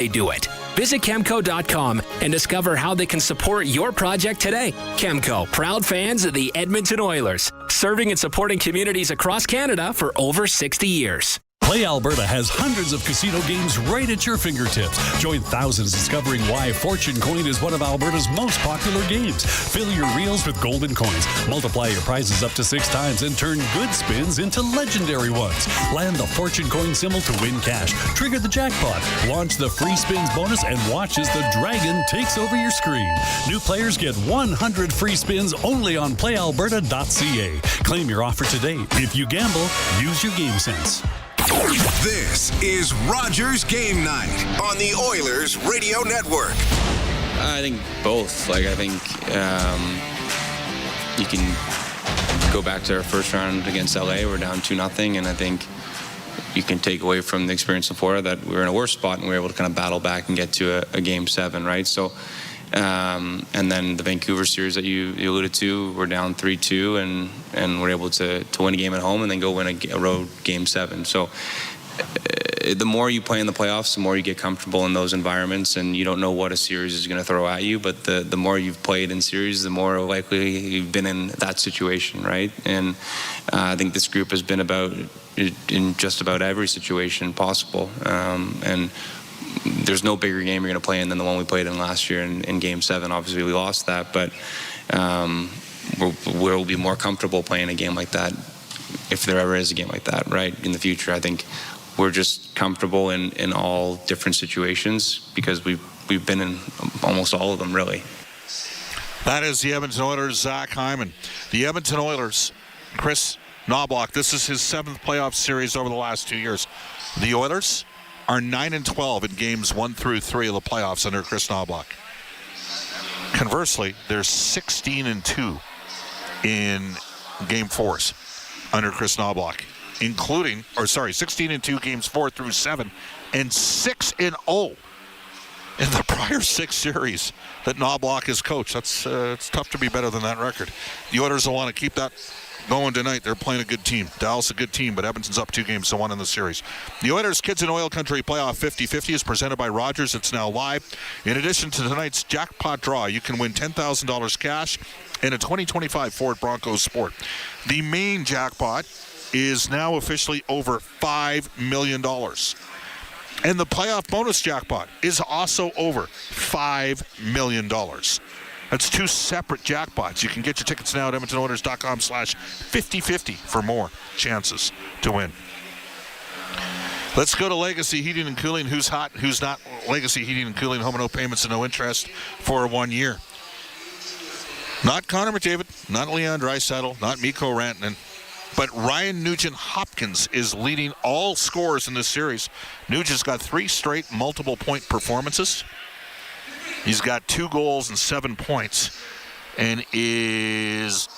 they do it. Visit Chemco.com and discover how they can support your project today. Chemco, proud fans of the Edmonton Oilers, serving and supporting communities across Canada for over 60 years. Play Alberta has hundreds of casino games right at your fingertips. Join thousands discovering why Fortune Coin is one of Alberta's most popular games. Fill your reels with golden coins. Multiply your prizes up to 6 times and turn good spins into legendary ones. Land the Fortune Coin symbol to win cash. Trigger the jackpot. Launch the free spins bonus and watch as the dragon takes over your screen. New players get 100 free spins only on playalberta.ca. Claim your offer today. If you gamble, use your game sense. This is Rogers Game Night on the Oilers Radio Network. I think both. I think you can go back to our first round against LA. We're down 2-0, and I think you can take away from the experience of Florida that we were in a worse spot and we were able to kind of battle back and get to a Game 7, right? So, and then the Vancouver series that you alluded to, we're down 3-2 and we're able to win a game at home and then go win a road Game 7. So the more you play in the playoffs, the more you get comfortable in those environments, and you don't know what a series is going to throw at you, but the more you've played in series, the more likely you've been in that situation, right? And I think this group has been about in just about every situation possible, and there's no bigger game you're going to play in than the one we played in last year in Game 7. Obviously, we lost that, but we'll be more comfortable playing a game like that if there ever is a game like that, right, in the future. I think we're just comfortable in all different situations because we've been in almost all of them, really. That is the Edmonton Oilers' Zach Hyman. The Edmonton Oilers, Chris Knobloch, this is his 7th playoff series over the last 2 years. The Oilers are 9-12 in games 1 through 3 of the playoffs under Chris Knobloch. Conversely, they're 16-2 in Game 4s under Chris Knobloch, 16-2 games 4 through 7, and 6-0 in the prior 6 series that Knobloch has coached. That's it's tough to be better than that record. The Oilers will want to keep that going tonight. They're playing a good team. Dallas a good team, but Edmonton's up 2-1 in the series. The Oilers Kids in Oil Country Playoff 50-50 is presented by Rogers. It's now live. In addition to tonight's jackpot draw, you can win $10,000 cash and a 2025 Ford Bronco Sport. The main jackpot is now officially over $5 million. And the playoff bonus jackpot is also over $5 million. That's 2 separate jackpots. You can get your tickets now at EdmontonOilers.com/5050 for more chances to win. Let's go to Legacy Heating and Cooling. Who's hot, who's not? Legacy Heating and Cooling, home and no payments and no interest for 1 year. Not Connor McDavid, not Leon Draisaitl, not Mikko Rantanen, but Ryan Nugent-Hopkins is leading all scorers in this series. Nugent's got 3 straight multiple-point performances. He's got 2 goals and 7 points and is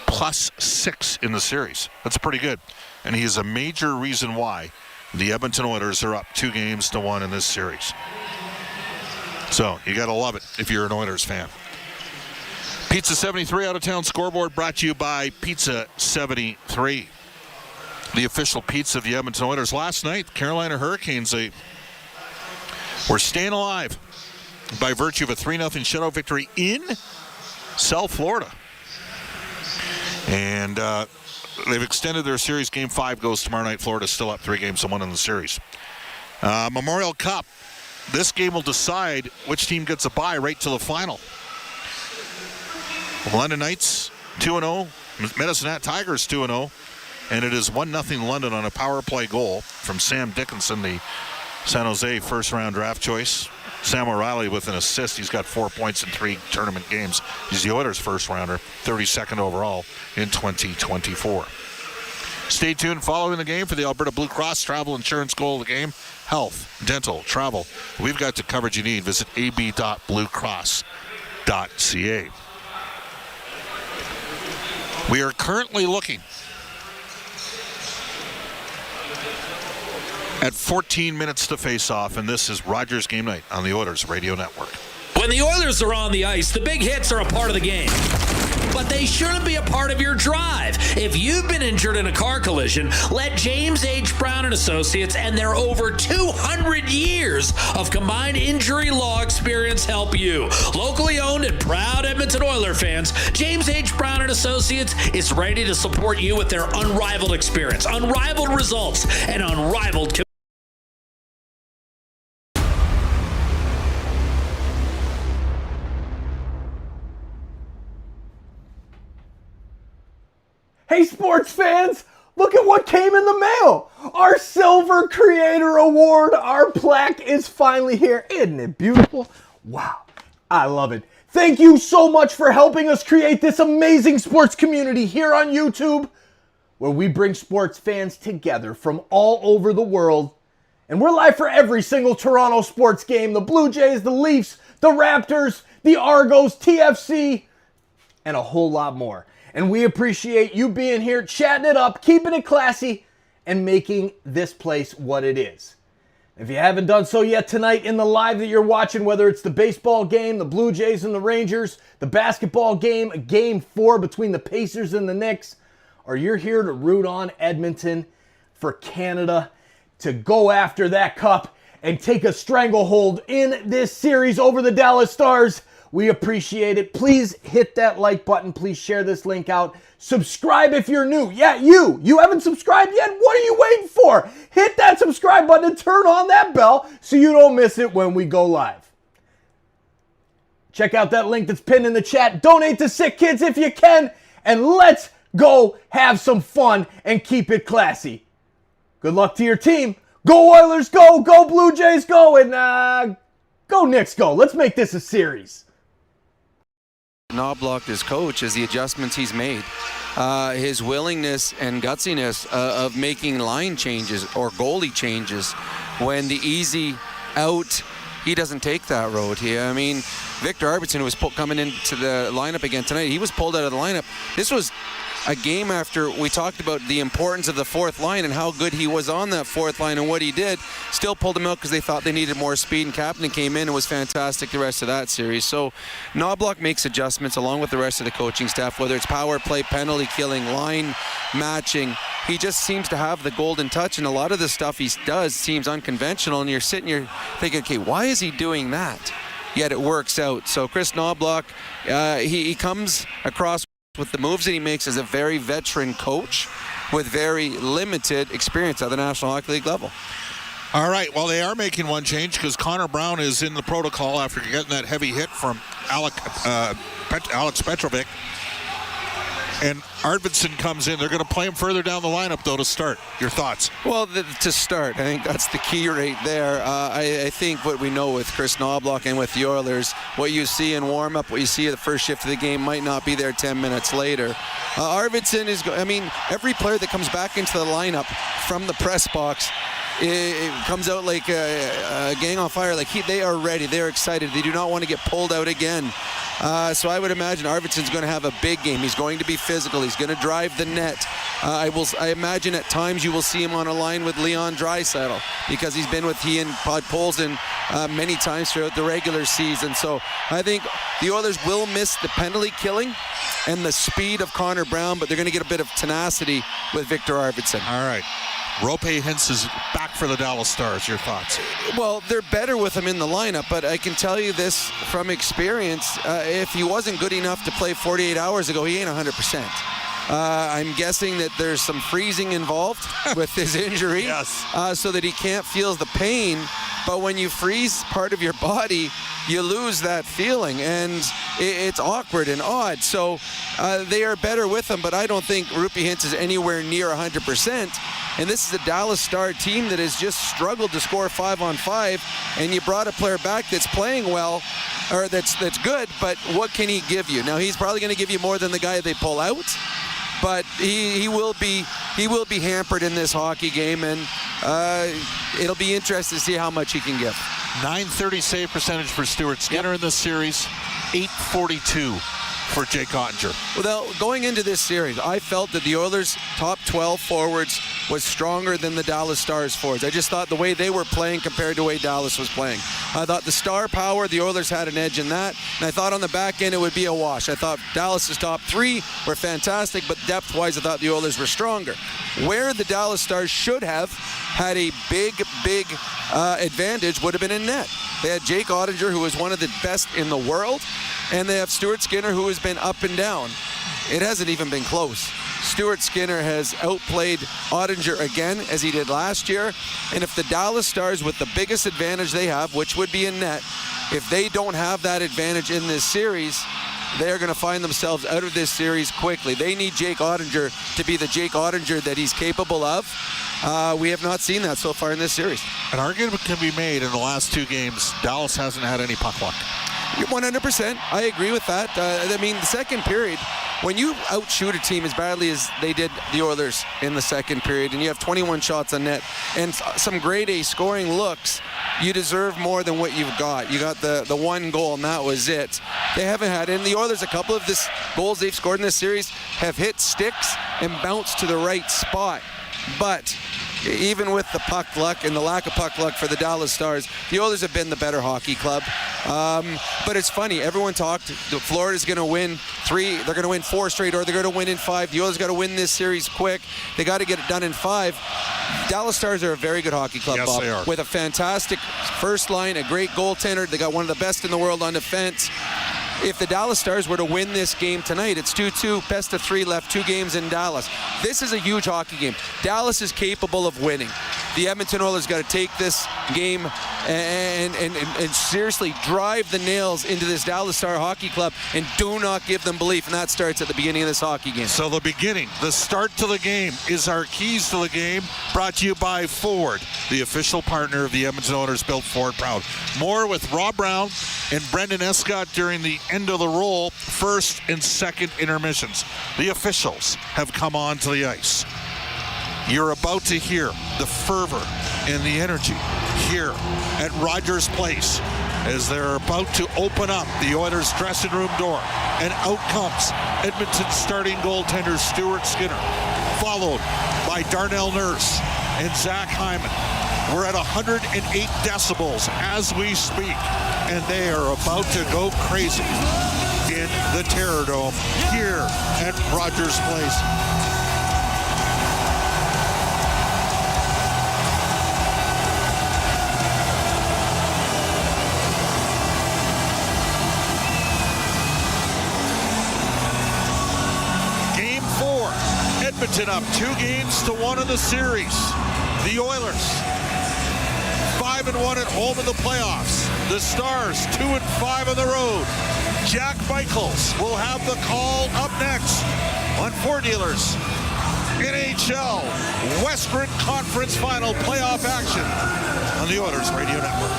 +6 in the series. That's pretty good. And he is a major reason why the Edmonton Oilers are up 2-1 in this series. So you got to love it if you're an Oilers fan. Pizza 73 out-of-town scoreboard brought to you by Pizza 73, the official pizza of the Edmonton Oilers. Last night, Carolina Hurricanes, they were staying alive by virtue of a 3-0 shutout victory in South Florida. And they've extended their series. Game 5 goes tomorrow night. Florida's still up 3-1 in the series. Memorial Cup. This game will decide which team gets a bye right to the final. London Knights 2-0. Medicine Hat Tigers 2-0. And it is 1-0 London on a power play goal from Sam Dickinson, the San Jose first-round draft choice. Sam O'Reilly with an assist. He's got 4 points in 3 tournament games. He's the Oilers' first-rounder, 32nd overall in 2024. Stay tuned following the game for the Alberta Blue Cross travel insurance goal of the game. Health, dental, travel. We've got the coverage you need. Visit ab.bluecross.ca. We are currently looking at 14 minutes to face off, and this is Rogers Game Night on the Oilers Radio Network. When the Oilers are on the ice, the big hits are a part of the game. But they shouldn't be a part of your drive. If you've been injured in a car collision, let James H. Brown & Associates and their over 200 years of combined injury law experience help you. Locally owned and proud Edmonton Oiler fans, James H. Brown & Associates is ready to support you with their unrivaled experience, unrivaled results, and unrivaled Hey sports fans, look at what came in the mail. Our Silver Creator Award, our plaque is finally here. Isn't it beautiful? Wow, I love it. Thank you so much for helping us create this amazing sports community here on YouTube, where we bring sports fans together from all over the world. And we're live for every single Toronto sports game, the Blue Jays, the Leafs, the Raptors, the Argos, TFC, and a whole lot more. And we appreciate you being here, chatting it up, keeping it classy, and making this place what it is. If you haven't done so yet tonight in the live that you're watching, whether it's the baseball game, the Blue Jays and the Rangers, the basketball game, Game 4 between the Pacers and the Knicks, or you're here to root on Edmonton for Canada to go after that cup and take a stranglehold in this series over the Dallas Stars, we appreciate it. Please hit that like button. Please share this link out. Subscribe if you're new. Yeah, you haven't subscribed yet? What are you waiting for? Hit that subscribe button and turn on that bell so you don't miss it when we go live. Check out that link that's pinned in the chat. Donate to SickKids if you can. And let's go have some fun and keep it classy. Good luck to your team. Go Oilers, go. Go Blue Jays, go. And go Knicks, go. Let's make this a series. Knobloch as coach is the adjustments he's made. His willingness and gutsiness of making line changes or goalie changes when the easy out, he doesn't take that road. I mean, Victor Arvidsson, who was coming into the lineup again tonight, he was pulled out of the lineup. This was a game after we talked about the importance of the fourth line and how good he was on that fourth line and what he did. Still pulled him out because they thought they needed more speed, and Captain came in and was fantastic the rest of that series. So Knobloch makes adjustments along with the rest of the coaching staff, whether it's power play, penalty killing, line matching. He just seems to have the golden touch, and a lot of the stuff he does seems unconventional, and you're sitting here thinking, okay, why is he doing that? Yet it works out. So Chris Knobloch, he comes across with the moves that he makes as a very veteran coach with very limited experience at the National Hockey League level. All right, well, they are making one change because Connor Brown is in the protocol after getting that heavy hit from Alex Petrovic. And Arvidsson comes in. They're going to play him further down the lineup, though, to start. Your thoughts? Well, to start, I think that's the key right there. I think what we know with Chris Knobloch and with the Oilers, what you see in warm-up, what you see at the first shift of the game might not be there 10 minutes later. Arvidsson is, every player that comes back into the lineup from the press box, it comes out like a gang on fire. Like they are ready. They're excited. They do not want to get pulled out again. So I would imagine Arvidsson's going to have a big game. He's going to be physical. He's going to drive the net. I imagine at times you will see him on a line with Leon Draisaitl because he's been with he and Podkolzin many times throughout the regular season. So I think the Oilers will miss the penalty killing and the speed of Connor Brown, but they're going to get a bit of tenacity with Victor Arvidsson. All right. Rope Hintz is back for the Dallas Stars. Your thoughts? Well, they're better with him in the lineup, but I can tell you this from experience. If he wasn't good enough to play 48 hours ago, he ain't 100%. I'm guessing that there's some freezing involved with his injury, yes. So that he can't feel the pain. But when you freeze part of your body, you lose that feeling, and it's awkward and odd. So they are better with him, but I don't think Rupi Hintz is anywhere near 100%. And this is a Dallas Star team that has just struggled to score 5-on-5, and you brought a player back that's playing well, or that's good, but what can he give you? Now, he's probably going to give you more than the guy they pull out, but he will be hampered in this hockey game, and it'll be interesting to see how much he can give. .930 save percentage for Stuart Skinner in this series, .842 for Jake Ottinger. Well, going into this series, I felt that the Oilers' top 12 forwards was stronger than the Dallas Stars forwards. I just thought the way they were playing compared to the way Dallas was playing. I thought the star power, the Oilers had an edge in that, and I thought on the back end it would be a wash. I thought Dallas' top three were fantastic, but depth-wise I thought the Oilers were stronger. Where the Dallas Stars should have had a big advantage would have been in net. They had Jake Ottinger, who is one of the best in the world, and they have Stuart Skinner, who has been up and down. It hasn't even been close. Stuart Skinner has outplayed Ottinger again, as he did last year. And if the Dallas Stars, with the biggest advantage they have, which would be in net, if they don't have that advantage in this series, they're going to find themselves out of this series quickly. They need Jake Ottinger to be the Jake Ottinger that he's capable of. We have not seen that so far in this series. An argument can be made in the last two games. Dallas hasn't had any puck luck. 100%. I agree with that. I mean, the second period, when you outshoot a team as badly as they did the Oilers in the second period, and you have 21 shots on net and some grade A scoring looks, you deserve more than what you've got. You got the one goal, and that was it. They haven't had it. And the Oilers, a couple of this goals they've scored in this series have hit sticks and bounced to the right spot. But even with the puck luck and the lack of puck luck for the Dallas Stars, the Oilers have been the better hockey club. But it's funny, everyone talked, Florida's going to win 3, they're going to win 4 straight, or they're going to win in 5. The Oilers got to win this series quick. They got to get it done in 5. Dallas Stars are a very good hockey club, yes, Bob, they are. with a fantastic first line, a great goaltender. They got one of the best in the world on defense. If the Dallas Stars were to win this game tonight, it's 2-2, best of 3 left, 2 games in Dallas. This is a huge hockey game. Dallas is capable of winning. The Edmonton Oilers got to take this game and seriously drive the nails into this Dallas Star hockey club and do not give them belief, and that starts at the beginning of this hockey game. So the beginning, the start to the game is our keys to the game, brought to you by Ford, the official partner of the Edmonton Oilers, built Ford proud. More with Rob Brown and Brendan Escott during the end of the roll, first and second intermissions. The officials have come on to the ice. You're about to hear the fervor and the energy here at Rogers Place as they're about to open up the Oilers dressing room door. And out comes Edmonton starting goaltender Stuart Skinner, followed by Darnell Nurse and Zach Hyman. We're at 108 decibels as we speak, and they are about to go crazy in the Terror Dome here at Rogers Place. Game 4, Edmonton up 2-1 in the series. The Oilers 5-1 at home in the playoffs. The Stars 2-5 on the road. Jack Michaels will have the call up next on Ford Dealers NHL Western Conference Final playoff action on the Oilers Radio Network.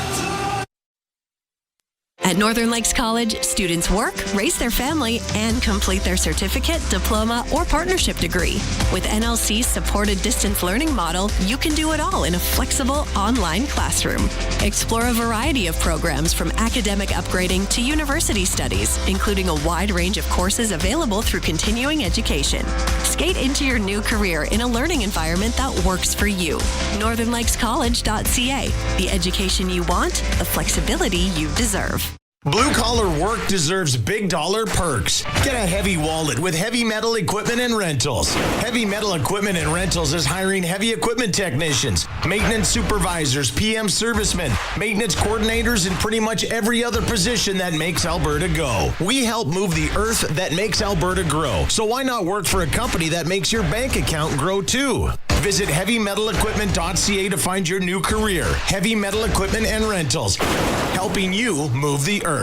At Northern Lakes College, students work, raise their family, and complete their certificate, diploma, or partnership degree. With NLC's supported distance learning model, you can do it all in a flexible online classroom. Explore a variety of programs from academic upgrading to university studies, including a wide range of courses available through continuing education. Skate into your new career in a learning environment that works for you. NorthernLakesCollege.ca. The education you want, the flexibility you deserve. Blue collar work deserves big dollar perks. Get a heavy wallet with Heavy Metal Equipment and Rentals. Heavy Metal Equipment and Rentals is hiring heavy equipment technicians, maintenance supervisors, PM servicemen, maintenance coordinators, and pretty much every other position that makes Alberta go. We help move the earth that makes Alberta grow. So why not work for a company that makes your bank account grow too? Visit HeavyMetalEquipment.ca to find your new career. Heavy Metal Equipment and Rentals, helping you move the earth.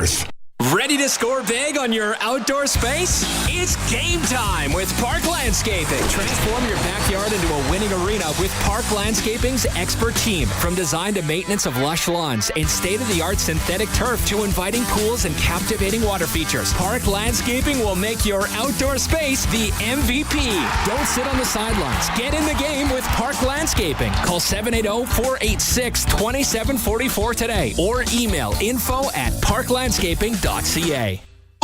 Ready to score big on your outdoor space? It's game time with Park Landscaping. Transform your backyard into a winning arena with Park Landscaping's expert team. From design to maintenance of lush lawns and state-of-the-art synthetic turf to inviting pools and captivating water features, Park Landscaping will make your outdoor space the MVP. Don't sit on the sidelines. Get in the game with Park Landscaping. Call 780-486-2744 today or email info@parklandscaping.ca.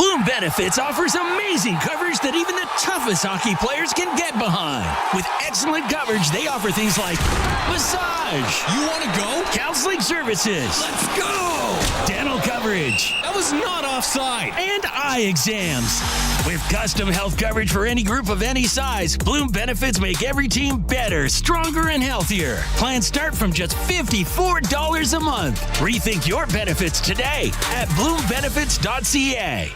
Bloom Benefits offers amazing coverage that even the toughest hockey players can get behind. With excellent coverage, they offer things like massage. You want to go? Counseling services. Let's go! Dental coverage. That was not offside. And eye exams. With custom health coverage for any group of any size, Bloom Benefits make every team better, stronger, and healthier. Plans start from just $54 a month. Rethink your benefits today at bloombenefits.ca.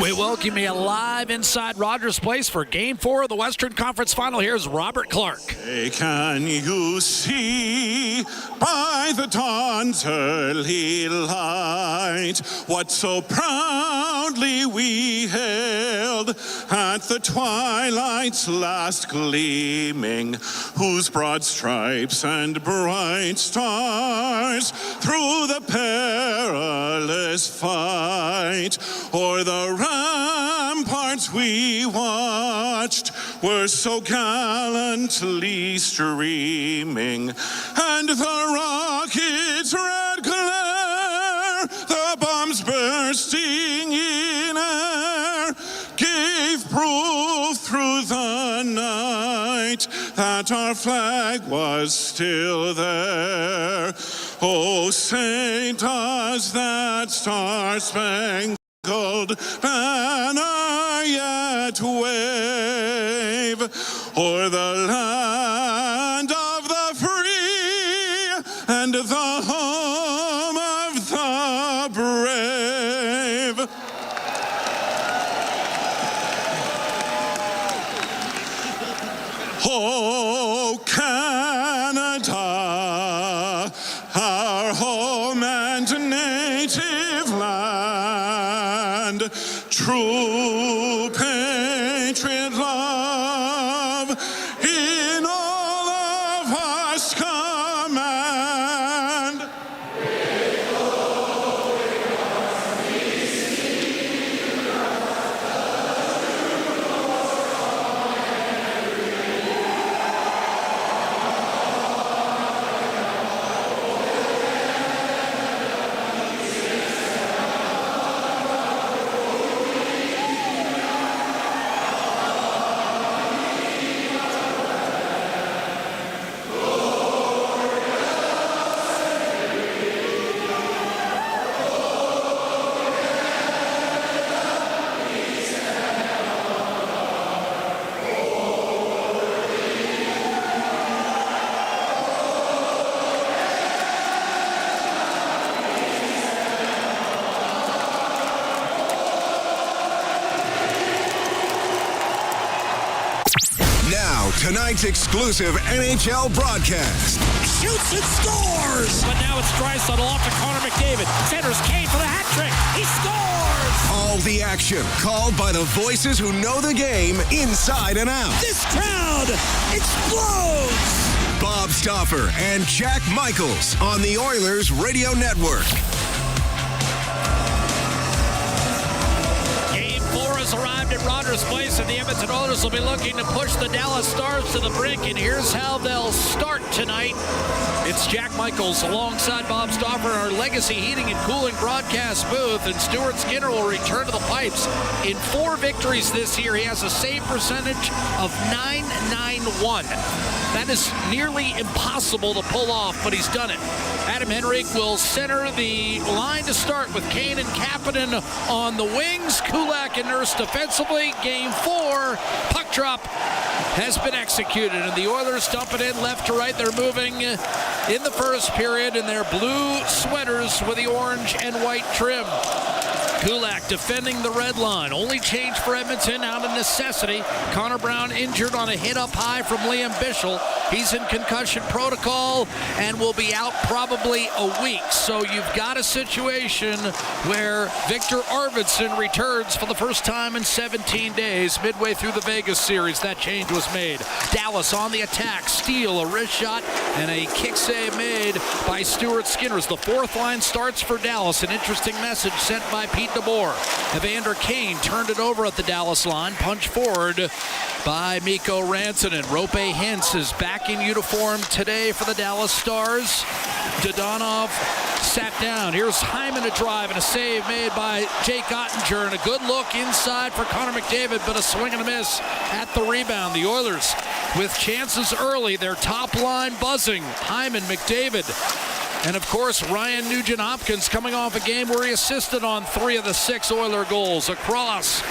We welcome you live inside Rogers Place for Game 4 of the Western Conference Final. Here's Robert Clark. Hey, can you see by the dawn's early light what so proudly we hailed at the twilight's last gleaming, whose broad stripes and bright stars through the perilous fight o'er the ramparts we watched were so gallantly streaming, and the rocket's red glare, the bombs bursting in air, gave proof through the night that our flag was still there. Oh, say does that star-spangled banner yet wave o'er the land of the free and the home of the brave. Oh, Canada, our home and native land, true patriot love in all of us command. Now, tonight's exclusive NHL broadcast. Shoots and scores! But now it's Draisaitl off to Connor McDavid. Centers Kane for the hat trick. He scores! All the action called by the voices who know the game inside and out. This crowd explodes! Bob Stauffer and Jack Michaels on the Oilers Radio Network. Game 4 has arrived at Rogers Place, and the Edmonton Oilers will be looking to push the Dallas Stars to the brink, and here's how they'll start tonight. It's Jack Michaels alongside Bob Stauffer in our Legacy Heating and Cooling broadcast booth, and Stuart Skinner will return to the pipes. In 4 victories this year, he has a save percentage of .991. That is nearly impossible to pull off, but he's done it. Adam Henrique will center the line to start with Kane and Kapanen on the wings. Kulak and Nurse defensively. Game 4, puck drop has been executed, and the Oilers dump it in left to right. They're moving in the first period in their blue sweaters with the orange and white trim. Kulak defending the red line. Only change for Edmonton out of necessity. Connor Brown injured on a hit up high from Liam Bichel. He's in concussion protocol and will be out probably a week. So you've got a situation where Victor Arvidsson returns for the first time in 17 days. Midway through the Vegas series, that change was made. Dallas on the attack. Steal, a wrist shot, and a kick save made by Stuart Skinner. The fourth line starts for Dallas. An interesting message sent by Pete DeBoer. Evander Kane turned it over at the Dallas line. Punch forward by Mikko Rantanen. Roope Hintz is back in uniform today for the Dallas Stars. Dodonov sat down. Here's Hyman, a drive and a save made by Jake Ottinger, and a good look inside for Connor McDavid, but a swing and a miss at the rebound. The Oilers with chances early, their top line buzzing. Hyman, McDavid, and of course Ryan Nugent-Hopkins coming off a game where he assisted on 3 of the 6 Oiler goals. Across,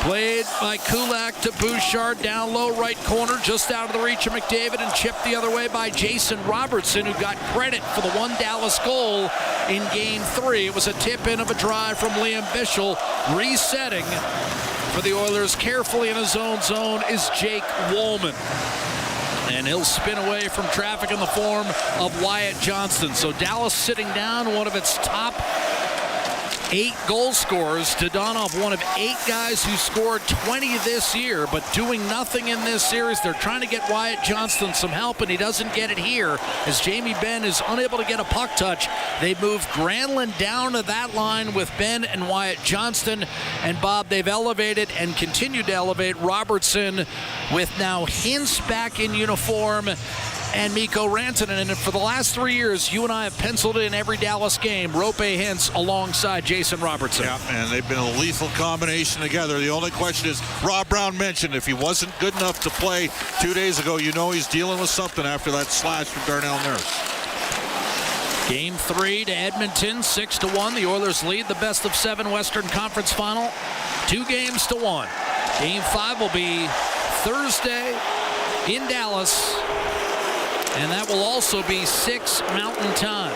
played by Kulak to Bouchard, down low right corner, just out of the reach of McDavid, and chipped the other way by Jason Robertson, who got credit for the one Dallas goal in Game 3. It was a tip-in of a drive from Liam Bichsel. Resetting for the Oilers carefully in his own zone is Jake Wollman. And he'll spin away from traffic in the form of Wyatt Johnston. So Dallas sitting down one of its top 8 goal scorers. Dodonov, one of 8 guys who scored 20 this year, but doing nothing in this series. They're trying to get Wyatt Johnston some help, and he doesn't get it here as Jamie Benn is unable to get a puck touch. They move Granlund down to that line with Benn and Wyatt Johnston. And Bob, they've elevated and continued to elevate Robertson with now Hintz back in uniform and Mikko Rantanen. And for the last 3 years, you and I have penciled in every Dallas game Roope Hintz alongside Jason Robertson. Yeah, and they've been a lethal combination together. The only question is, Rob Brown mentioned if he wasn't good enough to play 2 days ago, you know he's dealing with something after that slash from Darnell Nurse. Game 3 to Edmonton, 6-1. The Oilers lead the best of 7 Western Conference Final, 2-1. Game 5 will be Thursday in Dallas, and that will also be 6 Mountain Time.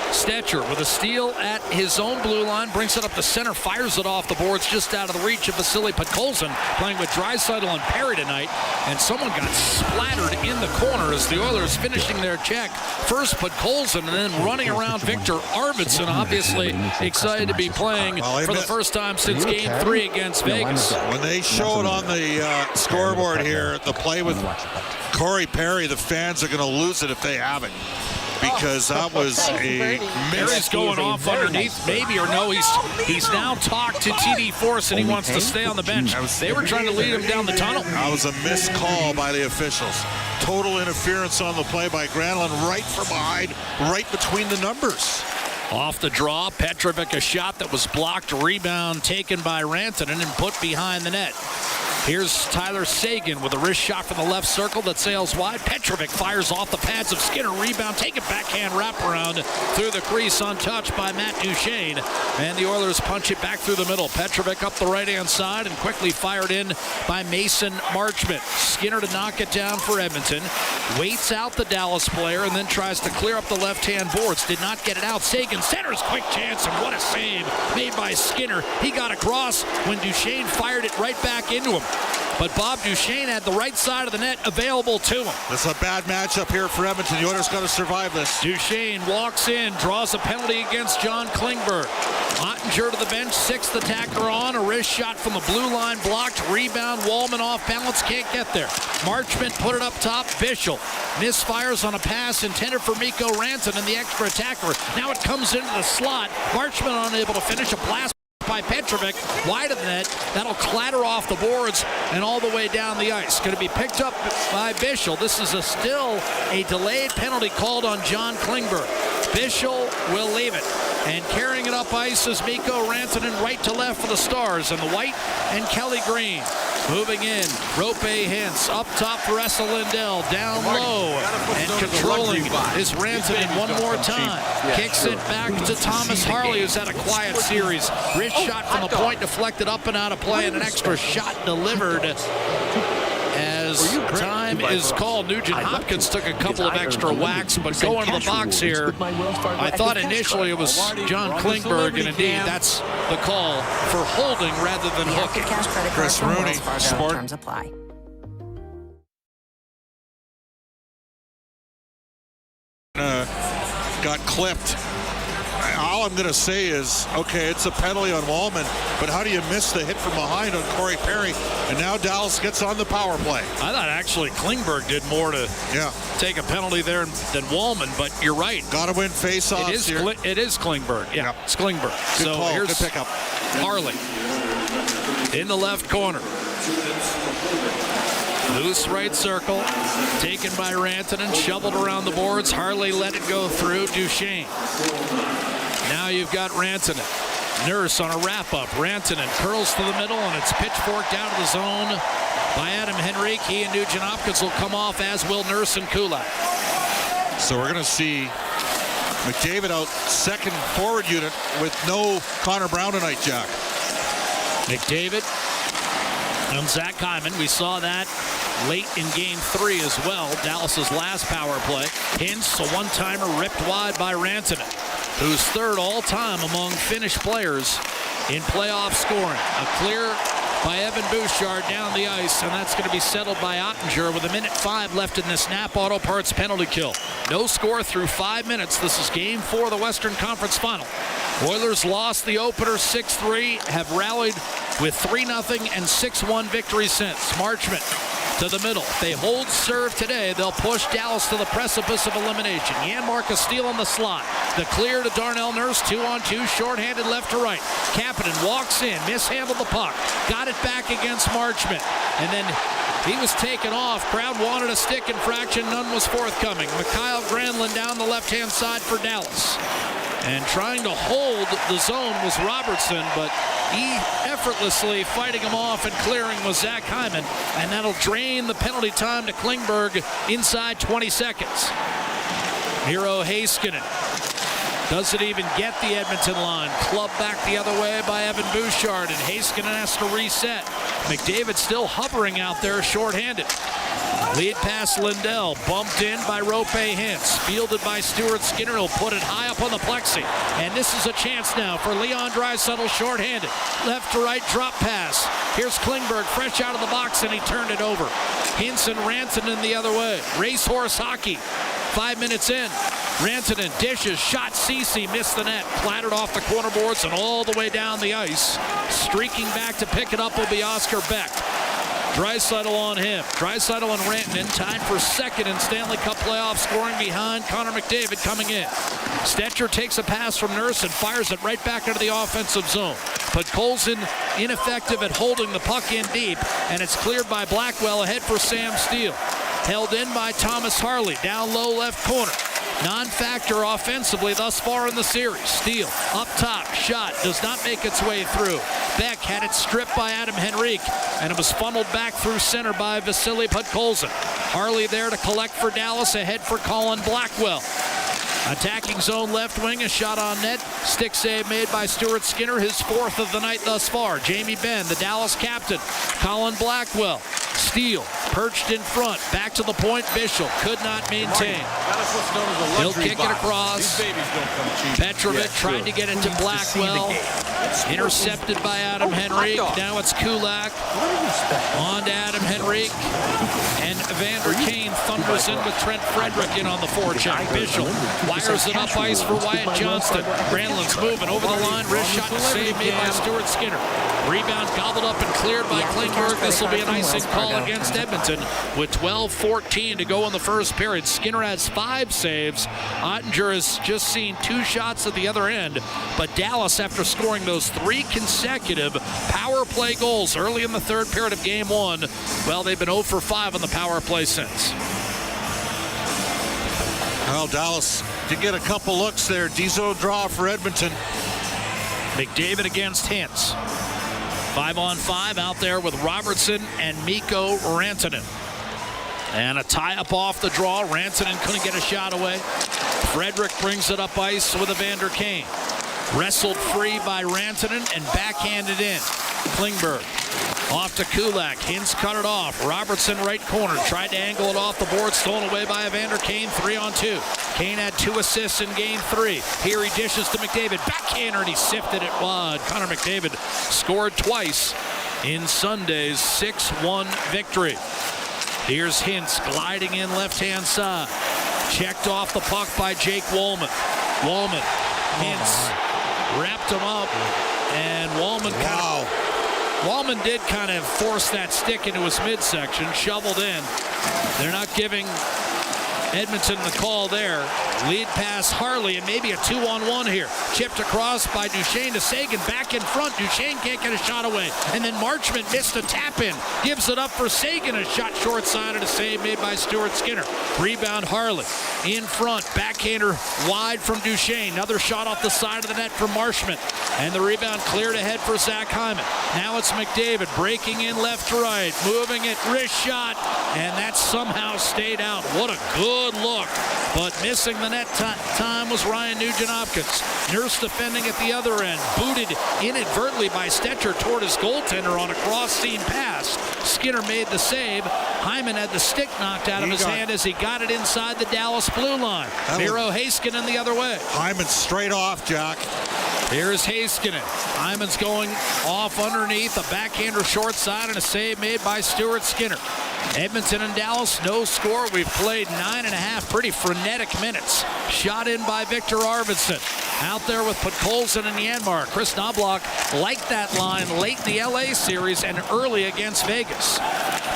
Stetcher with a steal at his own blue line, brings it up the center, fires it off the boards just out of the reach of Vasily Podkolzin, playing with Draisaitl and Perry tonight, and someone got splattered in the corner as the Oilers finishing their check. First Podkolzin, and then running around Victor Arvidsson, obviously excited to be playing for the first time since Game 3 against Vegas. When they showed on the scoreboard here the play with Corey Perry, the fans are going to lose it if they have it, because that was a miss. Perry's going off underneath, maybe or no. He's now talked to TD Force, and he wants to stay on the bench. They were trying to lead him down the tunnel. That was a missed call by the officials. Total interference on the play by Granlund, right from behind, right between the numbers. Off the draw, Petrovic, a shot that was blocked, rebound taken by Rantanen and put behind the net. Here's Tyler Seguin with a wrist shot from the left circle that sails wide. Petrovic fires off the pads of Skinner. Rebound, take it backhand wraparound through the crease, untouched by Matt Duchene. And the Oilers punch it back through the middle. Petrovic up the right-hand side and quickly fired in by Mason Marchment. Skinner to knock it down for Edmonton. Waits out the Dallas player and then tries to clear up the left-hand boards. Did not get it out. Seguin centers, quick chance, and what a save made by Skinner. He got across when Duchene fired it right back into him. But Bob Duchene had the right side of the net available to him. This is a bad matchup here for Edmonton. The Oilers got to survive this. Duchene walks in, draws a penalty against John Klingberg. Ottinger to the bench, 6th attacker on. A wrist shot from the blue line blocked. Rebound, Wollman off balance, can't get there. Marchment put it up top. Bichsel misfires on a pass intended for Mikko Rantanen, the extra attacker. Now it comes into the slot. Marchment unable to finish. A blast by Petrovic, wide of the net. That'll clatter off the boards and all the way down the ice. Going to be picked up by Bichsel. This is still a delayed penalty called on John Klingberg. Bichsel will leave it. And carrying it up ice is Mikko Rantanen, right to left for the Stars. And the white and Kelly Green. Moving in, Roope Hintz up top for Esa Lindell, down low, and controlling is Rantanen one more time. Kicks it back to Thomas Harley, who's had a quiet series. Wrist shot from the point, deflected up and out of play, and an extra shot delivered as time is called. Nugent-Hopkins took a couple of extra whacks, but going to the box here, I thought initially it was John Klingberg, and indeed that's the call for holding rather than hooking. Chris Rooney, Sport. Got clipped. All I'm going to say is, okay, it's a penalty on Wollman, but how do you miss the hit from behind on Corey Perry? And now Dallas gets on the power play. I thought actually Klingberg did more to take a penalty there than Wollman, but you're right. Got to win face-offs here. It is Klingberg. Yeah, it's Klingberg. Good so call. Here's Good pickup. Harley in the left corner. Loose right circle, taken by Rantanen, shoveled around the boards. Harley let it go through. Duchesne. Now you've got Rantanen. Nurse on a wrap-up. Rantanen curls to the middle, and it's pitchforked down to the zone by Adam Henrique. He and Nugent Hopkins will come off, as will Nurse and Kulak. So we're going to see McDavid out second forward unit with no Connor Brown tonight, Jack. McDavid and Zach Hyman. We saw that late in Game 3 as well. Dallas's last power play. Hintz, a one-timer ripped wide by Rantanen, who's third all-time among Finnish players in playoff scoring. A clear by Evan Bouchard down the ice, and that's going to be settled by Ottinger with 1:05 left in this Nap Auto Parts penalty kill. No score through 5 minutes. This is Game 4 of the Western Conference Final. Oilers lost the opener 6-3, have rallied with 3-0 and 6-1 victories since. Marchment to the middle. If they hold serve today, they'll push Dallas to the precipice of elimination. Janmark a steal on the slot. The clear to Darnell Nurse, 2-on-2, shorthanded left to right. Kapanen walks in, mishandled the puck, got it back against Marchment, and then he was taken off. Crowd wanted a stick infraction, none was forthcoming. Mikhail Granlund down the left-hand side for Dallas. And trying to hold the zone was Robertson, but he effortlessly fighting him off and clearing was Zach Hyman, and that'll drain the penalty time to Klingberg inside 20 seconds. Miro Heiskanen doesn't even get the Edmonton line. Clubbed back the other way by Evan Bouchard, and Heiskanen has to reset. McDavid still hovering out there shorthanded. Lead pass Lindell, bumped in by Rope Hintz, fielded by Stuart Skinner. He'll put it high up on the plexi. And this is a chance now for Leon Draisaitl, shorthanded. Left to right drop pass. Here's Klingberg fresh out of the box, and he turned it over. Hintz and Rantanen the other way. Racehorse hockey. 5 minutes in. Rantanen dishes, shot Ceci, missed the net, clattered off the corner boards and all the way down the ice. Streaking back to pick it up will be Oscar Beck. Draisaitl on him. Draisaitl and Rantanen tied for second in Stanley Cup playoff scoring behind Connor McDavid coming in. Stetcher takes a pass from Nurse and fires it right back into the offensive zone. But Colson ineffective at holding the puck in deep, and it's cleared by Blackwell ahead for Sam Steele. Held in by Thomas Harley, down low left corner. Non-factor offensively thus far in the series. Steele up top, shot, does not make its way through. Beck had it stripped by Adam Henrique, and it was funneled back through center by Vasily Podkolzin. Harley there to collect for Dallas, ahead for Colin Blackwell. Attacking zone left wing, a shot on net. Stick save made by Stuart Skinner, his fourth of the night thus far. Jamie Benn, the Dallas captain. Colin Blackwell. Steele perched in front. Back to the point. Bishop could not maintain. He'll kick it across. Petrovic trying to get it to Blackwell. Intercepted by Adam Henrique. Now it's Kulak. On to Adam Henrique. And Evander Kane thunders in with Trent Frederick in on the forecheck. Bishop wires it up ice for Wyatt Johnston. Granlund's moving over the line. Wrist shot and save made by Stuart Skinner. Rebound gobbled up and cleared by Klingberg. This will be an icing call against Edmonton with 12:14 to go in the first period. Skinner has 5 saves. Ottinger has just seen 2 shots at the other end. But Dallas, after scoring those 3 consecutive power play goals early in the third period of Game 1, well, they've been 0 for 5 on the power play since. Well, Dallas did get a couple looks there. Dezo draw for Edmonton. McDavid against Hintz. 5-on-5 out there with Robertson and Mikko Rantanen. And a tie-up off the draw. Rantanen couldn't get a shot away. Frederick brings it up ice with Evander Kane. Wrestled free by Rantanen and backhanded in. Klingberg off to Kulak. Hintz cut it off. Robertson right corner. Tried to angle it off the board. Stolen away by Evander Kane. 3-on-2. Kane had 2 assists in Game 3. Here he dishes to McDavid. Backhander, and he sifted it wide. Connor McDavid scored twice in Sunday's 6-1 victory. Here's Hintz gliding in left-hand side. Checked off the puck by Jake Wallman. Wallman. Hintz wrapped him up, and Wallman Wallman did kind of force that stick into his midsection, shoveled in. They're not giving Edmonton the call there. Lead pass Harley and maybe a 2-on-1 here. Chipped across by Duchesne to Sagan. Back in front. Duchesne can't get a shot away. And then Marchment missed a tap in. Gives it up for Sagan. A shot short side and a save made by Stuart Skinner. Rebound Harley. In front. Backhander wide from Duchesne. Another shot off the side of the net from Marchment. And the rebound cleared ahead for Zach Hyman. Now it's McDavid breaking in left to right. Moving it. Wrist shot. And that somehow stayed out. What a good look. But missing the net time was Ryan Nugent-Hopkins. Nurse defending at the other end. Booted inadvertently by Stetcher toward his goaltender on a cross-seam pass. Skinner made the save. Hyman had the stick knocked out of his hand as he got it inside the Dallas blue line. Miro Heiskanen the other way. Hyman straight off, Jack. Here's Heiskanen. Hyman's going off underneath. A backhander short side and a save made by Stuart Skinner. Edmonton and Dallas, no score. We've played 9.5 pretty frenetic minutes. Shot in by Victor Arvidsson. Out there with Podkolzin and Janmark. Chris Knobloch liked that line late in the LA series and early against Vegas.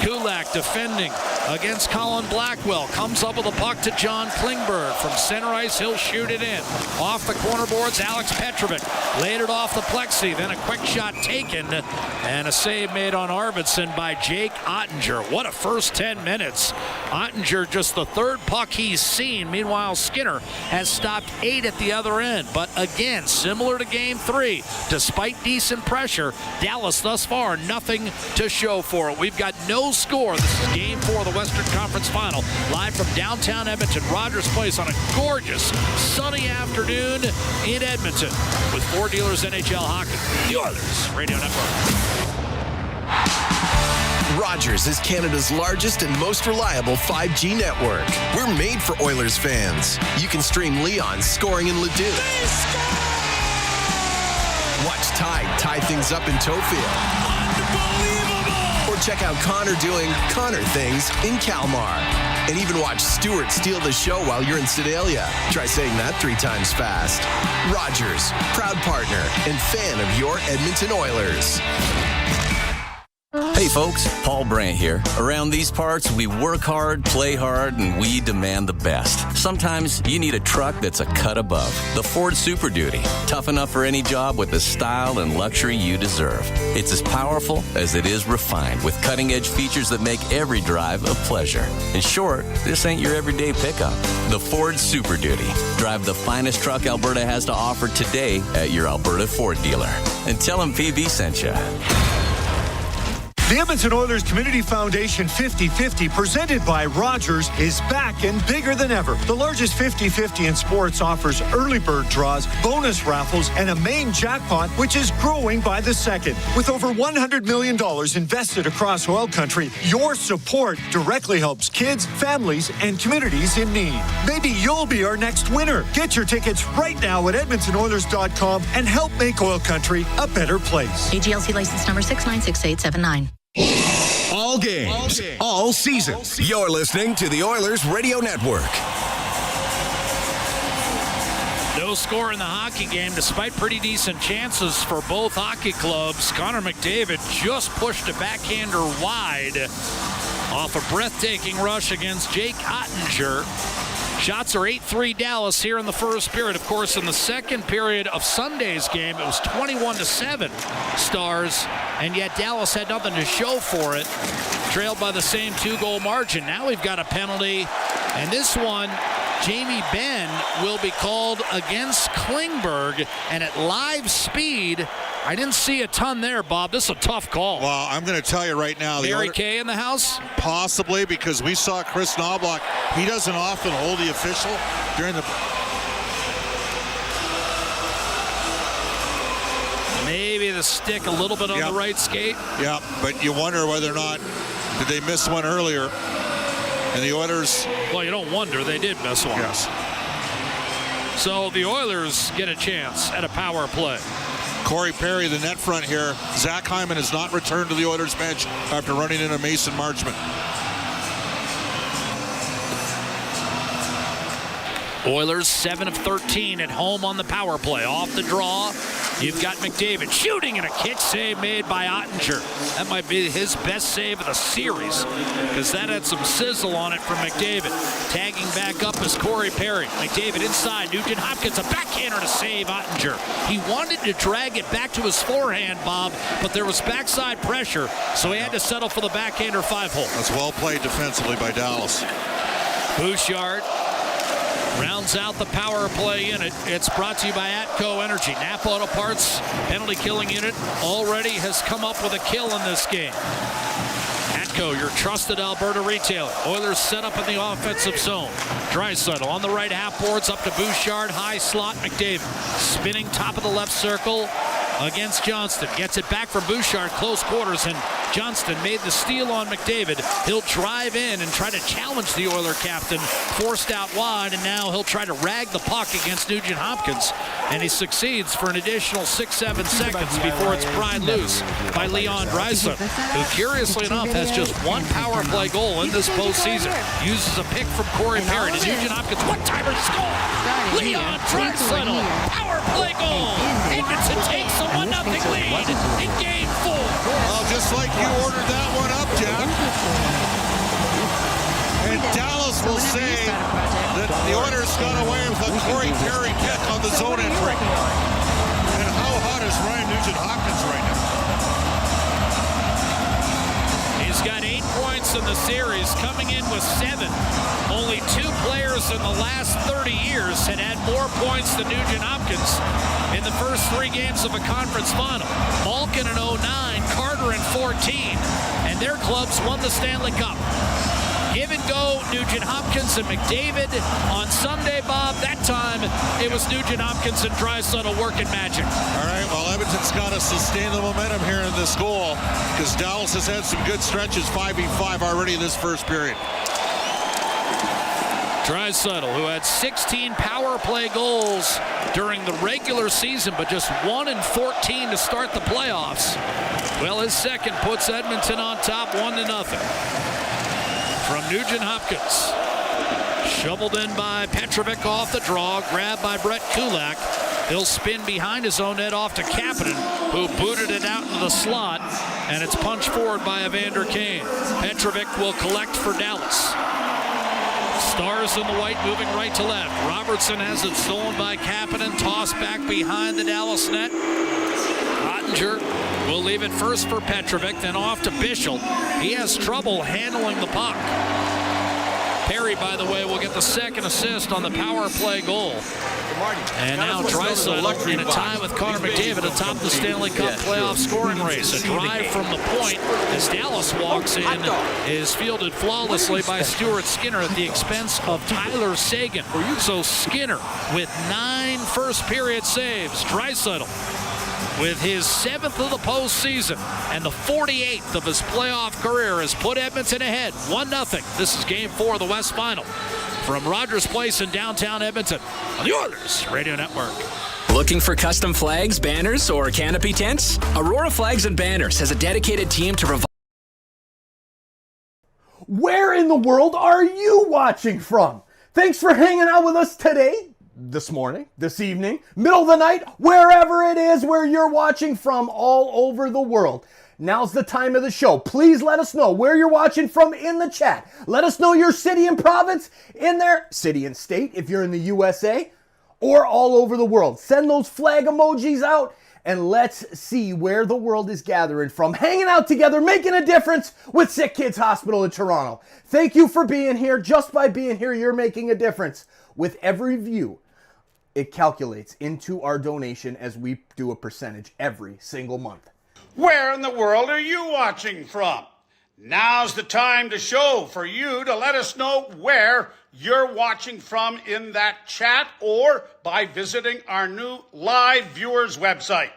Kulak defending against Colin Blackwell. Comes up with a puck to John Klingberg. From center ice, he'll shoot it in. Off the corner boards, Alex Petrovic. Laid it off the plexi. Then a quick shot taken. And a save made on Arvidsson by Jake Ottinger. What a first 10 minutes. Ottinger just the third puck he's seen. Meanwhile, Skinner has stopped 8 at the other end. But again, similar to Game 3, despite decent pressure, Dallas thus far nothing to show for it. We've got no score. This is Game 4 of the Western Conference Final. Live from downtown Edmonton, Rogers Place on a gorgeous sunny afternoon in Edmonton with Ford Dealers NHL Hockey, the Oilers Radio Network. Rogers is Canada's largest and most reliable 5G network. We're made for Oilers fans. You can stream Leon scoring in Leduc. Watch Tide tie things up in Tofield. Or check out Connor doing Connor things in Kalmar. And even watch Stewart steal the show while you're in Sedalia. Try saying that 3 times fast. Rogers, proud partner and fan of your Edmonton Oilers. Hey folks, Paul Brandt here. Around these parts, we work hard, play hard, and we demand the best. Sometimes you need a truck that's a cut above. The Ford Super Duty. Tough enough for any job with the style and luxury you deserve. It's as powerful as it is refined, with cutting-edge features that make every drive a pleasure. In short, this ain't your everyday pickup. The Ford Super Duty. Drive the finest truck Alberta has to offer today at your Alberta Ford dealer. And tell them PB sent you. The Edmonton Oilers Community Foundation 50-50, presented by Rogers, is back and bigger than ever. The largest 50-50 in sports offers early bird draws, bonus raffles, and a main jackpot, which is growing by the second. With over $100 million invested across oil country, your support directly helps kids, families, and communities in need. Maybe you'll be our next winner. Get your tickets right now at EdmontonOilers.com and help make oil country a better place. AGLC license number 696879. All games, all season. You're listening to the Oilers Radio Network. No score in the hockey game, despite pretty decent chances for both hockey clubs. Connor McDavid just pushed a backhander wide off a breathtaking rush against Jake Ottinger. Shots are 8-3 Dallas here in the first period. Of course, in the second period of Sunday's game, it was 21-7 Stars, and yet Dallas had nothing to show for it, trailed by the same 2-goal margin. Now we've got a penalty, and this one, Jamie Benn will be called against Klingberg, and at live speed, I didn't see a ton there, Bob. This is a tough call. Well, I'm going to tell you right now. Barry Kay in the house? Possibly, because we saw Chris Knobloch. He doesn't often hold the official during the... Maybe the stick a little bit on the right skate. Yeah, but you wonder whether or not, did they miss one earlier? And the Oilers... Well, you don't wonder. They did miss one. Yes. So the Oilers get a chance at a power play. Corey Perry, the net front here. Zach Hyman has not returned to the Oilers bench after running in a Mason Marchment. Oilers 7 of 13 at home on the power play. Off the draw, You've got McDavid shooting and a kick save made by Ottinger. That might be his best save of the series because that had some sizzle on it from McDavid. Tagging back up is Corey Perry. McDavid inside. Nugent Hopkins, a backhander to save Ottinger. He wanted to drag it back to his forehand, Bob, but there was backside pressure, so he had to settle for the backhander 5-hole. That's well played defensively by Dallas. Bouchard rounds out the power play unit. It's brought to you by Atco Energy. Napa Auto Parts penalty killing unit already has come up with a kill in this game. Atco, your trusted Alberta retailer. Oilers set up in the offensive zone. Draisaitl on the right half boards up to Bouchard. High slot, McDavid. Spinning top of the left circle against Johnston. Gets it back from Bouchard, close quarters, and Johnston made the steal on McDavid. He'll drive in and try to challenge the Oiler captain. Forced out wide, and now he'll try to rag the puck against Nugent Hopkins. And he succeeds for an additional 6-7 seconds before it's pried loose by Leon Draisaitl, who curiously enough has just one power play goal in this postseason. Uses a pick from Corey Perry to Nugent Hopkins. One-timer score! Leon Draisaitl, power play goal! Edmonton takes a 1-0 lead in Game 4. Well, just like you ordered that one up, Jack. And Dallas will say that the Oilers got away with a Corey Perry pick on the zone entry. And how hot is Ryan Nugent Hopkins right now? He's got 8 points in the series, coming in with 7. Only 2 players in the last 30 years had had more points than Nugent Hopkins in the first 3 games of a conference final. Malkin in 09, Carter in 14, and their clubs won the Stanley Cup. Give and go, Nugent Hopkins and McDavid. On Sunday, Bob, that time it was Nugent Hopkins and Draisaitl working magic. All right, well, Edmonton's got to sustain the momentum here in this goal because Dallas has had some good stretches, 5v5 already in this first period. Draisaitl, who had 16 power play goals during the regular season, but just 1 in 14 to start the playoffs. Well, his second puts Edmonton on top 1-0. From Nugent Hopkins. Shoveled in by Petrovic off the draw. Grabbed by Brett Kulak. He'll spin behind his own net off to Kapanen, who booted it out into the slot. And it's punched forward by Evander Kane. Petrovic will collect for Dallas. Stars in the white moving right to left. Robertson has it stolen by Kapanen. Tossed back behind the Dallas net. Ottinger will leave it first for Petrovic, then off to Bischel. He has trouble handling the puck. Perry, by the way, will get the second assist on the power play goal. And now Draisaitl in a tie with Connor McDavid atop the Stanley Cup playoff scoring race. A drive from the point as Dallas walks in is fielded flawlessly by Stuart Skinner at the expense of Tyler Seguin. So Skinner with 9 first-period saves. Draisaitl with his 7th of the postseason and the 48th of his playoff career has put Edmonton ahead 1-0. This is Game 4 of the West Final from Rogers Place in downtown Edmonton on the Oilers Radio Network. Looking for custom flags, banners, or canopy tents? Aurora Flags and Banners has a dedicated team to provide. Where in the world are you watching from? Thanks for hanging out with us today, this morning, this evening, middle of the night, wherever it is where you're watching from all over the world. Now's the time of the show. Please let us know where you're watching from in the chat. Let us know your city and province in there, city and state if you're in the USA, or all over the world. Send those flag emojis out and let's see where the world is gathering from, hanging out together, making a difference with SickKids Hospital in Toronto. Thank you for being here. Just by being here, you're making a difference. With every view, it calculates into our donation as we do a percentage every single month. Where in the world are you watching from? Now's the time to show for you to let us know where you're watching from in that chat or by visiting our new live viewers website.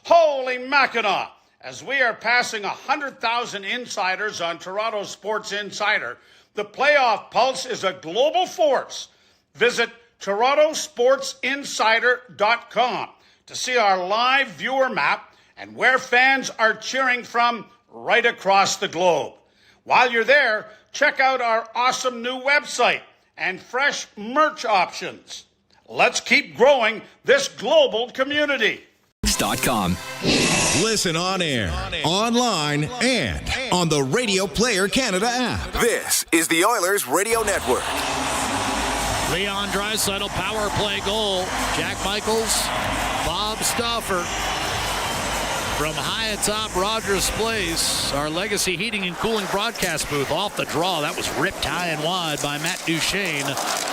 Holy Mackinac! As we are passing 100,000 insiders on Toronto Sports Insider, the playoff pulse is a global force. Visit TorontoSportsInsider.com to see our live viewer map and where fans are cheering from right across the globe. While you're there, check out our awesome new website and fresh merch options. Let's keep growing this global community. SickKids.com. Listen on air, online, and on the Radio Player Canada app. This is the Oilers Radio Network. Leon Draisaitl, power play goal. Jack Michaels, Bob Stauffer. From high atop Rogers Place, our Legacy Heating and Cooling broadcast booth. Off the draw, that was ripped high and wide by Matt Duchesne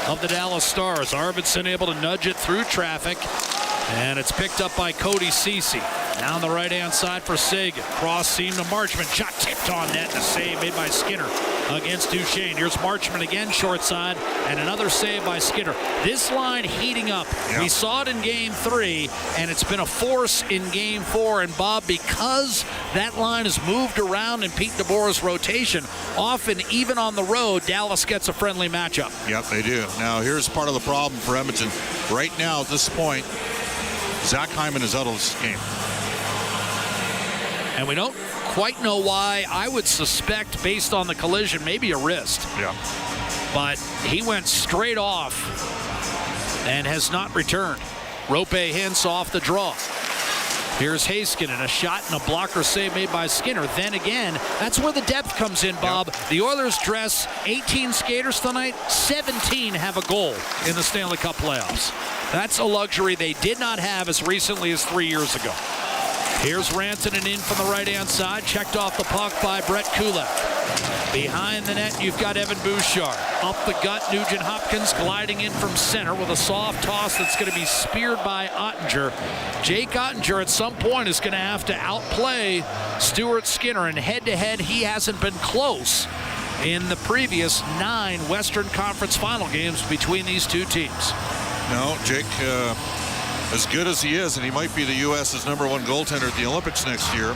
of the Dallas Stars. Arvidsson able to nudge it through traffic, and it's picked up by Cody Ceci. Down the right-hand side for Sagan. Cross seam to Marchment. Shot tipped on net, and a save made by Skinner against Duchesne. Here's Marchment again, short side, and another save by Skinner. This line heating up. Yep. We saw it in Game 3, and it's been a force in Game 4. And Bob, because that line has moved around in Pete DeBoer's rotation, often even on the road, Dallas gets a friendly matchup. Yep, they do. Now, here's part of the problem for Edmonton. Right now, at this point, Zach Hyman is out of this game. And we don't quite know why. I would suspect, based on the collision, maybe a wrist. Yeah. But he went straight off and has not returned. Rope Hintz off the draw. Here's Heiskanen, a shot and a blocker save made by Skinner. Then again, that's where the depth comes in, Bob. Yep. The Oilers dress 18 skaters tonight. 17 have a goal in the Stanley Cup playoffs. That's a luxury they did not have as recently as 3 years ago. Here's Rantanen in from the right-hand side. Checked off the puck by Brett Kulak. Behind the net, you've got Evan Bouchard. Up the gut, Nugent Hopkins gliding in from center with a soft toss that's going to be speared by Ottinger. Jake Ottinger at some point is going to have to outplay Stuart Skinner. And head-to-head, he hasn't been close in the previous 9 Western Conference Final games between these two teams. No, Jake, as good as he is, and he might be the U.S.'s #1 goaltender at the Olympics next year,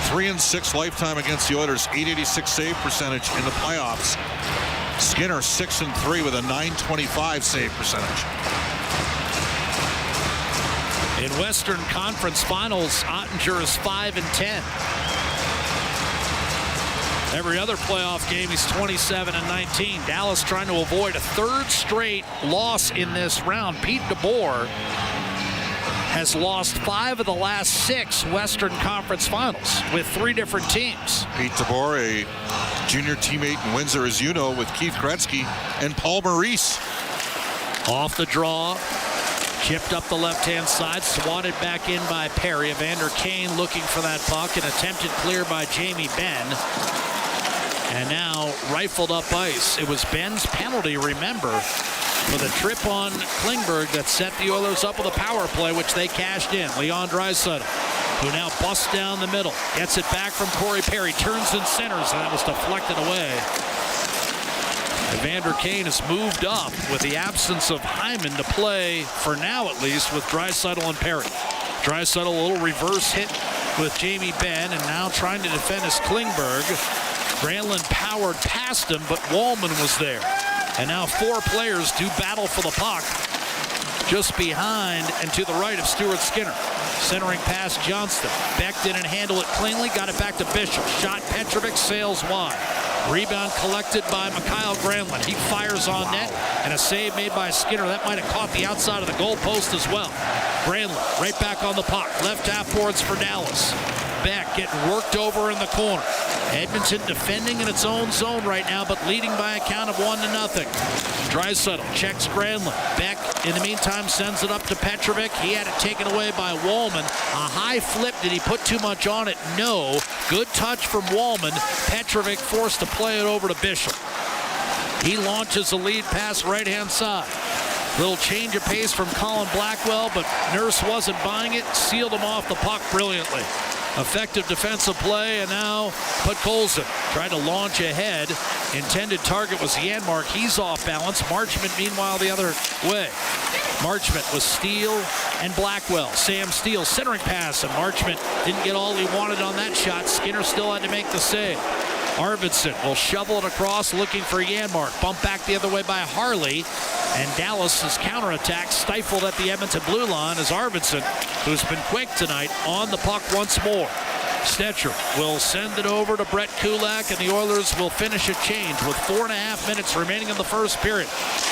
3-6 lifetime against the Oilers, .886 save percentage in the playoffs. Skinner 6-3 with a .925 save percentage. In Western Conference Finals, Ottinger is 5-10. Every other playoff game, he's 27-19. Dallas trying to avoid a third straight loss in this round. Pete DeBoer has lost 5 of the last 6 Western Conference Finals with 3 different teams. Pete DeBoer, a junior teammate in Windsor, as you know, with Keith Gretzky and Paul Maurice. Off the draw, chipped up the left-hand side, swatted back in by Perry. Evander Kane looking for that puck, and attempted clear by Jamie Benn. And now rifled up ice. It was Benn's penalty, remember, for the trip on Klingberg that set the Oilers up with a power play, which they cashed in. Leon Draisaitl, who now busts down the middle, gets it back from Corey Perry, turns and centers, and that was deflected away. Evander Kane has moved up with the absence of Hyman to play, for now at least, with Draisaitl and Perry. Draisaitl, a little reverse hit with Jamie Benn, and now trying to defend his Klingberg. Granlund powered past him, but Wallman was there. And now 4 players do battle for the puck just behind and to the right of Stuart Skinner. Centering past Johnston. Beck didn't handle it cleanly. Got it back to Bishop. Shot Petrovic, sails wide. Rebound collected by Mikhail Granlund. He fires on net, and a save made by Skinner. That might have caught the outside of the goal post as well. Granlund right back on the puck. Left half boards for Dallas. Beck getting worked over in the corner. Edmonton defending in its own zone right now, but leading by a count of 1-0. Draisaitl checks Granlund. Beck, in the meantime, sends it up to Petrovic. He had it taken away by Wallman. A high flip. Did he put too much on it? No. Good touch from Wallman. Petrovic forced to play it over to Bishop. He launches a lead pass right-hand side. Little change of pace from Colin Blackwell, but Nurse wasn't buying it. Sealed him off the puck brilliantly. Effective defensive play, and now Podkolzin tried to launch ahead. Intended target was Janmark. He's off balance. Marchment, meanwhile, the other way. Marchment was Steele and Blackwell. Sam Steele centering pass, and Marchment didn't get all he wanted on that shot. Skinner still had to make the save. Arvidsson will shovel it across, looking for Janmark. Bumped back the other way by Harley. And Dallas's counterattack stifled at the Edmonton blue line as Arvidsson, who's been quick tonight, on the puck once more. Stetcher will send it over to Brett Kulak, and the Oilers will finish a change with 4.5 minutes remaining in the first period.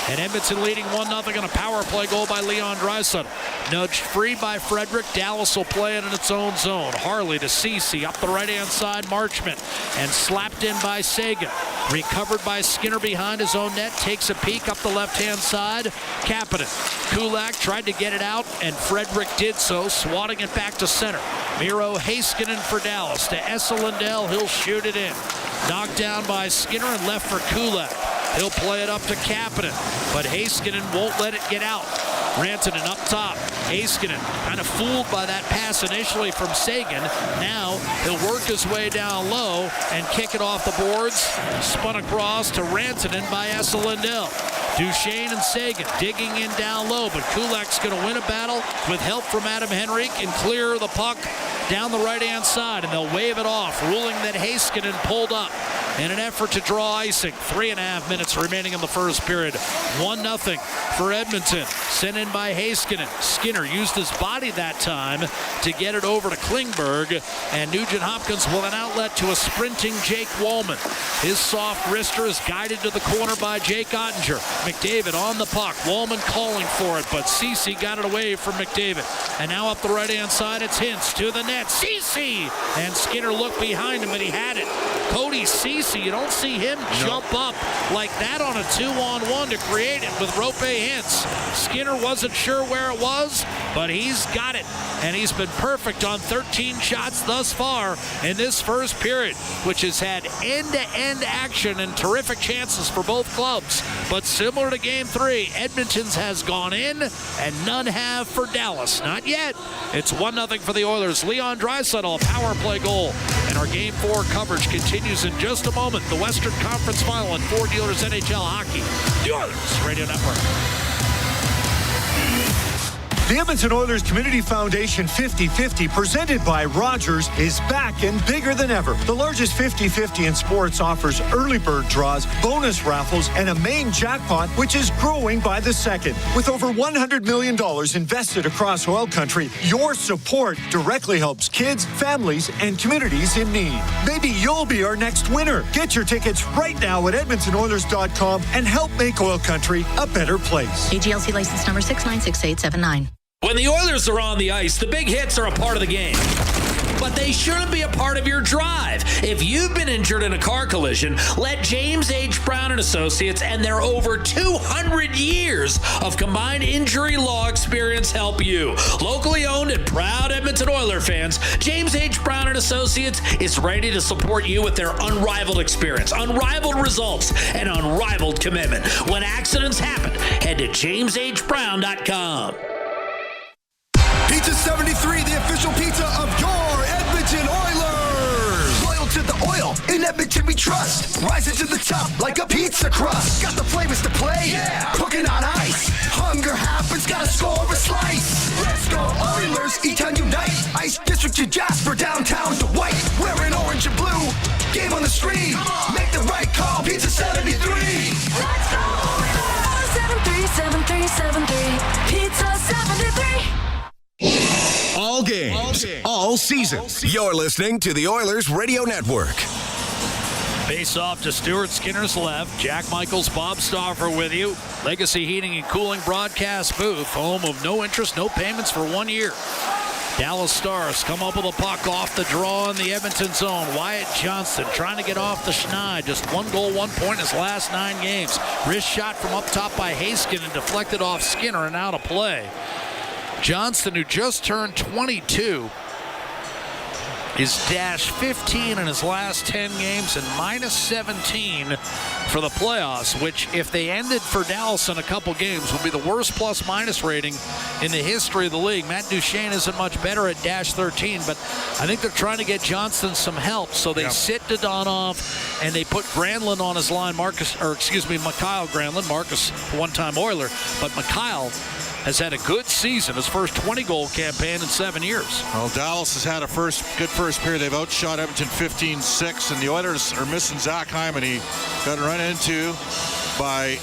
And Edmonton leading 1-0 on a power play goal by Leon Draisaitl. Nudged free by Frederick. Dallas will play it in its own zone. Harley to Ceci up the right-hand side. Marchment and slapped in by Sagan. Recovered by Skinner behind his own net. Takes a peek up the left-hand side. Kapanen. Kulak tried to get it out, and Frederick did so, swatting it back to center. Miro Heiskanen for Dallas to Esa Lindell. He'll shoot it in. Knocked down by Skinner and left for Kulak. He'll play it up to Kapanen, but Heiskanen won't let it get out. Rantanen up top. Heiskanen kind of fooled by that pass initially from Sagan. Now he'll work his way down low and kick it off the boards. Spun across to Rantanen by Esa Lindell. Duchesne and Sagan digging in down low, but Kulak's going to win a battle with help from Adam Henrique and clear the puck down the right-hand side, and they'll wave it off, ruling that Heiskanen pulled up in an effort to draw icing. 3.5 minutes remaining in the first period. 1-0 for Edmonton. Sent in by Heiskanen. Skinner used his body that time to get it over to Klingberg, and Nugent Hopkins will an outlet to a sprinting Jake Wallman. His soft wrister is guided to the corner by Jake Ottinger. McDavid on the puck. Wallman calling for it, but Ceci got it away from McDavid. And now up the right-hand side, it's Hintz to the net. Ceci! And Skinner looked behind him, but he had it. Cody Ceci, you don't see him jump up like that on a 2-on-1 to create it with Rope Hintz. Skinner wasn't sure where it was, but he's got it. And he's been perfect on 13 shots thus far in this first period, which has had end-to-end action and terrific chances for both clubs. But similar to Game 3, Edmonton's has gone in, and none have for Dallas. Not yet. It's 1-0 for the Oilers. Leon Draisaitl, a power play goal. And our Game 4 coverage continues in just a moment. The Western Conference Final in Ford Dealers NHL Hockey. The Oilers Radio Network. The Edmonton Oilers Community Foundation 50-50, presented by Rogers, is back and bigger than ever. The largest 50-50 in sports offers early bird draws, bonus raffles, and a main jackpot, which is growing by the second. With over $100 million invested across oil country, your support directly helps kids, families, and communities in need. Maybe you'll be our next winner. Get your tickets right now at EdmontonOilers.com and help make oil country a better place. AGLC license number 696879. When the Oilers are on the ice, the big hits are a part of the game. But they shouldn't be a part of your drive. If you've been injured in a car collision, let James H. Brown and Associates and their over 200 years of combined injury law experience help you. Locally owned and proud Edmonton Oiler fans, James H. Brown and Associates is ready to support you with their unrivaled experience, unrivaled results, and unrivaled commitment. When accidents happen, head to jameshbrown.com. Pizza 73, the official pizza of your Edmonton Oilers. Loyal to the oil, in Edmonton we trust. Rising to the top like a pizza crust. Got the flavors to play, yeah. Cooking on ice. Hunger happens, gotta score a slice. Let's go Oilers, E-Town unite. Ice District to Jasper, downtown to White. Wearing orange and blue, game on the stream. Make the right call, Pizza 73. Let's go Oilers. 737373, Pizza 73. All games, all season. You're listening to the Oilers Radio Network. Face off to Stuart Skinner's left. Jack Michaels, Bob Stauffer with you. Legacy Heating and Cooling broadcast booth. Home of no interest, no payments for 1 year. Dallas Stars come up with a puck off the draw in the Edmonton zone. Wyatt Johnston trying to get off the schneid. Just 1 goal, 1 point in his last 9 games. Wrist shot from up top by Heiskanen, deflected off Skinner and out of play. Johnston, who just turned 22, is dash 15 in his last 10 games and minus 17 for the playoffs, which, if they ended for Dallas in a couple games, would be the worst plus-minus rating in the history of the league. Matt Duchesne isn't much better at dash 13, but I think they're trying to get Johnston some help, so they sit Dodonov and they put Granlund on his line. Mikhail Granlund, Marcus, one-time Oiler, but Mikhail has had a good season, his first 20-goal campaign in 7 years. Well, Dallas has had a good first period. They've outshot Edmonton 15-6, and the Oilers are missing Zach Hyman. He got run into by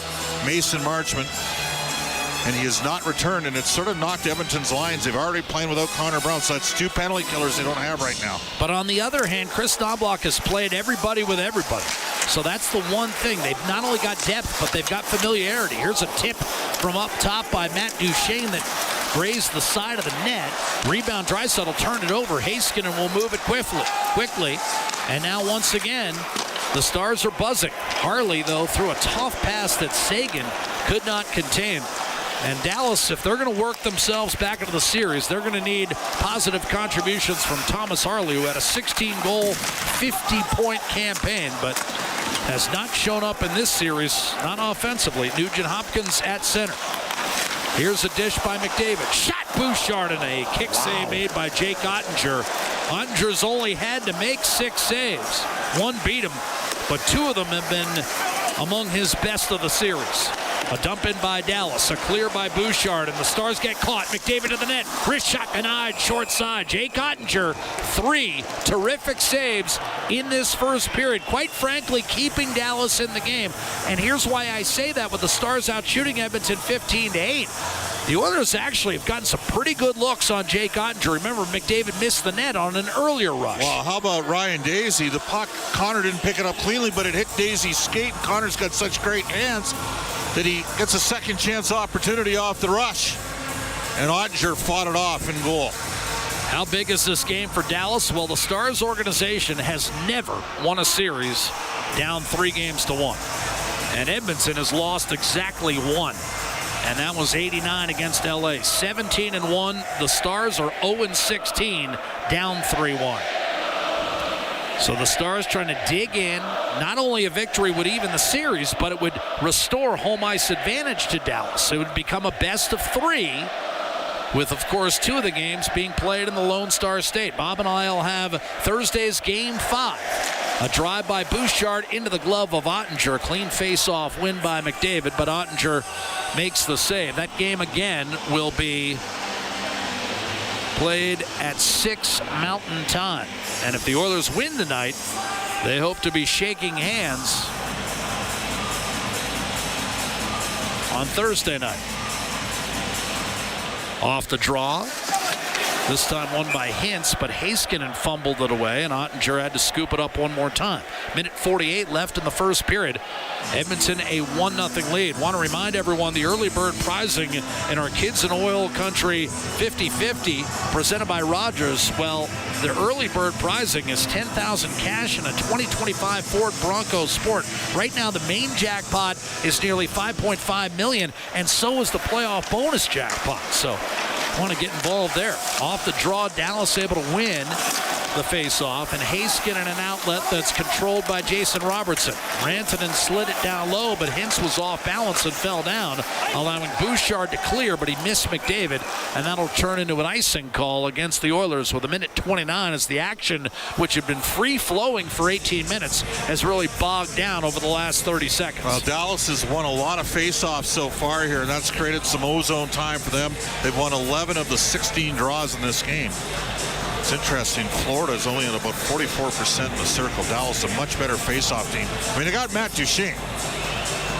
Mason Marchment. and he has not returned, and it's sort of knocked Edmonton's lines. They've already playing without Connor Brown, so that's 2 penalty killers they don't have right now. But on the other hand, Chris Knobloch has played everybody with everybody. So that's the one thing. They've not only got depth, but they've got familiarity. Here's a tip from up top by Matt Duchesne that grazed the side of the net. Rebound, Draisaitl turned it over. Heiskanen will move it quickly. And now once again, the Stars are buzzing. Harley, though, threw a tough pass that Sagan could not contain. And Dallas, if they're going to work themselves back into the series, they're going to need positive contributions from Thomas Harley, who had a 16-goal, 50-point campaign, but has not shown up in this series, not offensively. Nugent Hopkins at center. Here's a dish by McDavid. Shot Bouchard, and a kick save made by Jake Ottinger. Ottinger's only had to make 6 saves. One beat him, but 2 of them have been among his best of the series. A dump in by Dallas, a clear by Bouchard, and the Stars get caught. McDavid to the net, wrist shot denied, short side. Jake Ottinger, 3 terrific saves in this first period. Quite frankly, keeping Dallas in the game. And here's why I say that with the Stars out shooting Edmonton 15-8. The Oilers actually have gotten some pretty good looks on Jake Ottinger. Remember, McDavid missed the net on an earlier rush. Well, how about Ryan Daisy? The puck, Connor didn't pick it up cleanly, but it hit Daisy's skate. Connor's got such great hands that he gets a second chance opportunity off the rush. And Ottinger fought it off in goal. How big is this game for Dallas? Well, the Stars organization has never won a series down 3-1. And Edmonton has lost exactly 1. And that was 89 against LA. 17-1. The Stars are 0-16, down 3-1. So the Stars trying to dig in. Not only a victory would even the series, but it would restore home ice advantage to Dallas. It would become a best of 3, with, of course, 2 of the games being played in the Lone Star State. Bob and I will have Thursday's Game 5. A drive by Bouchard into the glove of Ottinger. Clean face-off win by McDavid, but Ottinger makes the save. That game again will be played at 6 Mountain Time. And if the Oilers win tonight, they hope to be shaking hands on Thursday night. Off the draw. This time won by Hintz, but Heiskanen fumbled it away, and Ottinger had to scoop it up one more time. Minute 48 left in the first period. Edmonton a 1-0 lead. Want to remind everyone the early bird prizing in our Kids in Oil Country 50-50 presented by Rogers. Well, the early bird prizing is $10,000 cash and a 2025 Ford Bronco Sport. Right now, the main jackpot is nearly $5.5 million, and so is the playoff bonus jackpot. So want to get involved there. Off the draw, Dallas able to win the face-off, and Heiskanen an outlet that's controlled by Jason Robertson. Rantanen slid it down low, but Hintz was off balance and fell down, allowing Bouchard to clear, but he missed McDavid, and that'll turn into an icing call against the Oilers with a minute 29 as the action, which had been free-flowing for 18 minutes, has really bogged down over the last 30 seconds. Well, Dallas has won a lot of face-offs so far here, and that's created some ozone time for them. They've won 11 of the 16 draws in this game. It's interesting. Florida is only at about 44% in the circle. Dallas, a much better face-off team. I mean, they got Matt Duchesne.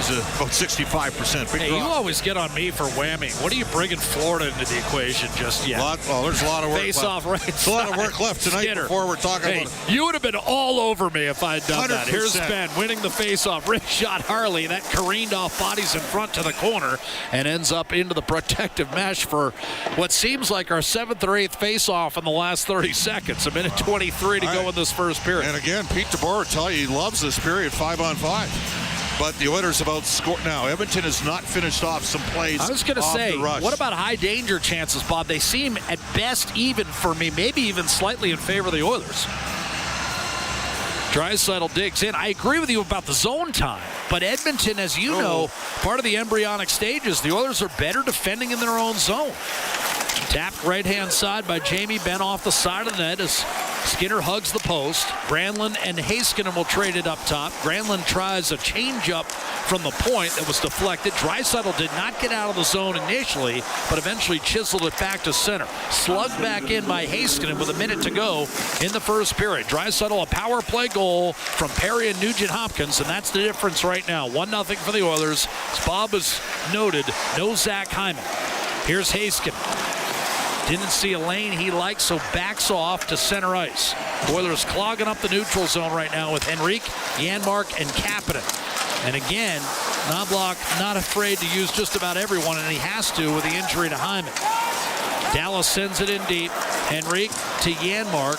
He's about 65%. Hey, you always get on me for whammy. What are you bringing Florida into the equation just yet? There's a lot of work face-off left. Right There's a lot of work left tonight Skinner. Before we're talking about it. You would have been all over me if I'd done 100%. that. Here's Ben winning the face-off. Wrist shot Harley. That careened off bodies in front to the corner and ends up into the protective mesh for what seems like our 7th or 8th face-off in the last 30 seconds. A minute 23 to go in this first period. And again, Pete DeBoer will tell you he loves this period 5-on-5. But the Oilers have outscored now. Edmonton has not finished off some plays. I was going to say, what about high danger chances, Bob? They seem at best even for me, maybe even slightly in favor of the Oilers. Draisaitl digs in. I agree with you about the zone time, but Edmonton, as you know, part of the embryonic stages, the Oilers are better defending in their own zone. Tapped right-hand side by Jamie Benn off the side of the net as Skinner hugs the post. Granlund and Heiskanen will trade it up top. Granlund tries a changeup from the point that was deflected. Draisaitl did not get out of the zone initially, but eventually chiseled it back to center. Slugged back in by Heiskanen with a minute to go in the first period. Draisaitl, a power play goal from Perry and Nugent-Hopkins, and that's the difference right now. 1-0 for the Oilers. As Bob has noted, no Zach Hyman. Here's Heiskanen. Didn't see a lane he liked, so backs off to center ice. Oilers clogging up the neutral zone right now with Henrique, Janmark, and Kapanen. And again, Knobloch not afraid to use just about everyone, and he has to with the injury to Hyman. Dallas sends it in deep. Henrique to Janmark.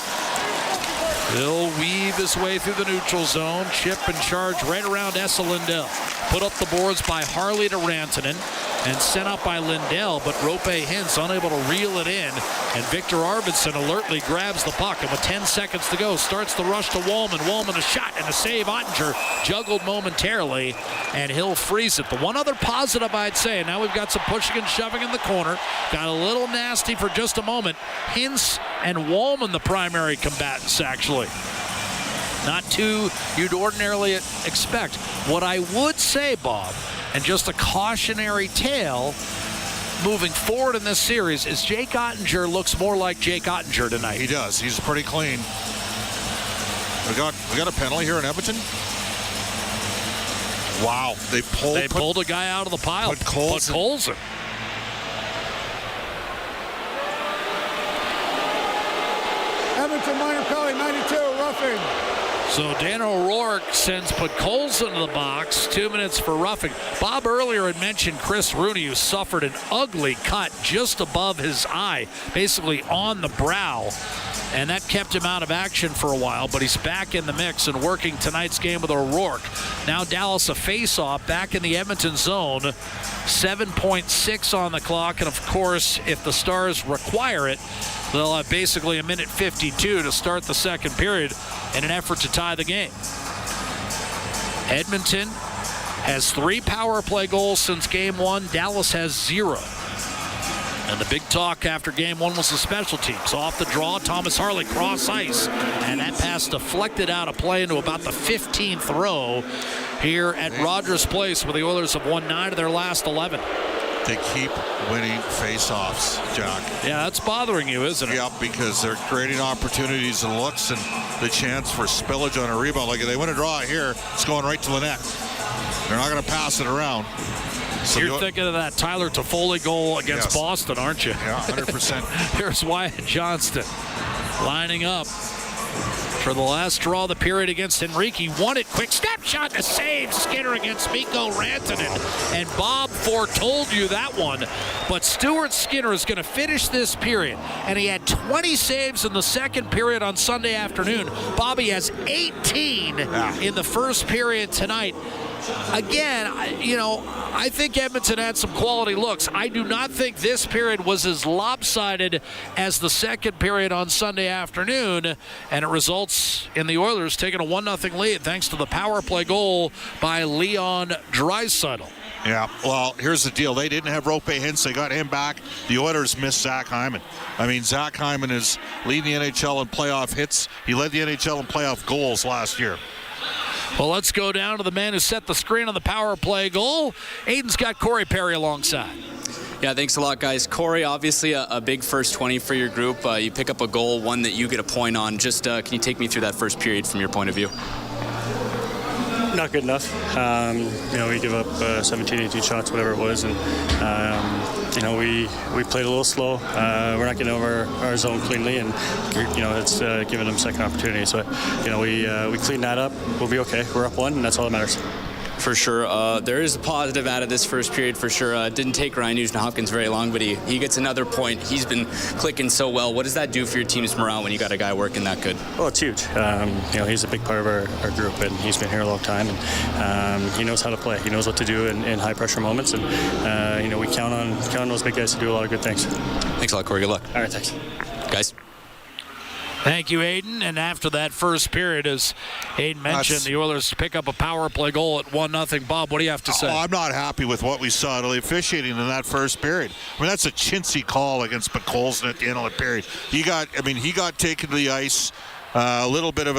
He'll weave his way through the neutral zone. Chip and charge right around Esa Lindell. Put up the boards by Harley to Rantanen and sent up by Lindell, but Rope Hintz unable to reel it in. And Victor Arvidsson alertly grabs the puck, and with 10 seconds to go, starts the rush to Wallman. Wallman a shot and a save. Ottinger juggled momentarily, and he'll freeze it. The one other positive I'd say, and now we've got some pushing and shoving in the corner. Got a little nasty for just a moment. Hintz and Wallman the primary combatants, actually. Not two you'd ordinarily expect. What I would say, Bob, and just a cautionary tale moving forward in this series, is Jake Ottinger looks more like Jake Ottinger tonight. He does. He's pretty clean. We got a penalty here in Edmonton. Wow. They pulled a guy out of the pile. Put Colson. Edmonton minor penalty, 92, roughing. So Dan O'Rourke sends Podkolzin into the box. 2 minutes for roughing. Bob earlier had mentioned Chris Rooney, who suffered an ugly cut just above his eye, basically on the brow. And that kept him out of action for a while, but he's back in the mix and working tonight's game with O'Rourke. Now Dallas a face-off back in the Edmonton zone. 7.6 on the clock, and of course, if the Stars require it, they'll have basically a minute 52 to start the second period in an effort to tie the game. Edmonton has 3 power play goals since game 1. Dallas has 0. And the big talk after game 1 was the special teams. Off the draw, Thomas Harley cross ice. And that pass deflected out of play into about the 15th row here at Rogers Place, where the Oilers have won 9 of their last 11. They keep winning face-offs, Jack. Yeah, that's bothering you, isn't it? Yep, because they're creating opportunities and looks and the chance for spillage on a rebound. Like if they win a draw here, it's going right to the net. They're not going to pass it around. So you're thinking of that Tyler Toffoli goal against Boston, aren't you? Yeah, 100%. Here's Wyatt Johnston lining up for the last draw of the period against Henrique. He won it. Quick step shot and a save. Skinner against Mikko Rantanen. And Bob foretold you that one. But Stuart Skinner is going to finish this period. And he had 20 saves in the second period on Sunday afternoon. Bobby has 18 in the first period tonight. Again, I think Edmonton had some quality looks. I do not think this period was as lopsided as the second period on Sunday afternoon, and it results in the Oilers taking a 1-0 lead thanks to the power play goal by Leon Draisaitl. Yeah, well, here's the deal. They didn't have Rope Hintz. They got him back. The Oilers missed Zach Hyman. I mean, Zach Hyman is leading the NHL in playoff hits. He led the NHL in playoff goals last year. Well, let's go down to the man who set the screen on the power play goal. Aiden's got Corey Perry alongside. Yeah, thanks a lot, guys. Corey, obviously a big first 20 for your group. You pick up a goal, one that you get a point on. Just can you take me through that first period from your point of view? Not good enough. We give up 17, 18 shots, whatever it was, and we played a little slow. We're not getting over our zone cleanly, and it's giving them second opportunity. So we clean that up. We'll be okay. We're up 1, and that's all that matters. For sure. There is a positive out of this first period, for sure. Didn't take Ryan Nugent-Hopkins very long, but he gets another point. He's been clicking so well. What does that do for your team's morale when you got a guy working that good? Well, it's huge. He's a big part of our group, and he's been here a long time, and he knows how to play. He knows what to do in high-pressure moments, and we count on those big guys to do a lot of good things. Thanks a lot, Corey. Good luck. All right, thanks. Guys. Thank you, Aiden. And after that first period, as Aiden mentioned, the Oilers pick up a power play goal at 1-0. Bob, what do you have to say? I'm not happy with what we saw. The officiating in that first period. I mean, that's a chintzy call against Podkolzin at the end of the period. He got taken to the ice. A little bit of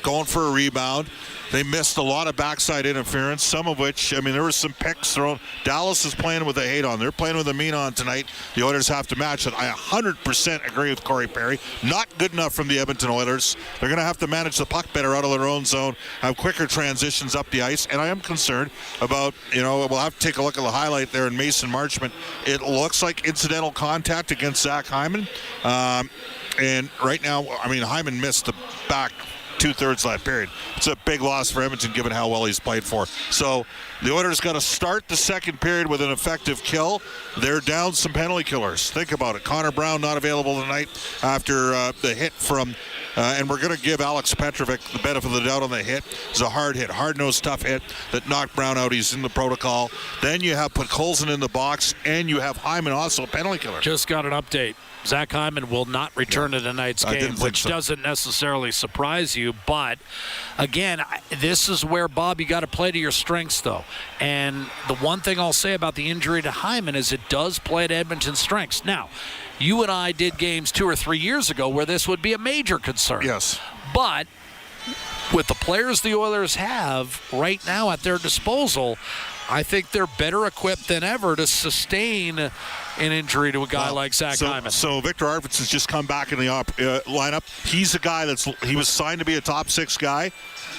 going for a rebound. They missed a lot of backside interference, some of which, there were some picks thrown. Dallas is playing with a hate on. They're playing with a mean on tonight. The Oilers have to match it. I 100% agree with Corey Perry. Not good enough from the Edmonton Oilers. They're going to have to manage the puck better out of their own zone, have quicker transitions up the ice, and I am concerned about, we'll have to take a look at the highlight there in Mason Marchment. It looks like incidental contact against Zach Hyman. And right now, Hyman missed the back two-thirds of that period. It's a big loss for Edmonton given how well he's played for. So the Oilers got to start the second period with an effective kill. They're down some penalty killers. Think about it. Connor Brown not available tonight after the hit from and we're going to give Alex Petrovic the benefit of the doubt on the hit. It's a hard hit, hard-nosed, tough hit that knocked Brown out. He's in the protocol. Then you have put Colson in the box, and you have Hyman also a penalty killer. Just got an update. Zach Hyman will not return to tonight's game, which doesn't necessarily surprise you. But, again, this is where, Bob, you got to play to your strengths, though. And the one thing I'll say about the injury to Hyman is it does play to Edmonton's strengths. Now, you and I did games 2 or 3 years ago where this would be a major concern. Yes. But with the players the Oilers have right now at their disposal, I think they're better equipped than ever to sustain an injury to a guy like Zach Hyman. So Victor Arvidsson's just come back in the lineup. He's a guy he was signed to be a top 6 guy.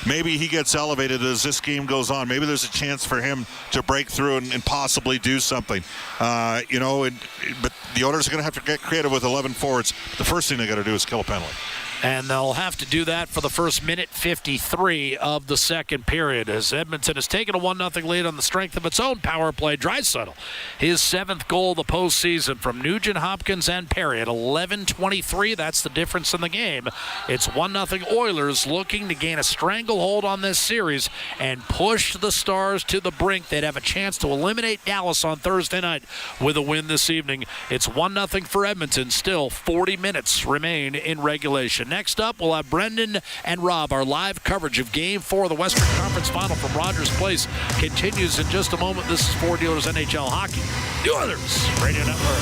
Maybe he gets elevated as this game goes on. Maybe there's a chance for him to break through and possibly do something. But the Oilers are going to have to get creative with 11 forwards. The first thing they got to do is kill a penalty. And they'll have to do that for the first minute 53 of the second period as Edmonton has taken a 1-0 lead on the strength of its own power play. Draisaitl, his 7th goal of the postseason from Nugent Hopkins and Perry at 11:23. That's the difference in the game. It's 1-0 Oilers looking to gain a stranglehold on this series and push the Stars to the brink. They'd have a chance to eliminate Dallas on Thursday night with a win this evening. It's 1-0 for Edmonton. Still 40 minutes remain in regulation. Next up, we'll have Brendan and Rob. Our live coverage of Game 4 of the Western Conference Final from Rogers Place continues in just a moment. This is Ford Dealers NHL Hockey, the Oilers Radio Network.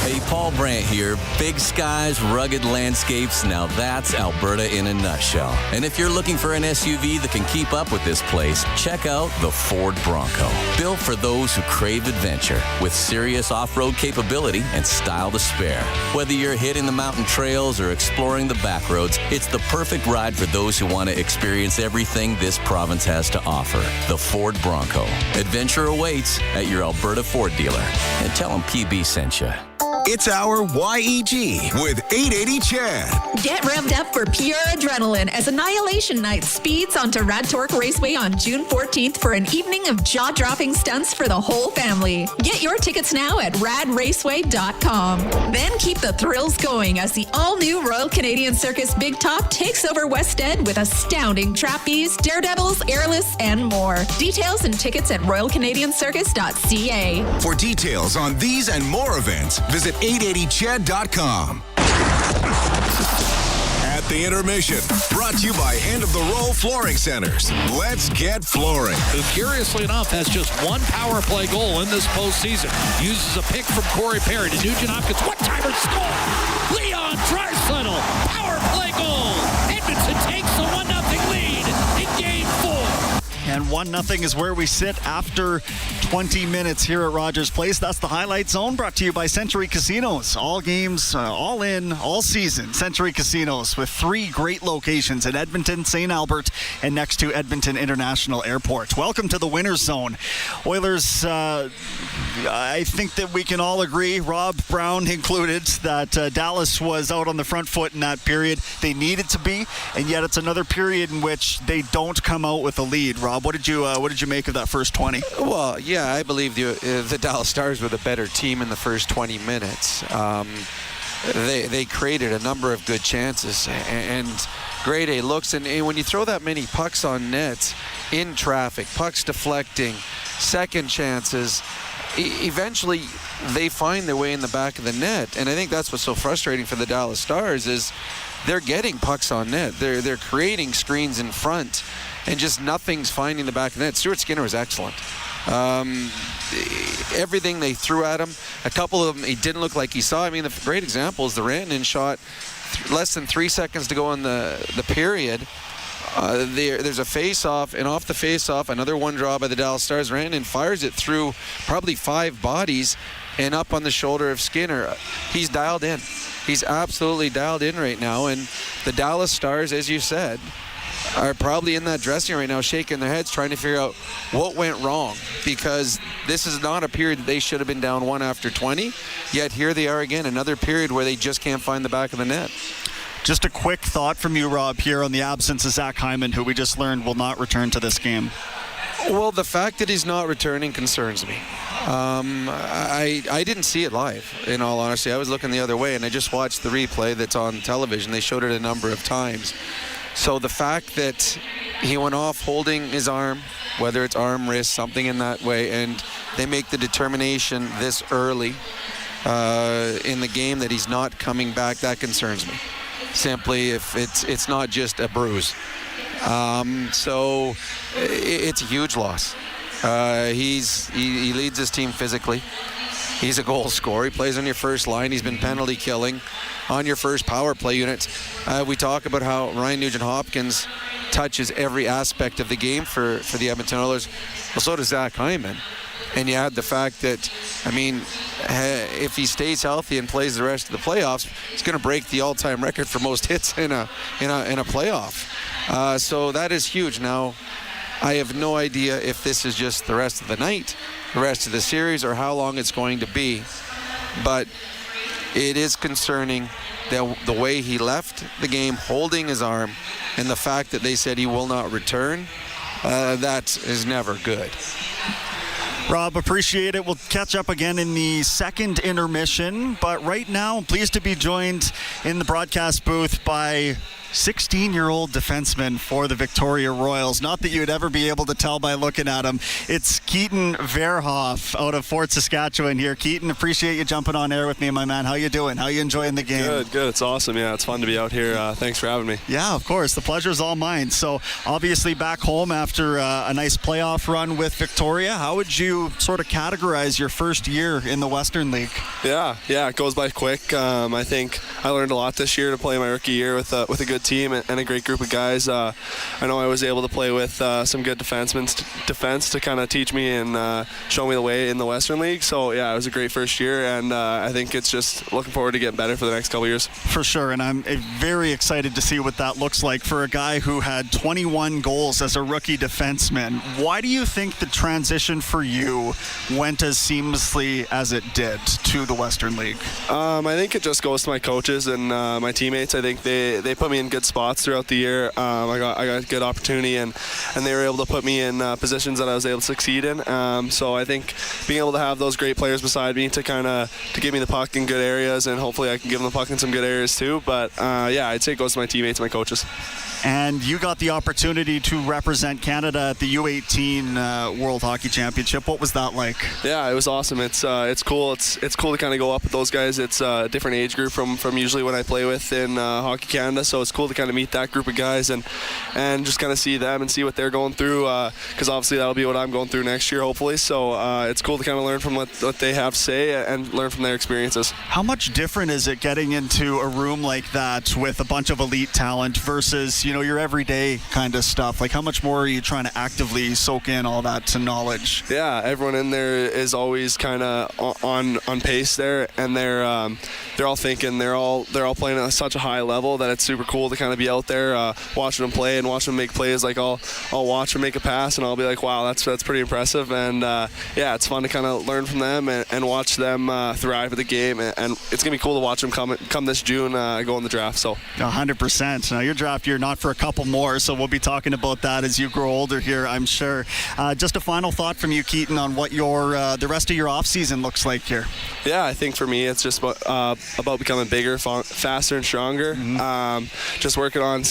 Hey, Paul Brandt here. Big skies, rugged landscapes. Now that's Alberta in a nutshell. And if you're looking for an SUV that can keep up with this place, check out the Ford Bronco. Built for those who crave adventure with serious off-road capability and style to spare. Whether you're hitting the mountain trails or exploring the back roads, it's the perfect ride for those who want to experience everything this province has to offer. The Ford Bronco. Adventure awaits at your Alberta Ford dealer. And tell them PB sent you. It's our YEG with 880 Chad. Get revved up for pure adrenaline as Annihilation Night speeds onto Rad Torque Raceway on June 14th for an evening of jaw-dropping stunts for the whole family. Get your tickets now at radraceway.com. Then keep the thrills going as the all-new Royal Canadian Circus Big Top takes over West End with astounding trapeze, daredevils, airless, and more. Details and tickets at royalcanadiancircus.ca. For details on these and more events, visit 880chad.com. At the intermission, brought to you by End of the Row Flooring Centers. Let's get flooring. Who, curiously enough, has just one power play goal in this postseason. Uses a pick from Corey Perry to Nugent Hopkins. One-timer score! Leon Draisaitl, power play goal! Edmonton takes the 1-0 lead in Game 4. And 1-0 is where we sit after 20 minutes here at Rogers Place. That's the Highlight Zone, brought to you by Century Casinos. All games, all in, all season. Century Casinos with 3 great locations in Edmonton, St. Albert, and next to Edmonton International Airport. Welcome to the Winner's Zone. Oilers, I think that we can all agree, Rob Brown included, that Dallas was out on the front foot in that period. They needed to be, and yet it's another period in which they don't come out with a lead. Rob, what did you make of that first 20? Well, yeah, I believe the Dallas Stars were the better team in the first 20 minutes. They created a number of good chances and grade A looks. And when you throw that many pucks on net, in traffic, pucks deflecting, second chances, eventually they find their way in the back of the net. And I think that's what's so frustrating for the Dallas Stars is they're getting pucks on net. They're creating screens in front. And just nothing's finding the back of the net. Stuart Skinner was excellent. Everything they threw at him, a couple of them he didn't look like he saw. I mean, the great example is the Rantanen shot, less than 3 seconds to go in the period. There's a face-off, and off the face-off, another one draw by the Dallas Stars. Rantanen fires it through probably 5 bodies and up on the shoulder of Skinner. He's dialed in. He's absolutely dialed in right now, and the Dallas Stars, as you said, are probably in that dressing room right now shaking their heads trying to figure out what went wrong, because this is not a period that they should have been down 1 after 20, yet here they are again, another period where they just can't find the back of the net. Just a quick thought from you, Rob, here on the absence of Zach Hyman, who we just learned will not return to this game. Well, the fact that he's not returning concerns me. I didn't see it live, in all honesty. I was looking the other way, and I just watched the replay that's on television. They showed it a number of times. So the fact that he went off holding his arm, whether it's arm, wrist, something in that way, and they make the determination this early in the game that he's not coming back, that concerns me. Simply if it's not just a bruise. So it's a huge loss. He leads his team physically. He's a goal scorer. He plays on your first line. He's been penalty killing on your first power play unit. We talk about how Ryan Nugent-Hopkins touches every aspect of the game for the Edmonton Oilers. Well, so does Zach Hyman. And you add the fact that, I mean, if he stays healthy and plays the rest of the playoffs, he's going to break the all-time record for most hits in a playoff. So that is huge. Now, I have no idea if this is just the rest of the night, the rest of the series, or how long it's going to be. But it is concerning that the way he left the game holding his arm, and the fact that they said he will not return, that is never good. Rob, appreciate it. We'll catch up again in the second intermission. But right now, I'm pleased to be joined in the broadcast booth by 16-year-old defenseman for the Victoria Royals. Not that you'd ever be able to tell by looking at him. It's Keaton Verhoff out of Fort Saskatchewan here. Keaton, appreciate you jumping on air with me, my man. How you doing? How you enjoying the game? Good. It's awesome. Yeah, it's fun to be out here. Thanks for having me. Yeah, of course. The pleasure's all mine. So obviously back home after a nice playoff run with Victoria. How would you sort of categorize your first year in the Western League? Yeah, it goes by quick. I think I learned a lot this year to play my rookie year with a good team and a great group of guys. I know I was able to play with some good defense to kind of teach me and show me the way in the Western League. So yeah, it was a great first year, and I think it's just looking forward to getting better for the next couple years. For sure, and I'm very excited to see what that looks like for a guy who had 21 goals as a rookie defenseman. Why do you think the transition for you went as seamlessly as it did to the Western League? I think it just goes to my coaches and my teammates. I think they put me in good spots throughout the year. I got a good opportunity, and they were able to put me in positions that I was able to succeed in. So I think being able to have those great players beside me to give me the puck in good areas, and hopefully I can give them the puck in some good areas too. But yeah, I'd say it goes to my teammates, my coaches. And you got the opportunity to represent Canada at the U18 World Hockey Championship. What was that like? Yeah, it was awesome. It's cool. It's cool to kind of go up with those guys. It's a different age group from usually when I play with in Hockey Canada. So it's cool to kind of meet that group of guys and just kind of see them and see what they're going through. Because obviously that'll be what I'm going through next year, hopefully. So it's cool to kind of learn from what they have to say and learn from their experiences. How much different is it getting into a room like that with a bunch of elite talent versus your everyday kind of stuff? Like, how much more are you trying to actively soak in all that knowledge? Yeah, everyone in there is always kind of on pace there, and they're all thinking, they're all playing at such a high level that it's super cool to kind of be out there watching them play and watching them make plays. Like I'll watch them make a pass and I'll be like, wow, that's pretty impressive. And yeah, it's fun to kind of learn from them and watch them thrive at the game, and it's gonna be cool to watch them come this June go in the draft. So 100%. Now your draft year not for a couple more, so we'll be talking about that as you grow older here, I'm sure. Just a final thought from you, Keaton, on what the rest of your off season looks like here. Yeah, I think for me it's just about becoming bigger, faster, and stronger. Mm-hmm. Just working on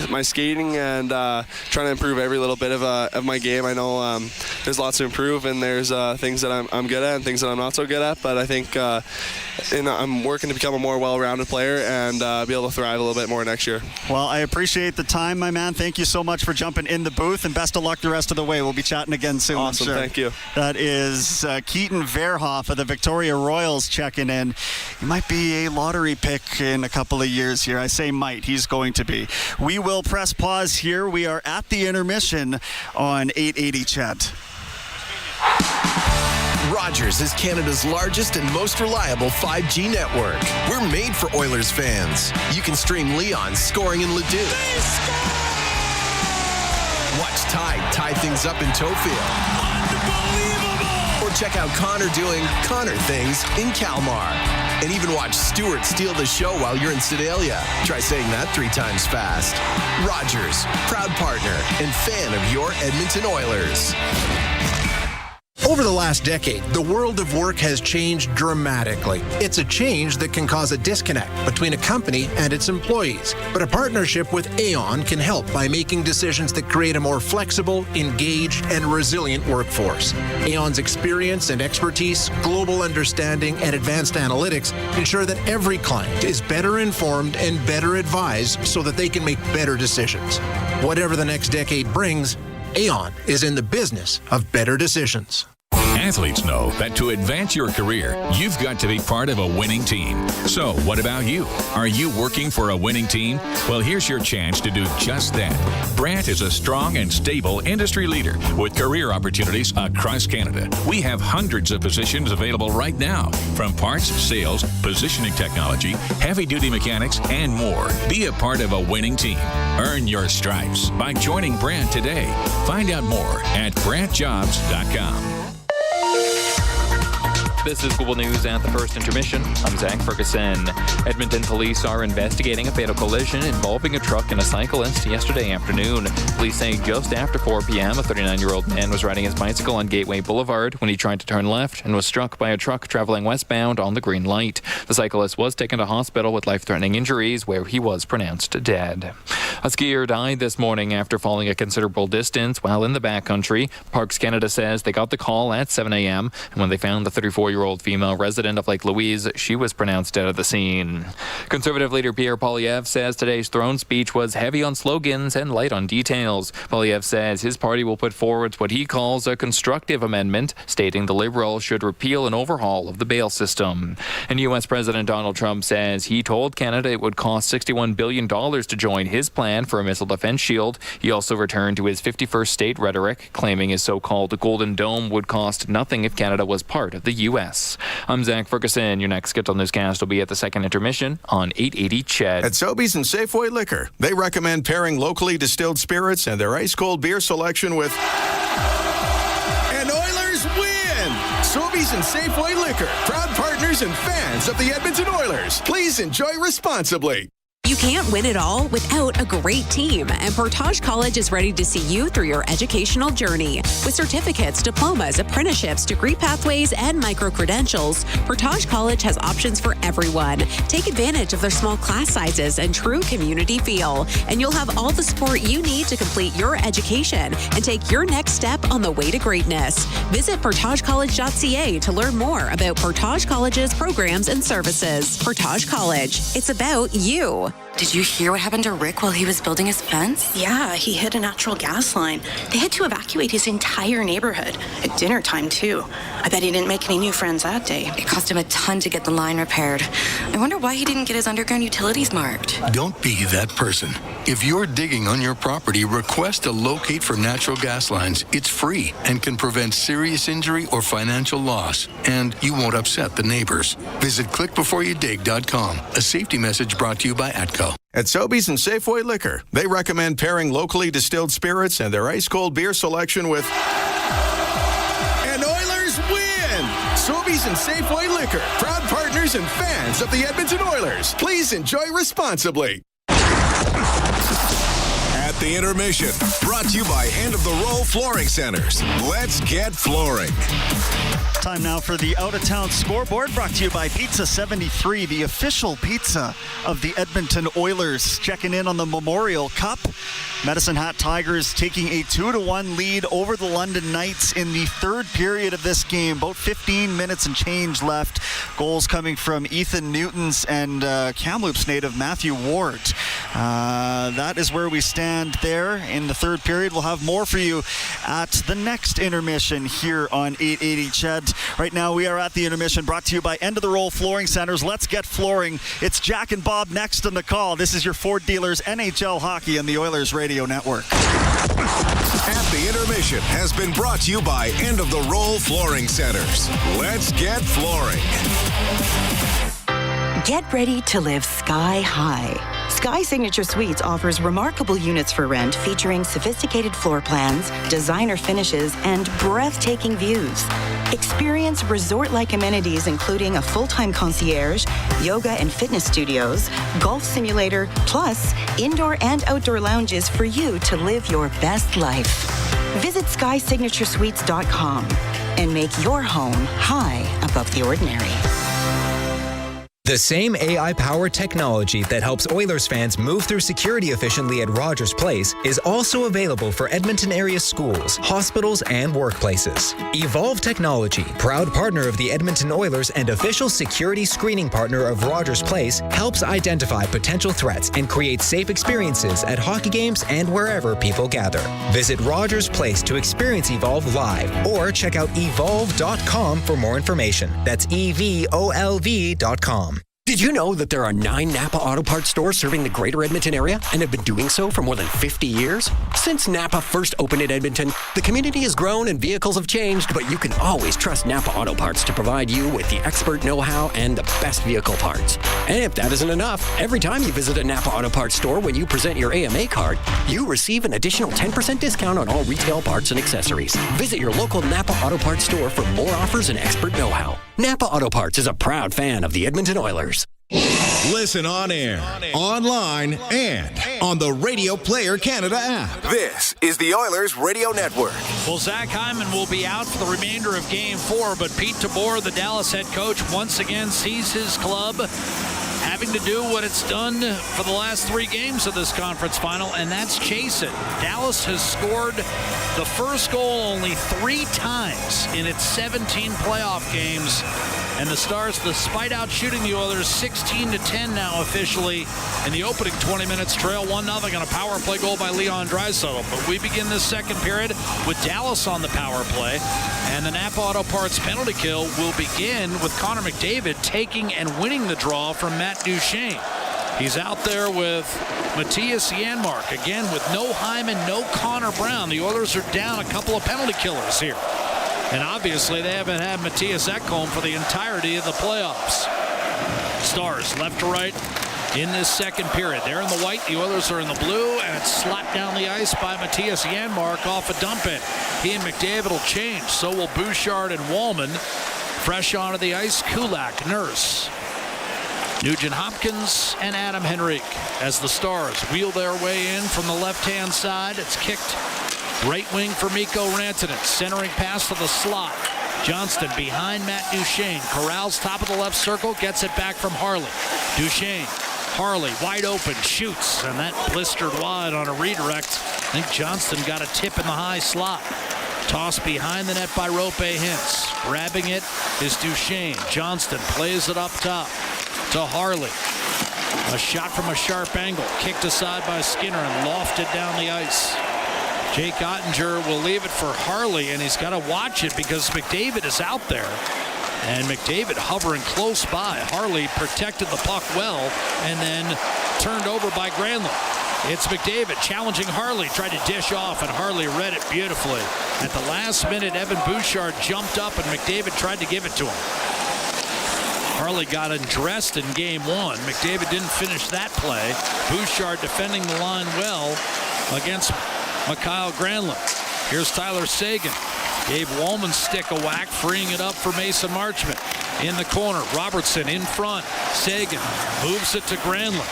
my skating, and trying to improve every little bit of my game. I know there's lots to improve, and there's things that I'm good at and things that I'm not so good at. But I think I'm working to become a more well-rounded player and be able to thrive a little bit more next year. Well, I appreciate appreciate the time, my man. Thank you so much for jumping in the booth, and best of luck the rest of the way. We'll be chatting again soon. Awesome, thank you. That is Keaton Verhoff of the Victoria Royals checking in. He might be a lottery pick in a couple of years here. I say might. He's going to be. We will press pause here. We are at the intermission on 880 Chet. Rogers is Canada's largest and most reliable 5G network. We're made for Oilers fans. You can stream Leon's scoring in Leduc. Watch Tide tie things up in Tofield. Or check out Connor doing Connor things in Kalmar. And even watch Stewart steal the show while you're in Sedalia. Try saying that 3 times fast. Rogers, proud partner and fan of your Edmonton Oilers. Over the last decade, the world of work has changed dramatically. It's a change that can cause a disconnect between a company and its employees. But a partnership with Aon can help by making decisions that create a more flexible, engaged, and resilient workforce. Aon's experience and expertise, global understanding, and advanced analytics ensure that every client is better informed and better advised so that they can make better decisions. Whatever the next decade brings, Aon is in the business of better decisions. Athletes know that to advance your career, you've got to be part of a winning team. So what about you? Are you working for a winning team? Well, here's your chance to do just that. Brandt is a strong and stable industry leader with career opportunities across Canada. We have hundreds of positions available right now, from parts, sales, positioning technology, heavy-duty mechanics, and more. Be a part of a winning team. Earn your stripes by joining Brandt today. Find out more at BrandtJobs.com. This is Global News at the first intermission. I'm Zach Ferguson. Edmonton police are investigating a fatal collision involving a truck and a cyclist yesterday afternoon. Police say just after 4 p.m., a 39-year-old man was riding his bicycle on Gateway Boulevard when he tried to turn left and was struck by a truck traveling westbound on the green light. The cyclist was taken to hospital with life-threatening injuries, where he was pronounced dead. A skier died this morning after falling a considerable distance while in the backcountry. Parks Canada says they got the call at 7 a.m., and when they found the 34-year-old female resident of Lake Louise, she was pronounced dead at the scene. Conservative leader Pierre Poilievre says today's throne speech was heavy on slogans and light on details. Poilievre says his party will put forward what he calls a constructive amendment, stating the Liberals should repeal an overhaul of the bail system. And U.S. President Donald Trump says he told Canada it would cost $61 billion to join his plan for a missile defense shield. He also returned to his 51st state rhetoric, claiming his so-called Golden Dome would cost nothing if Canada was part of the U.S. I'm Zach Ferguson. Your next Skittle newscast will be at the second intermission on 880 Ched. At Sobeys and Safeway Liquor, they recommend pairing locally distilled spirits and their ice-cold beer selection with... And Oilers win! Sobeys and Safeway Liquor, proud partners and fans of the Edmonton Oilers. Please enjoy responsibly. You can't win it all without a great team, and Portage College is ready to see you through your educational journey. With certificates, diplomas, apprenticeships, degree pathways, and micro-credentials, Portage College has options for everyone. Take advantage of their small class sizes and true community feel, and you'll have all the support you need to complete your education and take your next step on the way to greatness. Visit portagecollege.ca to learn more about Portage College's programs and services. Portage College, it's about you. Did you hear what happened to Rick while he was building his fence? Yeah, he hit a natural gas line. They had to evacuate his entire neighborhood at dinner time, too. I bet he didn't make any new friends that day. It cost him a ton to get the line repaired. I wonder why he didn't get his underground utilities marked. Don't be that person. If you're digging on your property, request a locate for natural gas lines. It's free and can prevent serious injury or financial loss. And you won't upset the neighbors. Visit clickbeforeyoudig.com. A safety message brought to you by ATCO. At Sobeys and Safeway Liquor, they recommend pairing locally distilled spirits and their ice-cold beer selection with... And Oilers win! Sobeys and Safeway Liquor, proud partners and fans of the Edmonton Oilers. Please enjoy responsibly. At the intermission, brought to you by End of the Row Flooring Centers. Let's get flooring. Time now for the out-of-town scoreboard, brought to you by Pizza 73, the official pizza of the Edmonton Oilers. Checking in on the Memorial Cup. Medicine Hat Tigers taking a 2-1 lead over the London Knights in the third period of this game. About 15 minutes and change left. Goals coming from Ethan Newtons and Kamloops native Matthew Ward. That is where we stand there in the third period. We'll have more for you at the next intermission here on 880 CHED. Right now we are at the intermission, brought to you by End of the Roll Flooring Centers. Let's get flooring. It's Jack and Bob next on the call. This is your Ford Dealers NHL Hockey and the Oilers Radio Network. At the intermission has been brought to you by End of the Roll Flooring Centers. Let's get flooring. Get ready to live sky high. Sky Signature Suites offers remarkable units for rent featuring sophisticated floor plans, designer finishes, and breathtaking views. Experience resort-like amenities including a full-time concierge, yoga and fitness studios, golf simulator, plus indoor and outdoor lounges for you to live your best life. Visit SkySignatureSuites.com and make your home high above the ordinary. The same AI-powered technology that helps Oilers fans move through security efficiently at Rogers Place is also available for Edmonton area schools, hospitals, and workplaces. Evolve Technology, proud partner of the Edmonton Oilers and official security screening partner of Rogers Place, helps identify potential threats and create safe experiences at hockey games and wherever people gather. Visit Rogers Place to experience Evolve live or check out evolve.com for more information. That's EVOLV.com. Did you know that there are 9 Napa Auto Parts stores serving the greater Edmonton area and have been doing so for more than 50 years? Since Napa first opened in Edmonton, the community has grown and vehicles have changed, but you can always trust Napa Auto Parts to provide you with the expert know-how and the best vehicle parts. And if that isn't enough, every time you visit a Napa Auto Parts store when you present your AMA card, you receive an additional 10% discount on all retail parts and accessories. Visit your local Napa Auto Parts store for more offers and expert know-how. Napa Auto Parts is a proud fan of the Edmonton Oilers. Listen on air, online, and on the Radio Player Canada app. This is the Oilers Radio Network. Well, Zach Hyman will be out for the remainder of Game 4, but Pete DeBoer, the Dallas head coach, once again sees his club having to do what it's done for the last 3 games of this conference final, and that's chase it. Dallas has scored the first goal only 3 times in its 17 playoff games, and the Stars, despite out shooting the Oilers 16-10 now officially in the opening 20 minutes, trail 1-0 on a power play goal by Leon Draisaitl. But we begin this second period with Dallas on the power play, and the Napa Auto Parts penalty kill will begin with Connor McDavid taking and winning the draw from Matt Duchene. He's out there with Matthias Janmark, again with no Hyman, no Connor Brown. The Oilers are down a couple of penalty killers here. And obviously they haven't had Matthias Ekholm for the entirety of the playoffs. Stars left to right in this second period. They're in the white, the Oilers are in the blue, and it's slapped down the ice by Matthias Janmark off a dump in. He and McDavid will change. So will Bouchard and Wallman. Fresh onto the ice, Kulak, Nurse, Nugent Hopkins, and Adam Henrique as the Stars wheel their way in from the left-hand side. It's kicked right wing for Mikko Rantanen. Centering pass to the slot. Johnston behind Matt Duchene. Corrals top of the left circle. Gets it back from Harley. Duchene. Harley wide open. Shoots. And that blistered wide on a redirect. I think Johnston got a tip in the high slot. Toss behind the net by Rope Hintz. Grabbing it is Duchene. Johnston plays it up top to Harley. A shot from a sharp angle. Kicked aside by Skinner and lofted down the ice. Jake Ottinger will leave it for Harley, and he's got to watch it because McDavid is out there. And McDavid hovering close by. Harley protected the puck well and then turned over by Granlund. It's McDavid challenging Harley. Tried to dish off, and Harley read it beautifully. At the last minute, Evan Bouchard jumped up, and McDavid tried to give it to him. Harley got undressed in Game 1. McDavid didn't finish that play. Bouchard defending the line well against Mikael Granlund. Here's Tyler Seguin. Gave Wallman's stick a whack, freeing it up for Mason Marchment. In the corner, Robertson in front. Seguin moves it to Granlund.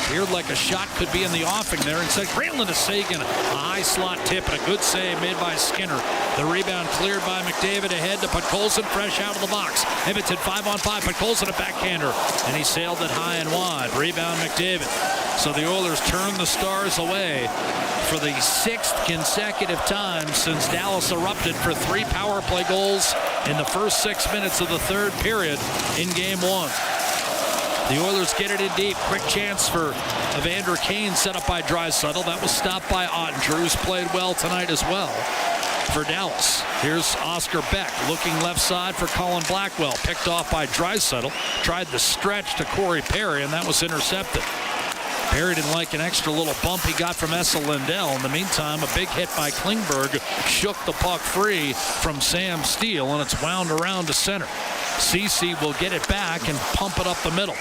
Appeared like a shot could be in the offing there. Instead, Granlund to Sagan. A high slot tip and a good save made by Skinner. The rebound cleared by McDavid ahead to Podkolzin, fresh out of the box. Edmonton 5-on-5. Podkolzin a backhander. And he sailed it high and wide. Rebound McDavid. So the Oilers turn the Stars away for the 6th consecutive time since Dallas erupted for 3 power play goals in the first 6 minutes of the third period in Game 1. The Oilers get it in deep. Quick chance for Evander Kane set up by Draisaitl. That was stopped by Ottinger, who's played well tonight as well for Dallas. Here's Oscar Beck looking left side for Colin Blackwell. Picked off by Draisaitl. Tried to stretch to Corey Perry, and that was intercepted. Perry didn't like an extra little bump he got from Esa Lindell. In the meantime, a big hit by Klingberg shook the puck free from Sam Steele, and it's wound around to center. Ceci will get it back and pump it up the middle.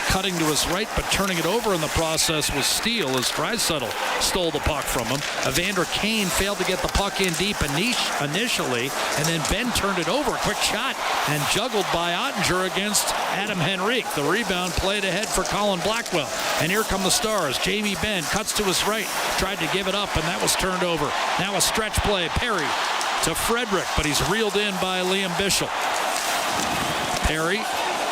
Cutting to his right, but turning it over in the process was Steele as Draisaitl stole the puck from him. Evander Kane failed to get the puck in deep initially, and then Ben turned it over. Quick shot and juggled by Ottinger against Adam Henrique. The rebound played ahead for Colin Blackwell. And here come the Stars. Jamie Benn cuts to his right, tried to give it up, and that was turned over. Now a stretch play. Perry to Frederick, but he's reeled in by Liam Bichsel. Perry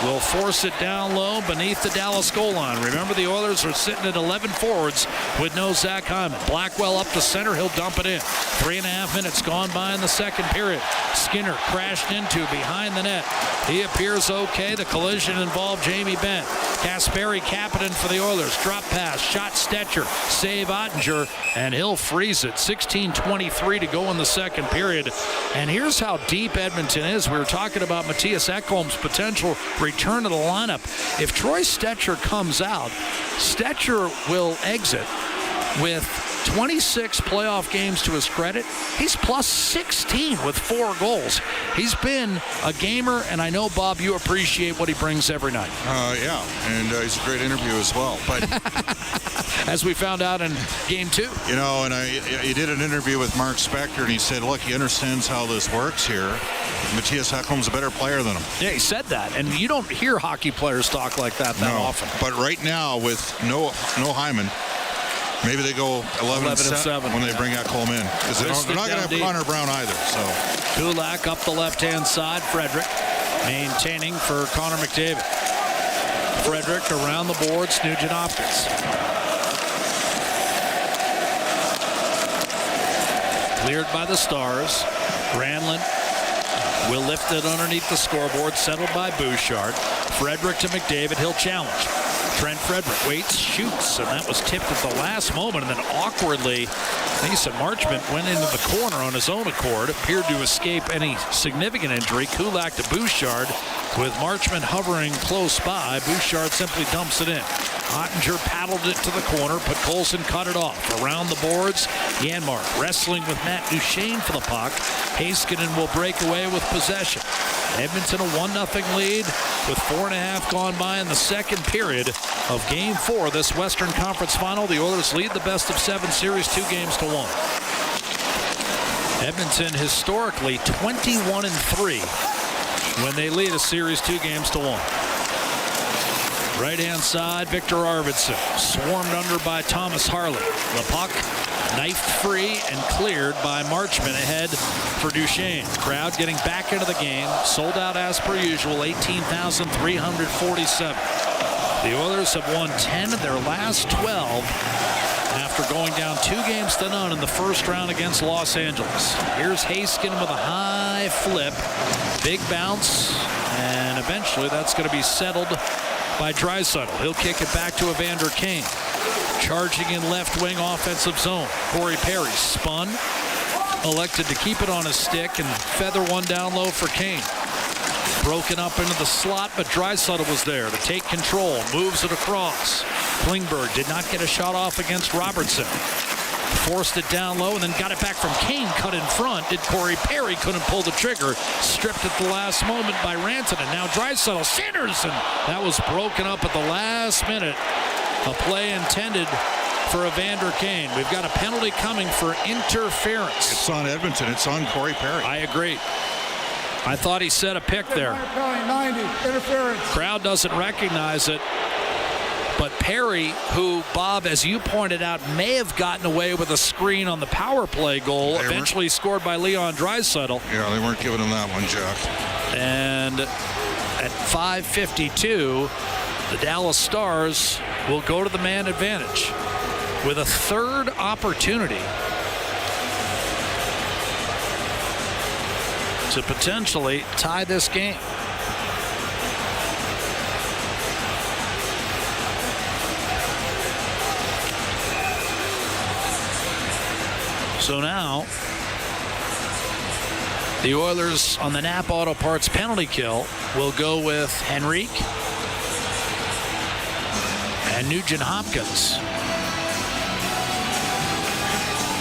will force it down low beneath the Dallas goal line. Remember, the Oilers are sitting at 11 forwards with no Zach Hyman. Blackwell up to center. He'll dump it in. 3.5 minutes gone by in the second period. Skinner crashed into behind the net. He appears okay. The collision involved Jamie Benn. Kasperi Kapanen for the Oilers. Drop pass. Shot Stetcher. Save Ottinger. And he'll freeze it. 16:23 to go in the second period. And here's how deep Edmonton is. We were talking about Mattias Ekholm's potential return to the lineup. If Troy Stetcher comes out, Stetcher will exit with 26 playoff games to his credit. He's plus 16 with 4 goals. He's been a gamer, and I know, Bob, you appreciate what he brings every night. Yeah, and he's a great interview as well. But as we found out in Game 2. You know, and he did an interview with Mark Spector, and he said, look, he understands how this works here. Mattias Ekholm's a better player than him. Yeah, he said that, and you don't hear hockey players talk like that often. But right now, with no Hyman, maybe they go 11-7 when they bring Ekholm in. Because they're not going to have Connor Brown either. So Kulak up the left-hand side. Frederick maintaining for Connor McDavid. Frederick around the boards. Nugent-Hopkins. Cleared by the Stars. Granlund will lift it underneath the scoreboard. Settled by Bouchard. Frederick to McDavid. He'll challenge. Trent Frederick waits, shoots, and that was tipped at the last moment. And then awkwardly, Mason Marchment went into the corner on his own accord, appeared to escape any significant injury. Kulak to Bouchard, with Marchment hovering close by. Bouchard simply dumps it in. Ottinger paddled it to the corner. Podkolzin cut it off. Around the boards, Janmark wrestling with Matt Duchene for the puck. Heiskanen will break away with possession. Edmonton a 1-0 lead with 4.5 gone by in the second period of Game 4. This Western Conference Final. The Oilers lead the best-of-7 series 2-1. Edmonton historically 21-3 when they lead a series 2-1. Right-hand side, Victor Arvidsson swarmed under by Thomas Harley. The puck knifed free and cleared by Marchment ahead for Duchene. Crowd getting back into the game. Sold out as per usual, 18,347. The Oilers have won 10 of their last 12 after going down 2-0 in the first round against Los Angeles. Here's Heiskanen with a high flip. Big bounce, and eventually that's going to be settled by Draisaitl. He'll kick it back to Evander Kane. Charging in left wing offensive zone. Corey Perry spun, elected to keep it on his stick and feather one down low for Kane. Broken up into the slot, but Draisaitl was there to take control. Moves it across. Klingberg did not get a shot off against Robertson. Forced it down low and then got it back from Kane. Cut in front. Did Corey Perry. Couldn't pull the trigger. Stripped at the last moment by Rantanen. Now Draisaitl centers, and that was broken up at the last minute. A play intended for Evander Kane. We've got a penalty coming for interference. It's on Edmonton. It's on Corey Perry. I agree. I thought he set a pick there. 90, interference. Crowd doesn't recognize it. But Perry, who, Bob, as you pointed out, may have gotten away with a screen on the power play goal, eventually scored by Leon Draisaitl. Yeah, they weren't giving him that one, Jack. And at 5:52, the Dallas Stars will go to the man advantage with a third opportunity to potentially tie this game. So now, the Oilers on the Napa Auto Parts penalty kill will go with Henrique and Nugent Hopkins.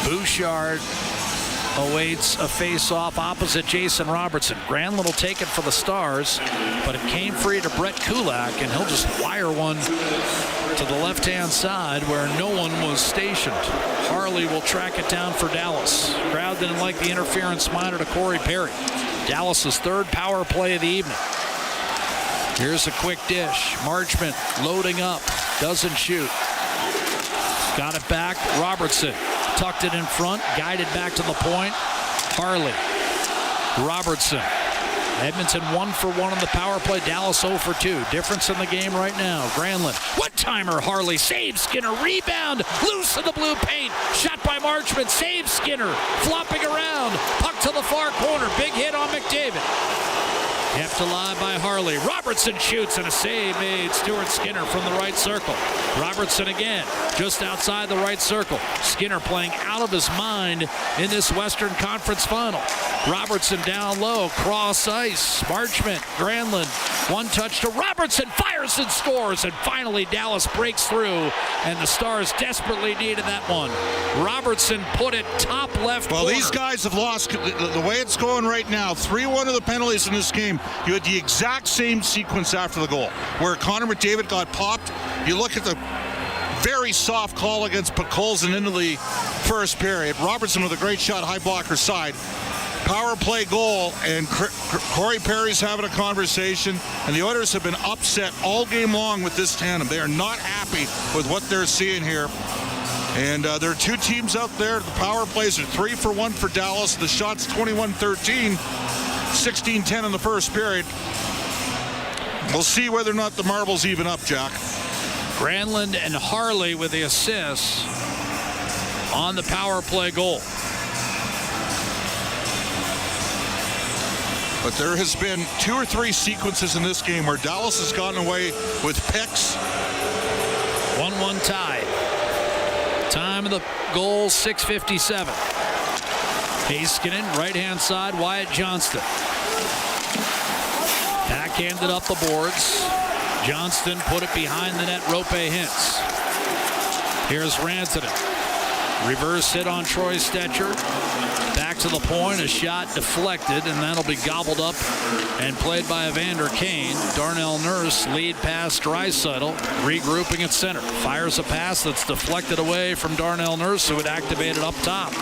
Bouchard awaits a face-off opposite Jason Robertson. Granlund will take it for the Stars, but it came free to Brett Kulak, and he'll just wire one to the left-hand side where no one was stationed. Harley will track it down for Dallas. Crowd didn't like the interference minor to Corey Perry. Dallas's third power play of the evening. Here's a quick dish. Marchment loading up, doesn't shoot. Got it back. Robertson tucked it in front, guided back to the point. Harley, Robertson. Edmonton 1 for 1 on the power play. Dallas 0 for 2. Difference in the game right now. Granlund, one-timer. Harley saves Skinner. Rebound, loose in the blue paint. Shot by Marchment. Saves Skinner. Flopping around. Puck to the far corner. Big hit on McDavid. Kept alive by Harley. Robertson shoots, and a save made. Stuart Skinner from the right circle. Robertson again, just outside the right circle. Skinner playing out of his mind in this Western Conference final. Robertson down low, cross ice. Marchment, Granlund, one touch to Robertson, fires and scores, and finally Dallas breaks through, and the Stars desperately needed that one. Robertson put it top left corner. These guys have lost. The way it's going right now, 3-1 of the penalties in this game. You had the exact same sequence after the goal, where Connor McDavid got popped. You look at the very soft call against Podkolzin into the first period. Robertson with a great shot, high blocker side. Power play goal, and Corey Perry's having a conversation, and the Oilers have been upset all game long with this tandem. They are not happy with what they're seeing here. And there are two teams out there. The power plays are 3 for 1 for Dallas. The shots 21-13, 16-10 in the first period. We'll see whether or not the marbles even up, Jack. Granlund and Harley with the assists on the power play goal. But there has been 2 or 3 sequences in this game where Dallas has gotten away with picks. 1-1 tie. Time of the goal, 6:57. Heiskanen, right-hand side, Wyatt Johnston. Backhanded up the boards. Johnston put it behind the net, Rope Hintz. Here's Rantanen. Reverse hit on Troy Stetcher. Back to the point, a shot deflected, and that'll be gobbled up and played by Evander Kane. Darnell Nurse lead pass Draisaitl, regrouping at center. Fires a pass that's deflected away from Darnell Nurse, who had activated up top,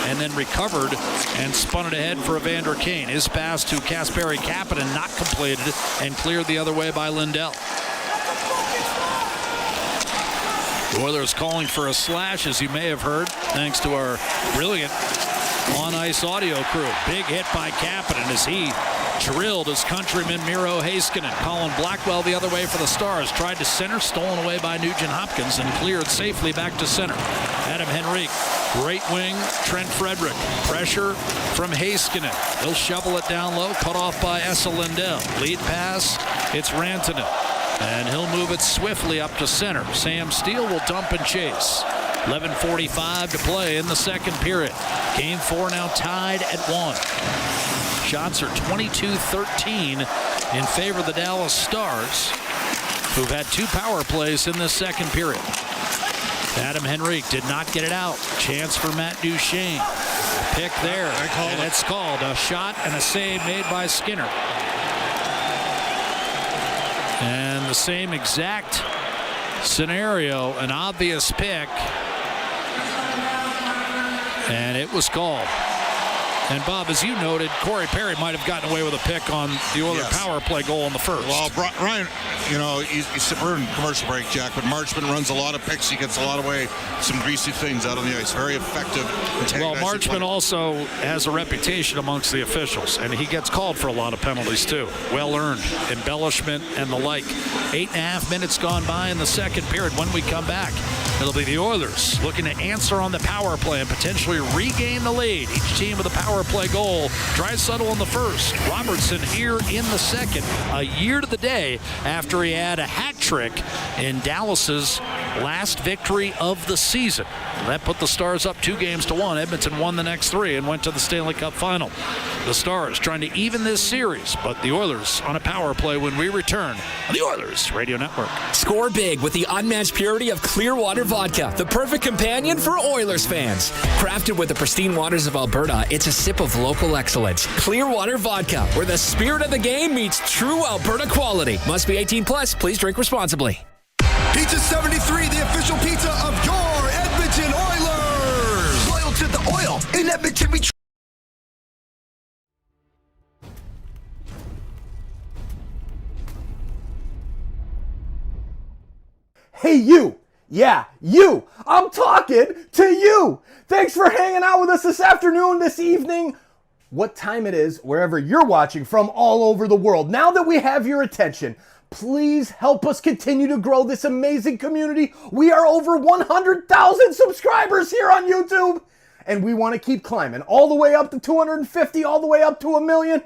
and then recovered and spun it ahead for Evander Kane. His pass to Kasperi Kapanen not completed and cleared the other way by Lindell. The Oilers calling for a slash, as you may have heard, thanks to our brilliant on-ice audio crew. Big hit by Kapanen as he drilled his countryman Miro Heiskanen. Colin Blackwell the other way for the Stars. Tried to center, stolen away by Nugent Hopkins, and cleared safely back to center. Adam Henrique, right wing, Trent Frederick. Pressure from Heiskanen. He'll shovel it down low, cut off by Esa Lindell. Lead pass, it's Rantanen. And he'll move it swiftly up to center. Sam Steele will dump and chase. 11:45 to play in the second period. Game 4 now tied at 1. Shots are 22-13 in favor of the Dallas Stars, who've had 2 power plays in this second period. Adam Henrique did not get it out. Chance for Matt Duchene. Pick there, and it's called. A shot and a save made by Skinner. And the same exact scenario, an obvious pick, and it was called. And, Bob, as you noted, Corey Perry might have gotten away with a pick on the Oilers power play goal in the first. Well, Ryan, we're in commercial break, Jack, but Marchman runs a lot of picks. He gets a lot of some greasy things out on the ice. Very effective. Well, Marchman also has a reputation amongst the officials, and he gets called for a lot of penalties, too. Well-earned, embellishment, and the like. 8.5 minutes gone by in the second period. When we come back, it'll be the Oilers looking to answer on the power play and potentially regain the lead. Each team with a power play goal. Draisaitl in the first. Robertson here in the second. A year to the day after he had a hat trick in Dallas's last victory of the season. That put the Stars up 2-1. Edmonton won the next 3 and went to the Stanley Cup final. The Stars trying to even this series, but the Oilers on a power play when we return on the Oilers Radio Network. Score big with the unmatched purity of Clearwater Vodka, the perfect companion for Oilers fans. Crafted with the pristine waters of Alberta, it's a sip of local excellence. Clearwater Vodka, where the spirit of the game meets true Alberta quality. Must be 18 plus. Please drink responsibly. Pizza 73, the official pizza of your Edmonton Oilers. Loyal to the oil. In Edmonton, we Hey, you. Yeah, you. I'm talking to you. Thanks for hanging out with us this afternoon, this evening, what time it is, wherever you're watching from all over the world. Now that we have your attention, please help us continue to grow this amazing community. We are over 100,000 subscribers here on YouTube, and we want to keep climbing all the way up to 250, all the way up to 1 million.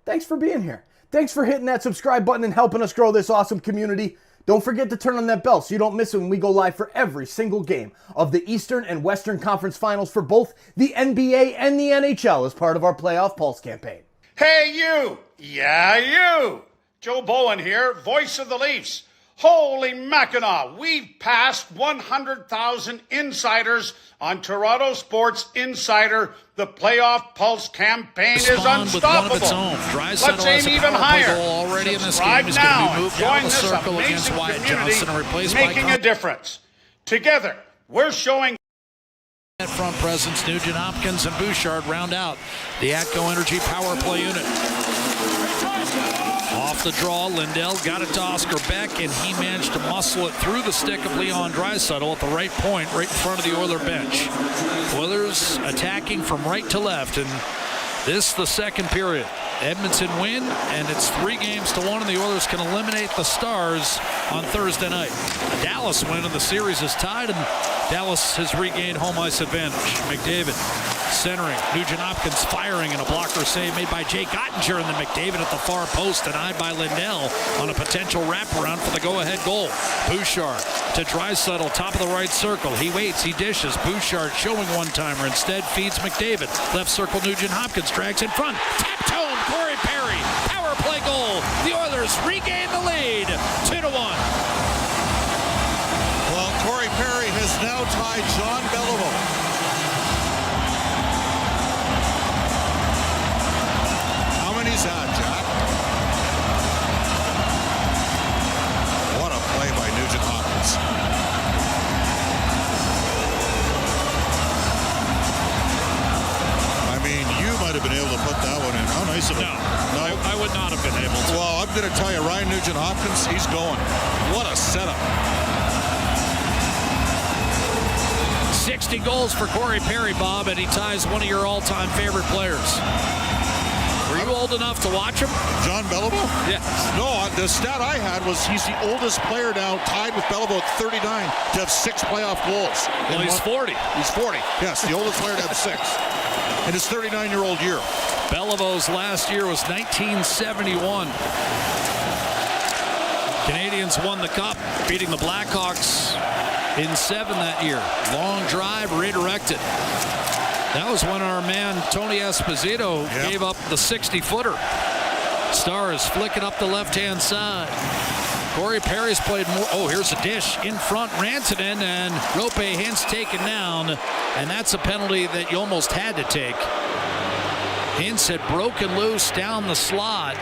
Thanks for being here. Thanks for hitting that subscribe button and helping us grow this awesome community. Don't forget to turn on that bell so you don't miss it when we go live for every single game of the Eastern and Western Conference Finals for both the NBA and the NHL as part of our Playoff Pulse campaign. Hey, you! Yeah, you! Joe Bowen here, voice of the Leafs. Holy Mackinac, we've passed 100,000 insiders on Toronto Sports Insider. The Playoff Pulse campaign is unstoppable. Let's aim even higher. Already Subscribe in this game. now and Moved join down the this circle against amazing Wyatt community Johnson and replaced making by a difference. Together, we're showing front presence. Nugent Hopkins and Bouchard round out the ATCO Energy power play unit. Off the draw, Lindell got it to Oscar Beck, and he managed to muscle it through the stick of Leon Draisaitl at the right point, right in front of the Oiler bench. Oilers attacking from right to left, and this the second period. Edmonton win, and it's 3-1, and the Oilers can eliminate the Stars on Thursday night. A Dallas win, and the series is tied, and Dallas has regained home ice advantage. McDavid centering. Nugent Hopkins firing, and a blocker save made by Jake Ottinger, and then McDavid at the far post, denied by Lindell on a potential wraparound for the go-ahead goal. Bouchard to Draisaitl, top of the right circle. He waits, he dishes. Bouchard showing one-timer. Instead feeds McDavid. Left circle, Nugent Hopkins drags in front. Tapped home, Corey Perry. Power play goal. The Oilers regain the lead. 2-1. Well, Corey Perry has now tied John Beliveau. How many's that, Jack? What a play by Nugent Hopkins. I mean, you might have been able to put that one in. How nice of him. No, I would not have been able to. Well, I'm going to tell you, Ryan Nugent Hopkins, he's going. What a setup. 60 goals for Corey Perry, Bob, and he ties one of your all-time favorite players. Were you old enough to watch him? John Beliveau? Yes. No, the stat I had was he's the oldest player now, tied with Beliveau at 39, to have 6 playoff goals. Well, he's 40. He's 40. Yes, the oldest player to have 6 in his 39-year-old year. Beliveau's last year was 1971. Canadians won the Cup, beating the Blackhawks in 7 that year. Long drive, redirected. That was when our man Tony Esposito gave up the 60-footer. Stars flicking up the left-hand side. Corey Perry's played more. Oh, here's a dish in front. Rantanen and Rope Hintz taken down. And that's a penalty that you almost had to take. Hintz had broken loose down the slot.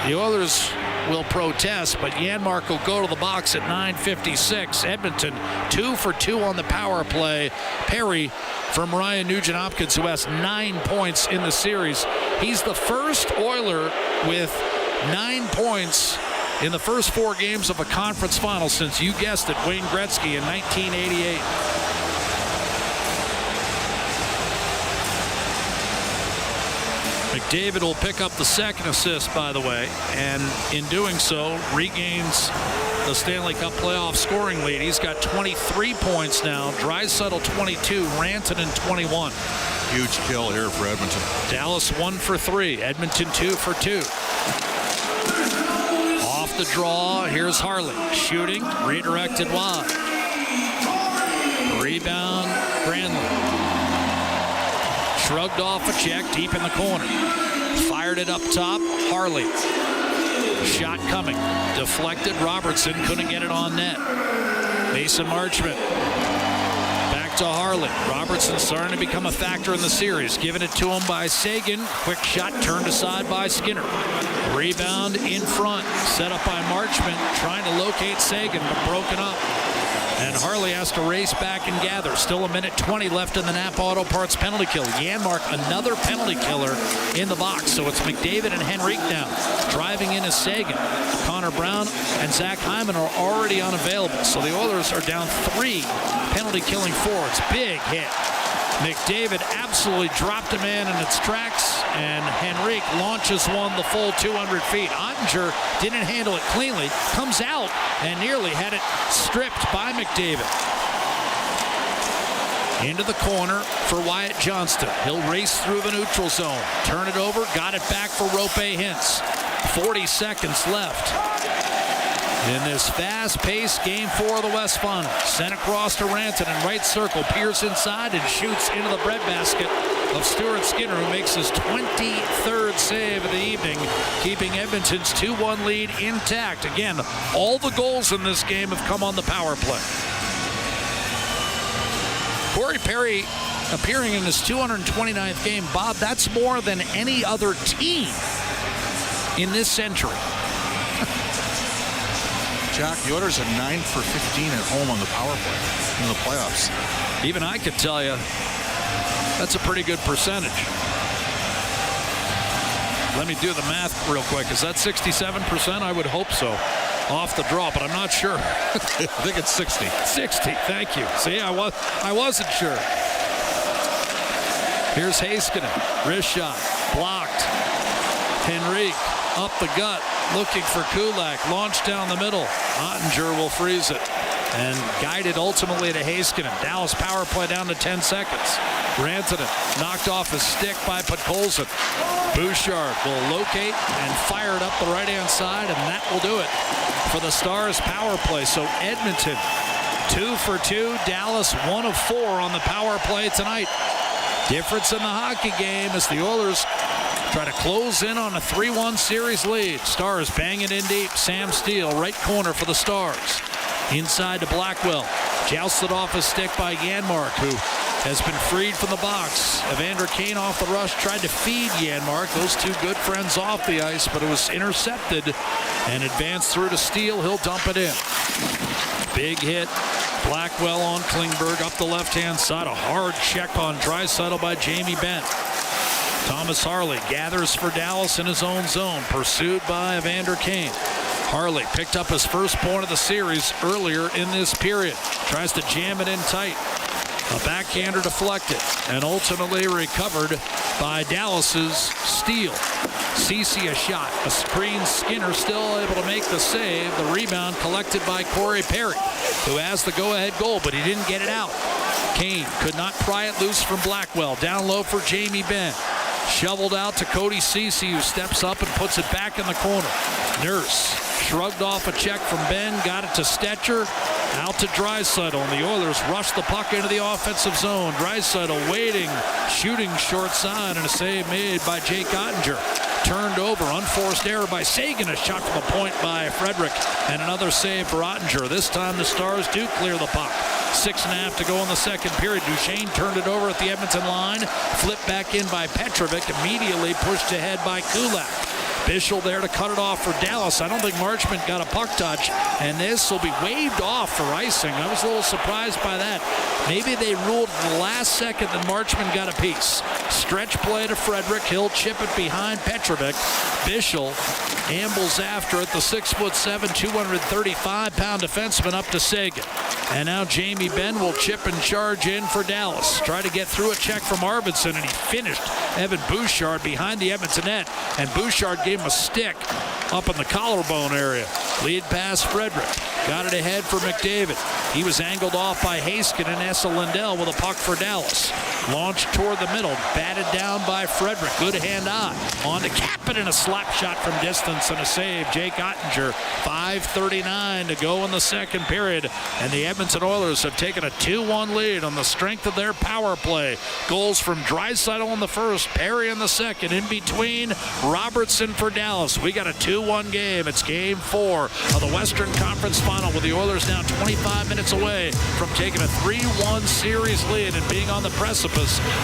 The Oilers will protest, but Janmark will go to the box at 9:56. Edmonton 2 for 2 on the power play. Perry from Ryan Nugent-Hopkins, who has 9 points in the series. He's the first Oiler with 9 points in the first 4 games of a conference final since, you guessed it, Wayne Gretzky in 1988. McDavid will pick up the second assist, by the way, and in doing so regains the Stanley Cup playoff scoring lead. He's got 23 points now. Draisaitl 22, Rantanen 21. Huge kill here for Edmonton. Dallas 1 for 3, Edmonton 2 for 2. Off the draw, here's Harley shooting, redirected wide. Rebound, Granlund. Shrugged off a check deep in the corner. Fired it up top. Harley. Shot coming. Deflected. Robertson couldn't get it on net. Mason Marchment. Back to Harley. Robertson starting to become a factor in the series. Given it to him by Sagan. Quick shot turned aside by Skinner. Rebound in front. Set up by Marchment. Trying to locate Sagan, but broken up. And Harley has to race back and gather. Still 1:20 left in the Napa Auto Parts penalty kill. Janmark, another penalty killer in the box. So it's McDavid and Henrique now. Driving in is Sagan. Connor Brown and Zach Hyman are already unavailable. So the Oilers are down 3 penalty killing forwards. Big hit. McDavid absolutely dropped a man in its tracks, and Henrique launches one the full 200 feet. Ottinger didn't handle it cleanly, comes out and nearly had it stripped by McDavid. Into the corner for Wyatt Johnston. He'll race through the neutral zone. Turn it over, got it back for Rope Hintz. 40 seconds left in this fast-paced Game 4 of the West Final. Sent across to Rantanen, right circle. Pierce inside and shoots into the breadbasket of Stuart Skinner, who makes his 23rd save of the evening, keeping Edmonton's 2-1 lead intact. Again, all the goals in this game have come on the power play. Corey Perry appearing in his 229th game. Bob, that's more than any other team in this century. Jack, the Oilers are 9 for 15 at home on the power play in the playoffs. Even I could tell you that's a pretty good percentage. Let me do the math real quick. Is that 67%? I would hope so. Off the draw, but I'm not sure. I think it's 60. 60. Thank you. See, I wasn't sure. Here's Heiskanen. Wrist shot. Blocked. Henrique up the gut. Looking for Kulak. Launched down the middle. Ottinger will freeze it. And guided ultimately to Heiskanen. Dallas power play down to 10 seconds. Rantanen knocked off his stick by Podkolzin. Bouchard will locate and fire it up the right-hand side, and that will do it for the Stars power play. So Edmonton 2 for 2. Dallas 1 of 4 on the power play tonight. Difference in the hockey game as the Oilers try to close in on a 3-1 series lead. Stars banging in deep. Sam Steele, right corner for the Stars. Inside to Blackwell. Jousted off his stick by Janmark, who has been freed from the box. Evander Kane off the rush, tried to feed Janmark. Those two good friends off the ice, but it was intercepted and advanced through to Steele. He'll dump it in. Big hit. Blackwell on Klingberg up the left-hand side. A hard check on Draisaitl by Jamie Benn. Thomas Harley gathers for Dallas in his own zone, pursued by Evander Kane. Harley picked up his first point of the series earlier in this period. Tries to jam it in tight. A backhander deflected and ultimately recovered by Dallas's Steele. Ceci a shot. A screen. Skinner still able to make the save. The rebound collected by Corey Perry, who has the go-ahead goal, but he didn't get it out. Kane could not pry it loose from Blackwell. Down low for Jamie Benn. Shoveled out to Cody Ceci, who steps up and puts it back in the corner. Nurse shrugged off a check from Ben, got it to Stetcher, out to Draisaitl, and the Oilers rushed the puck into the offensive zone. Draisaitl waiting, shooting short side, and a save made by Jake Ottinger. Turned over, unforced error by Sagan, a shot from the point by Frederick, and another save for Ottinger. This time the Stars do clear the puck. 6.5 to go in the second period. Duchesne turned it over at the Edmonton line. Flipped back in by Petrovic. Immediately pushed ahead by Kulak. Bischel there to cut it off for Dallas. I don't think Marchment got a puck touch, and this will be waved off for icing. I was a little surprised by that. Maybe they ruled in the last second that Marchment got a piece. Stretch play to Frederick. He'll chip it behind Petrovic. Bischel ambles after it. The 6'7", 235-pound defenseman up to Sagan. And now Jamie Benn will chip and charge in for Dallas. Try to get through a check from Arvidsson, and he finished Evan Bouchard behind the Edmonton net. And Bouchard gave him a stick up in the collarbone area. Lead pass Frederick. Got it ahead for McDavid. He was angled off by Haskin and Essa Lindell with a puck for Dallas. Launched toward the middle. Batted down by Frederick. Good hand-eye. On to Kapanen and a slap shot from distance and a save. Jake Ottinger. 5:39 to go in the second period. And the Edmonton Oilers have taken a 2-1 lead on the strength of their power play. Goals from Draisaitl in the first, Perry in the second. In between, Robertson for Dallas. We got a 2-1 game. It's game 4 of the Western Conference Final, with the Oilers now 25 minutes away from taking a 3-1 series lead and being on the precipice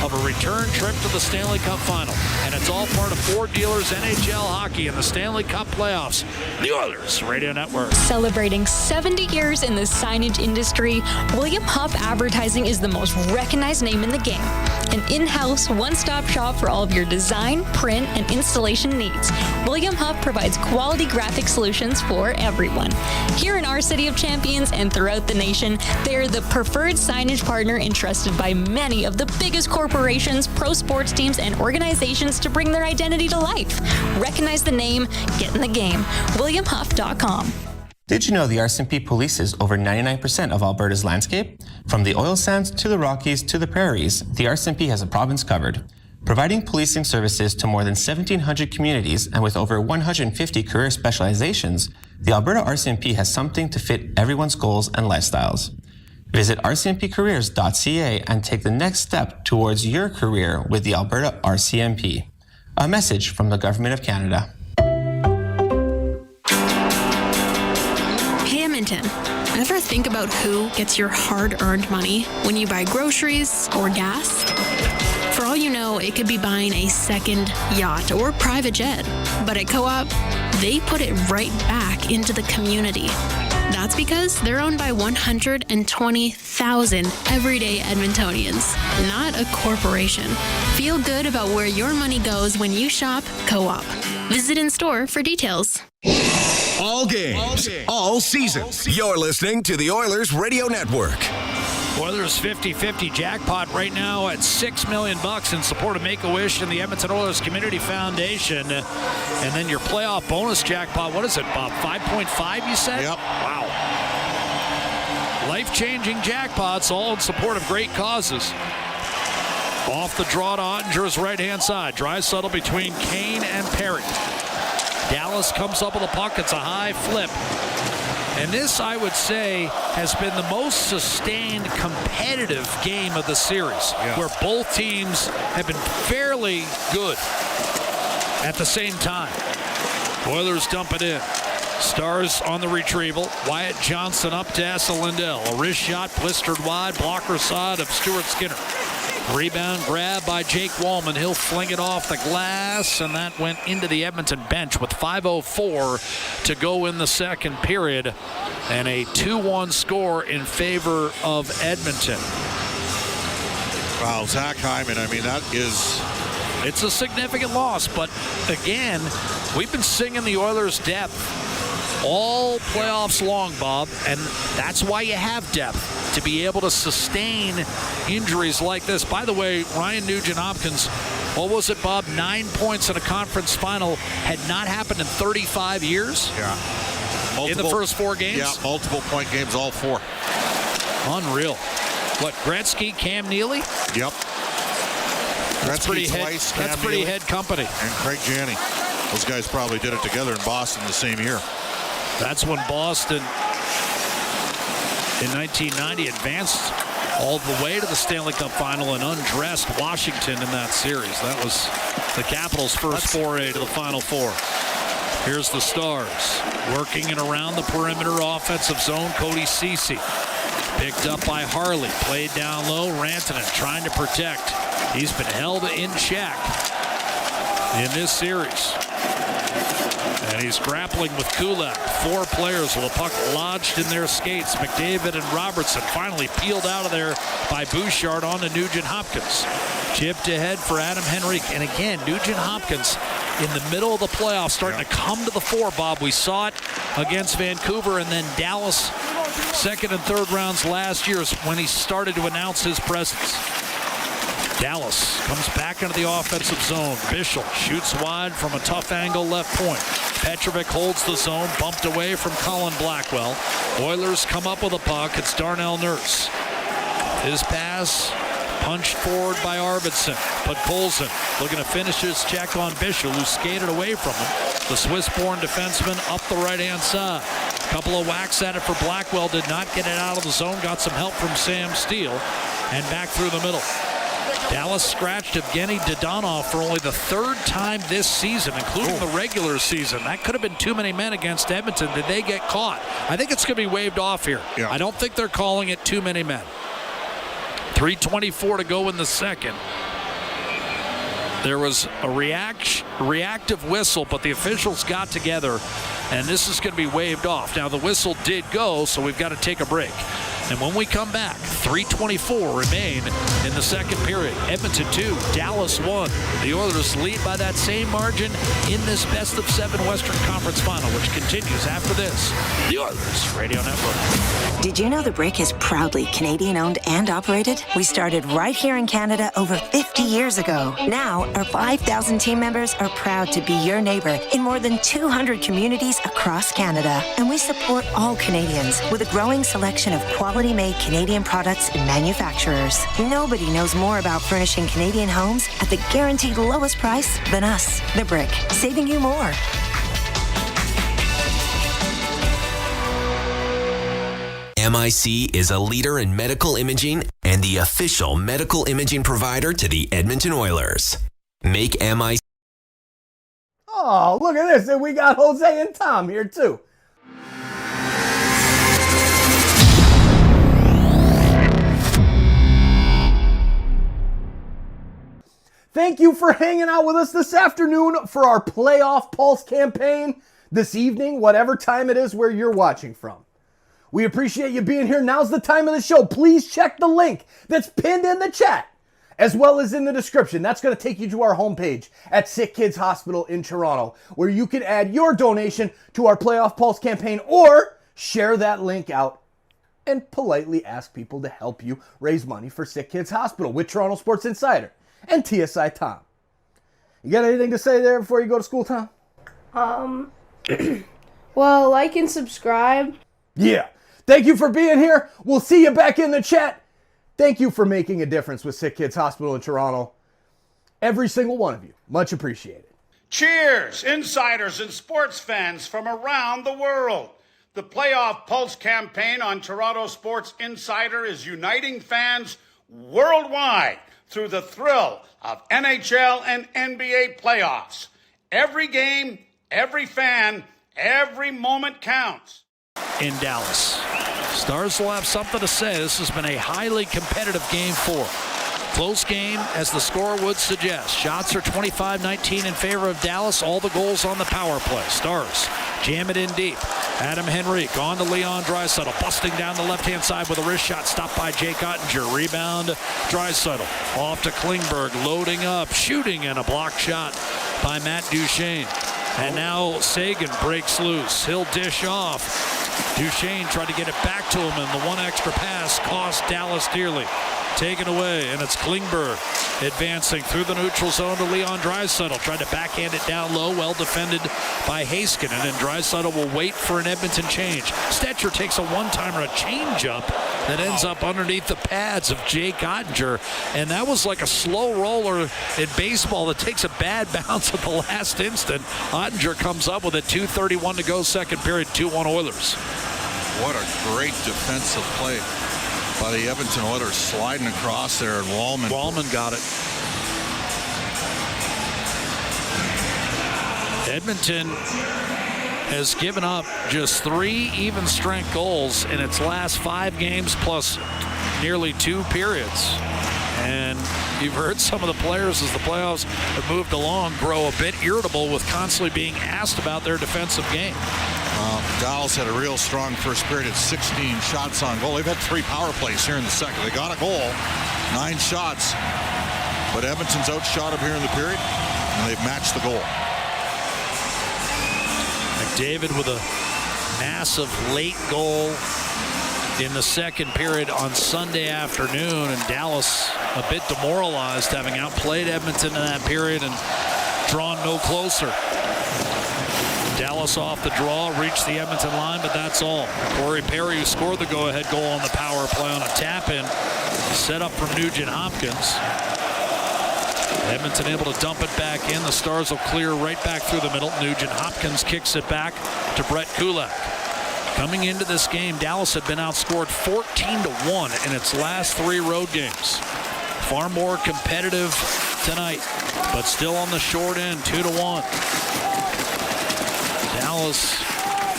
of a return trip to the Stanley Cup Final. And it's all part of Ford Dealers NHL Hockey and the Stanley Cup playoffs. The Oilers Radio Network. Celebrating 70 years in the signage industry, William Huff Advertising is the most recognized name in the game. An in-house, one-stop shop for all of your design, print, and installation needs. William Huff provides quality graphic solutions for everyone. Here in our City of Champions and throughout the nation, they are the preferred signage partner entrusted by many of the biggest corporations, pro sports teams, and organizations to bring their identity to life. Recognize the name, get in the game. WilliamHuff.com. Did you know the RCMP polices over 99% of Alberta's landscape? From the oil sands to the Rockies to the prairies, the RCMP has a province covered. Providing policing services to more than 1,700 communities and with over 150 career specializations, the Alberta RCMP has something to fit everyone's goals and lifestyles. Visit rcmpcareers.ca and take the next step towards your career with the Alberta RCMP. A message from the Government of Canada. Hey, Edmonton. Ever think about who gets your hard-earned money when you buy groceries or gas? For all you know, it could be buying a second yacht or private jet. But at Co-op, they put it right back into the community. That's because they're owned by 120,000 everyday Edmontonians, not a corporation. Feel good about where your money goes when you shop Co-op. Visit in store for details. All games, all season. You're listening to the Oilers Radio Network. Oilers 50-50 jackpot right now at $6 million in support of Make-A-Wish and the Edmonton Oilers Community Foundation. And then your playoff bonus jackpot, what is it, Bob? 5.5, you said? Yep. Wow. Life-changing jackpots, all in support of great causes. Off the draw to Ottinger's right-hand side. Draisaitl between Kane and Perry. Dallas comes up with a puck. It's a high flip. And this, I would say, has been the most sustained competitive game of the series, where both teams have been fairly good at the same time. Oilers dump it in. Stars on the retrieval. Wyatt Johnson up to Essa Lindell. A wrist shot blistered wide. Blocker side of Stuart Skinner. Rebound grab by Jake Wallman. He'll fling it off the glass, and that went into the Edmonton bench with 5:04 to go in the second period, and a 2-1 score in favor of Edmonton. Wow, Zach Hyman, I mean, that is... It's a significant loss, but again, we've been singing the Oilers' depth all playoffs long, Bob, and that's why you have depth, to be able to sustain injuries like this. By the way, Ryan Nugent-Hopkins, what was it, Bob? 9 points in a conference final had not happened in 35 years? Yeah. In the first 4 games? Yeah, multiple point games, all 4. Unreal. What, Gretzky, Cam Neely? Yep. That's pretty head company. And Craig Janney. Those guys probably did it together in Boston the same year. That's when Boston in 1990 advanced all the way to the Stanley Cup Final and undressed Washington in that series. That was the Capitals' first foray to the Final Four. Here's the Stars working in around the perimeter offensive zone. Cody Ceci picked up by Harley, played down low. Rantanen trying to protect. He's been held in check in this series. And he's grappling with Kulak. 4 players with a puck lodged in their skates. McDavid and Robertson finally peeled out of there by Bouchard on to Nugent-Hopkins. Chipped ahead for Adam Henrique. And again, Nugent-Hopkins in the middle of the playoffs starting to come to the fore, Bob. We saw it against Vancouver and then Dallas second and third rounds last year is when he started to announce his presence. Dallas comes back into the offensive zone. Bischel shoots wide from a tough angle left point. Petrovic holds the zone, bumped away from Colin Blackwell. Oilers come up with a puck. It's Darnell Nurse. His pass punched forward by Arvidsson. But Colson looking to finish his check on Bischel, who skated away from him. The Swiss-born defenseman up the right-hand side. Couple of whacks at it for Blackwell. Did not get it out of the zone. Got some help from Sam Steele. And back through the middle. Dallas scratched Evgeny Dodonov for only the 3rd time this season, including the regular season. That could have been too many men against Edmonton. Did they get caught? I think it's going to be waved off here. Yeah. I don't think they're calling it too many men. 3:24 to go in the second. There was a reactive whistle, but the officials got together, and this is going to be waved off. Now, the whistle did go, so we've got to take a break. And when we come back, 3:24 remain in the second period. Edmonton 2, Dallas 1. The Oilers lead by that same margin in this best-of-7 Western Conference Final, which continues after this. The Oilers Radio Network. Did you know The Brick is proudly Canadian-owned and operated? We started right here in Canada over 50 years ago. Now, our 5,000 team members are proud to be your neighbor in more than 200 communities across Canada. And we support all Canadians with a growing selection of quality-made Canadian products and manufacturers. Nobody knows more about furnishing Canadian homes at the guaranteed lowest price than us. The Brick, saving you more. MIC is a leader in medical imaging and the official medical imaging provider to the Edmonton Oilers. Make MIC. Oh, look at this. And we got Jose and Tom here too. Thank you for hanging out with us this afternoon for our Playoff Pulse campaign this evening, whatever time it is where you're watching from. We appreciate you being here. Now's the time of the show. Please check the link that's pinned in the chat, as well as in the description. That's going to take you to our homepage at SickKids Hospital in Toronto, where you can add your donation to our Playoff Pulse campaign or share that link out and politely ask people to help you raise money for SickKids Hospital with Toronto Sports Insider and TSI Tom. You got anything to say there before you go to school, Tom? Well, like and subscribe. Yeah. Thank you for being here. We'll see you back in the chat. Thank you for making a difference with SickKids Hospital in Toronto. Every single one of you. Much appreciated. Cheers, insiders and sports fans from around the world. The Playoff Pulse campaign on Toronto Sports Insider is uniting fans worldwide through the thrill of NHL and NBA playoffs. Every game, every fan, every moment counts. In Dallas. Stars will have something to say. This has been a highly competitive game 4. Close game, as the score would suggest. Shots are 25-19 in favor of Dallas. All the goals on the power play. Stars jam it in deep. Adam Henrique on to Leon Draisaitl, busting down the left-hand side with a wrist shot, stopped by Jake Ottinger. Rebound, Draisaitl off to Klingberg, loading up, shooting, and a blocked shot by Matt Duchene. And now Sagan breaks loose. He'll dish off. Duchene tried to get it back to him, and the one extra pass cost Dallas dearly. Taken away, and it's Klingberg advancing through the neutral zone to Leon Draisaitl. Tried to backhand it down low, well defended by Heiskanen, and Draisaitl will wait for an Edmonton change. Stetcher takes a one-timer, a change-up that ends up underneath the pads of Jake Ottinger, and that was like a slow roller in baseball that takes a bad bounce at the last instant. Ottinger comes up with it, 2:31 to go, second period, 2-1 Oilers. What a great defensive play by the Edmonton Oilers, sliding across there, and Wallman got it. Edmonton has given up just 3 even-strength goals in its last 5 games plus nearly 2 periods. And You've heard some of the players as the playoffs have moved along grow a bit irritable with constantly being asked about their defensive game. Dallas had a real strong first period at 16 shots on goal. They've had 3 power plays here in the second. They got a goal, 9 shots, but Edmonton's outshot them here in the period, and they've matched the goal. McDavid with a massive late goal in the second period on Sunday afternoon, and Dallas a bit demoralized, having outplayed Edmonton in that period and drawn no closer. Dallas off the draw, reached the Edmonton line, but that's all. Corey Perry, who scored the go-ahead goal on the power play on a tap-in, set up from Nugent Hopkins. Edmonton able to dump it back in. The Stars will clear right back through the middle. Nugent Hopkins kicks it back to Brett Kulak. Coming into this game, Dallas had been outscored 14-1 in its last 3 road games. Far more competitive tonight, but still on the short end, 2-1. Dallas,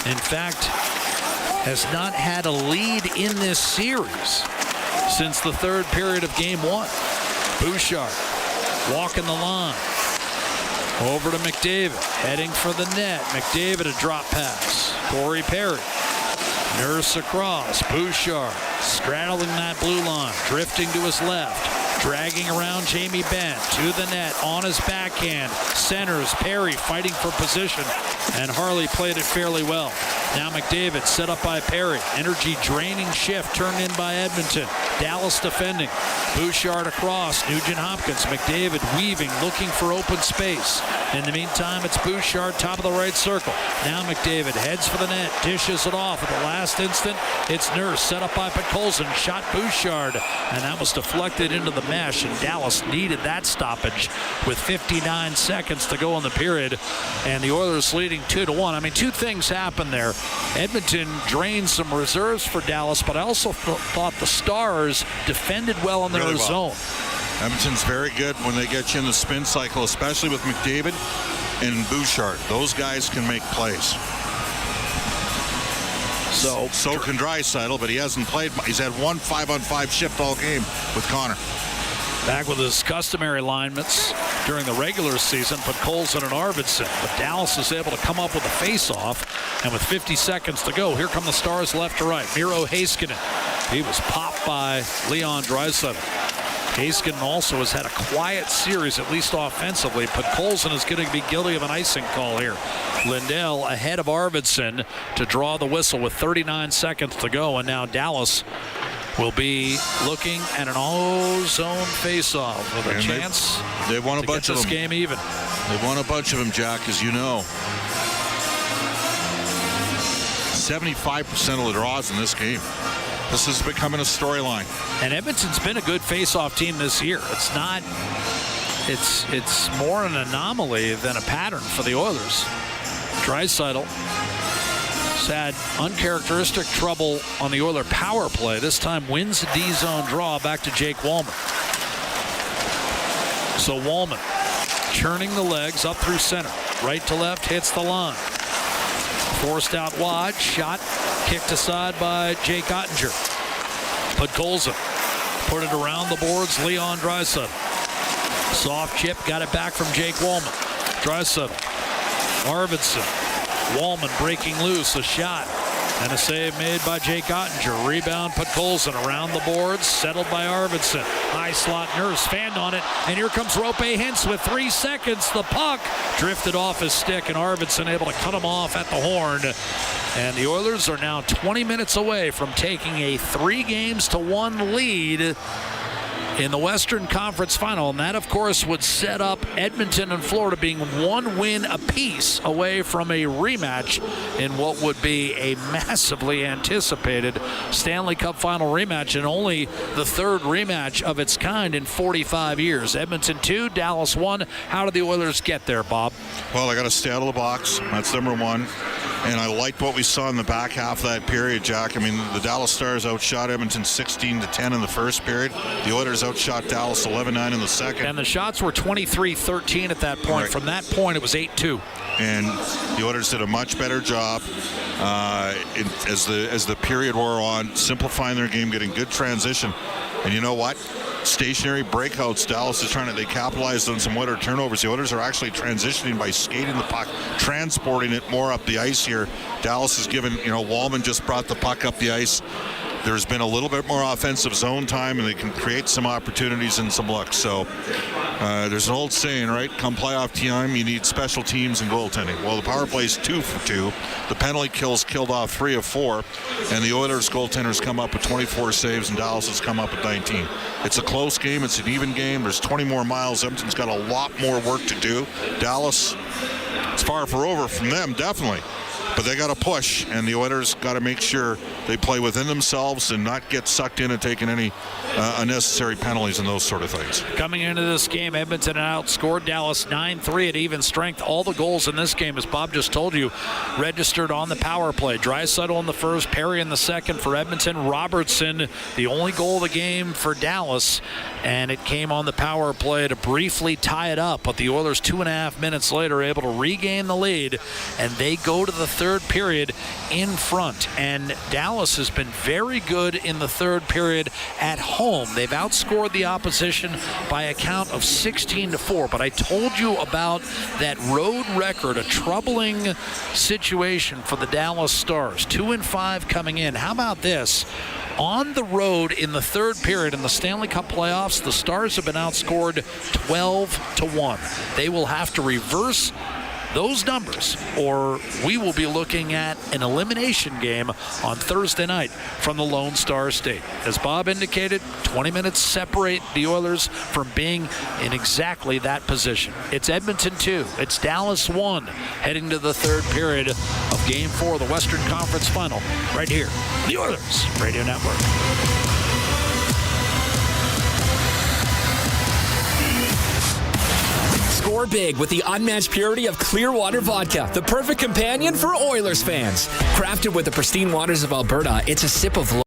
in fact, has not had a lead in this series since the third period of game 1. Bouchard walking the line. Over to McDavid, heading for the net. McDavid a drop pass. Corey Perry. Nurse across. Bouchard straddling that blue line, drifting to his left, dragging around Jamie Benn to the net on his backhand. Centers Perry fighting for position, and Harley played it fairly well. Now McDavid set up by Perry. Energy draining shift turned in by Edmonton. Dallas defending. Bouchard across. Nugent Hopkins. McDavid weaving, looking for open space. In the meantime, it's Bouchard, top of the right circle. Now McDavid heads for the net, dishes it off. At the last instant, it's Nurse, set up by Podkolzin, shot Bouchard, and that was deflected into the mesh, and Dallas needed that stoppage with 59 seconds to go in the period, and the Oilers leading 2-1. I mean, 2 things happened there. Edmonton drained some reserves for Dallas, but I also thought the Stars defended well in their Really well. zone. Edmonton's very good when they get you in the spin cycle, especially with McDavid and Bouchard. Those guys can make plays. So can Draisaitl, but he hasn't played. He's had 1 5-on-5 shift all game with Connor. Back with his customary alignments during the regular season, Podkolzin and Arvidsson. But Dallas is able to come up with a face-off, and with 50 seconds to go, here come the Stars left to right. Miro Heiskanen. He was popped by Leon Draisaitl. Heiskanen also has had a quiet series, at least offensively. Podkolzin is going to be guilty of an icing call here. Lindell ahead of Arvidsson to draw the whistle with 39 seconds to go, and now Dallas will be looking at an all-zone face-off with a chance they've won a bunch to get of this them. game even. They've won a bunch of them, Jack, as you know. 75% of the draws in this game. This is becoming a storyline. And Edmonton's been a good face-off team this year. It's not. It's more an anomaly than a pattern for the Oilers. Draisaitl has had uncharacteristic trouble on the Oiler power play. This time wins the D-zone draw back to Jake Wallman. So Wallman churning the legs up through center. Right to left, hits the line. Forced out wide, shot kicked aside by Jake Ottinger. Podkolzin put it around the boards, Leon Draisaitl. Soft chip, got it back from Jake Wallman. Draisaitl, Arvidsson, Wallman breaking loose, a shot, and a save made by Jake Ottinger. Rebound, Podkolzin around the boards, settled by Arvidsson. High slot, Nurse fanned on it, and here comes Rope Hintz with 3 seconds. The puck drifted off his stick, and Arvidsson able to cut him off at the horn. And the Oilers are now 20 minutes away from taking a 3-1 lead in the Western Conference Final. And that, of course, would set up Edmonton and Florida being 1 win apiece away from a rematch in what would be a massively anticipated Stanley Cup Final rematch, and only the 3rd rematch of its kind in 45 years. Edmonton 2, Dallas 1. How did the Oilers get there, Bob? Well, I got to stay out of the box. That's number 1. And I liked what we saw in the back half of that period, Jack. I mean, the Dallas Stars outshot Edmonton 16-10 in the first period. The Oilers outshot Dallas 11-9 in the second. And the shots were 23-13 at that point. Right. From that point, it was 8-2. And the Oilers did a much better job as the period wore on, simplifying their game, getting good transition. And you know what? stationary breakouts. Dallas is they capitalized on some Oiler turnovers. The Oilers are actually transitioning by skating the puck, transporting it more up the ice here. Dallas has given, Wallman just brought the puck up the ice. There's been a little bit more offensive zone time, and they can create some opportunities and some looks. So there's an old saying, right? Come playoff time, you need special teams and goaltending. Well, the power play is 2 for 2. The penalty kills killed off 3 of 4, and the Oilers goaltenders come up with 24 saves, and Dallas has come up with 19. It's a close game. It's an even game. There's 20 more miles. Edmonton's got a lot more work to do. Dallas, it's far over from them, definitely. But they got to push, and the Oilers got to make sure they play within themselves and not get sucked in and taking any unnecessary penalties and those sort of things. Coming into this game, Edmonton outscored Dallas 9-3 at even strength. All the goals in this game, as Bob just told you, registered on the power play. Draisaitl in the first, Perry in the second for Edmonton. Robertson, the only goal of the game for Dallas, and it came on the power play to briefly tie it up. But the Oilers 2.5 minutes later able to regain the lead, and they go to the third period in front. And Dallas has been very good in the third period at home. They've outscored the opposition by a count of 16-4. But I told you about that road record, a troubling situation for the Dallas Stars. 2-5 coming in. How about this? On the road in the third period in the Stanley Cup playoffs, the Stars have been outscored 12-1. They will have to reverse those numbers, or we will be looking at an elimination game on Thursday night from the Lone Star State. As Bob indicated, 20 minutes separate the Oilers from being in exactly that position. It's Edmonton 2. It's Dallas 1 heading to the third period of Game 4 of the Western Conference Final right here, the Oilers Radio Network. Score big with the unmatched purity of Clearwater Vodka, the perfect companion for Oilers fans. Crafted with the pristine waters of Alberta, it's a sip of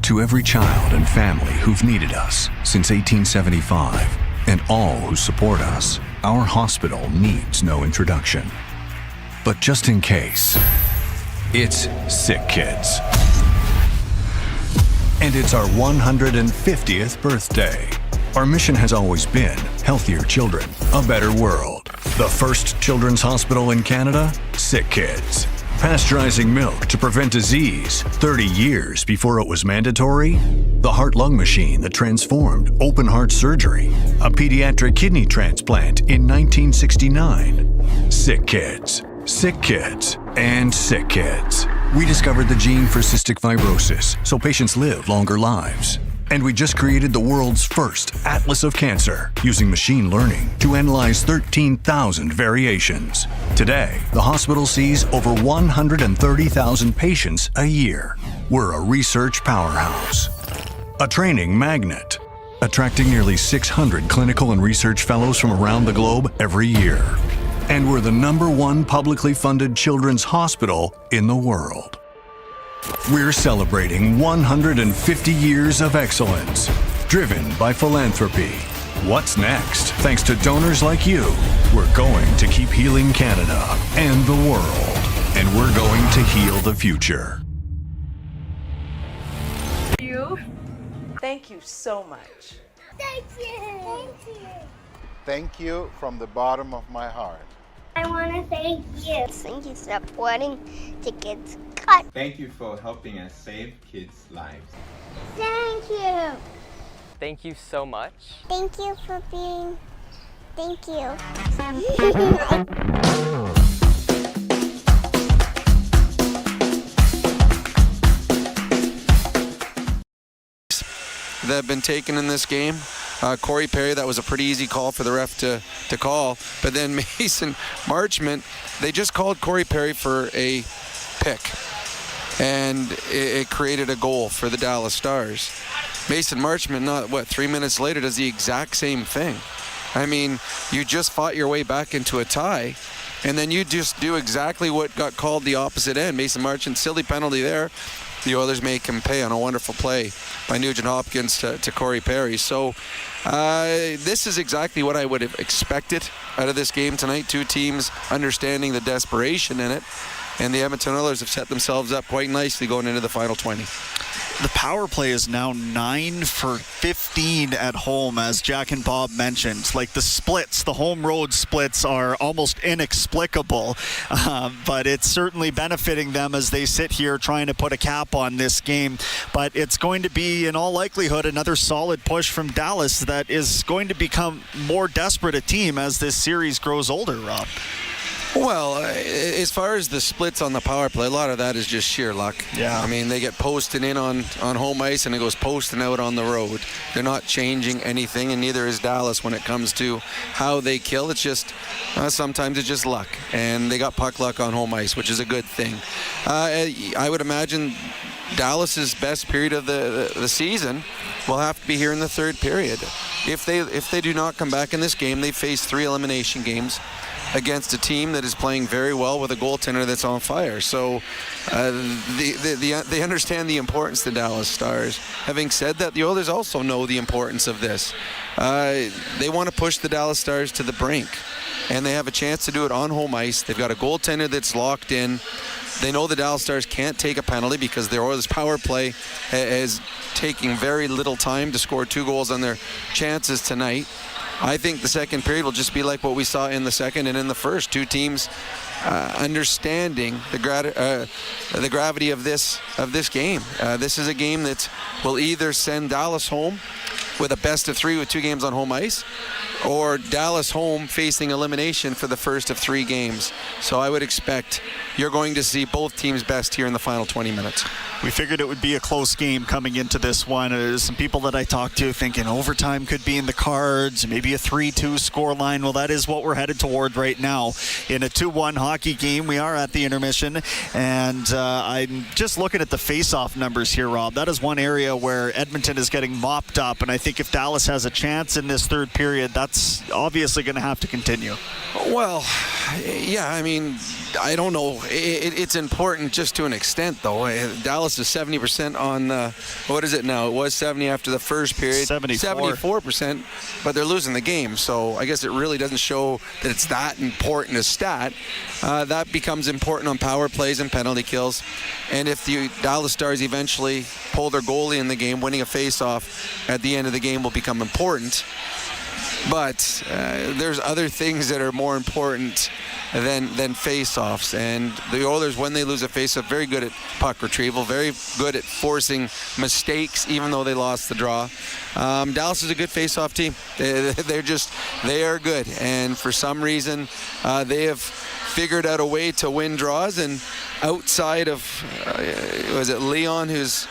To every child and family who've needed us since 1875, and all who support us, our hospital needs no introduction. But just in case, it's SickKids. And it's our 150th birthday. Our mission has always been healthier children, a better world. The first children's hospital in Canada, SickKids. Pasteurizing milk to prevent disease 30 years before it was mandatory. The heart-lung machine that transformed open heart surgery. A pediatric kidney transplant in 1969. SickKids. SickKids. And SickKids. We discovered the gene for cystic fibrosis so patients live longer lives. And we just created the world's first Atlas of Cancer, using machine learning to analyze 13,000 variations. Today, the hospital sees over 130,000 patients a year. We're a research powerhouse, a training magnet, attracting nearly 600 clinical and research fellows from around the globe every year. And we're the #1 publicly funded children's hospital in the world. We're celebrating 150 years of excellence, driven by philanthropy. What's next? Thanks to donors like you, we're going to keep healing Canada and the world, and we're going to heal the future. Thank you so much. Thank you. Thank you. Thank you from the bottom of my heart. I want to thank you. Thank you for supporting SickKids. Thank you for helping us save kids' lives. Thank you. Thank you so much. Thank you for being... Thank you. That have been taken in this game. Corey Perry, that was a pretty easy call for the ref to call. But then Mason Marchment, they just called Corey Perry for a pick. And it created a goal for the Dallas Stars. Mason Marchment, 3 minutes later, does the exact same thing. I mean, you just fought your way back into a tie, and then you just do exactly what got called the opposite end. Mason Marchant, silly penalty there. The Oilers make him pay on a wonderful play by Nugent Hopkins to Corey Perry. So this is exactly what I would have expected out of this game tonight. Two teams understanding the desperation in it. And the Edmonton Oilers have set themselves up quite nicely going into the final 20. The power play is now 9 for 15 at home, as Jack and Bob mentioned. Like the splits, the home road splits are almost inexplicable, but it's certainly benefiting them as they sit here trying to put a cap on this game. But it's going to be, in all likelihood, another solid push from Dallas that is going to become more desperate a team as this series grows older, Rob. Well, as far as the splits on the power play, a lot of that is just sheer luck. Yeah. I mean, they get posted in on home ice and it goes posting out on the road. They're not changing anything, and neither is Dallas when it comes to how they kill. It's just, sometimes it's just luck. And they got puck luck on home ice, which is a good thing. I would imagine Dallas's best period of the season will have to be here in the third period. If they do not come back in this game, they face 3 elimination games against a team that is playing very well with a goaltender that's on fire. So they understand the importance to Dallas Stars. Having said that, the Oilers also know the importance of this. They want to push the Dallas Stars to the brink, and they have a chance to do it on home ice. They've got a goaltender that's locked in. They know the Dallas Stars can't take a penalty because their Oilers power play is taking very little time to score 2 goals on their chances tonight. I think the second period will just be like what we saw in the second and in the first. Two teams understanding the gravity of this game. This is a game that will either send Dallas home with a best of 3 with 2 games on home ice, or Dallas home facing elimination for the first of 3 games. So I would expect you're going to see both teams' best here in the final 20 minutes. We figured it would be a close game coming into this one. There's some people that I talked to thinking overtime could be in the cards, maybe a 3-2 score line. Well, that is what we're headed toward right now. In a 2-1 hockey game, we are at the intermission, and I'm just looking at the face-off numbers here, Rob. That is one area where Edmonton is getting mopped up, and I think if Dallas has a chance in this third period, that's obviously going to have to continue. Well, yeah, I mean, I don't know. It's important just to an extent, though. Dallas is 70% on, what is it now? It was 70 after the first period. 74%, but they're losing the game. So I guess it really doesn't show that it's that important a stat. That becomes important on power plays and penalty kills. And if the Dallas Stars eventually pull their goalie in the game, winning a face-off at the end of the game will become important. But there's other things that are more important than face-offs. And the Oilers, when they lose a face-off, very good at puck retrieval, very good at forcing mistakes, even though they lost the draw. Dallas is a good face-off team. They are good. And for some reason, they have figured out a way to win draws. And outside of, was it Leon, he's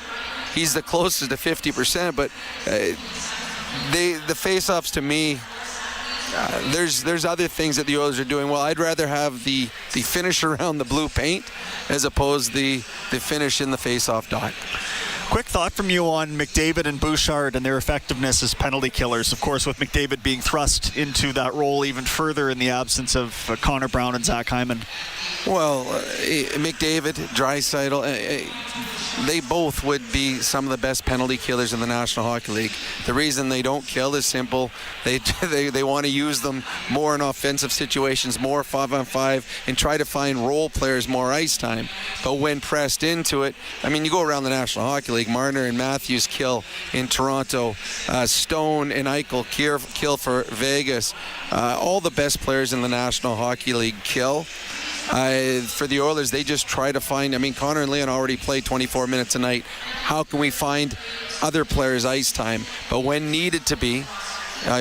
the closest to 50%, but the face-offs to me, there's other things that the Oilers are doing well. I'd rather have the finish around the blue paint as opposed the finish in the face-off dot. Quick thought from you on McDavid and Bouchard and their effectiveness as penalty killers. Of course, with McDavid being thrust into that role even further in the absence of Connor Brown and Zach Hyman. Well, McDavid, Draisaitl, they both would be some of the best penalty killers in the National Hockey League. The reason they don't kill is simple. They want to use them more in offensive situations, more 5-on-5, and try to find role players more ice time. But when pressed into it, I mean, you go around the National Hockey League, Marner and Matthews kill in Toronto, Stone and Eichel kill for Vegas. All the best players in the National Hockey League kill. For the Oilers, they just try to find, I mean, Connor and Leon already played 24 minutes a night. How can we find other players ice time? But when needed to be,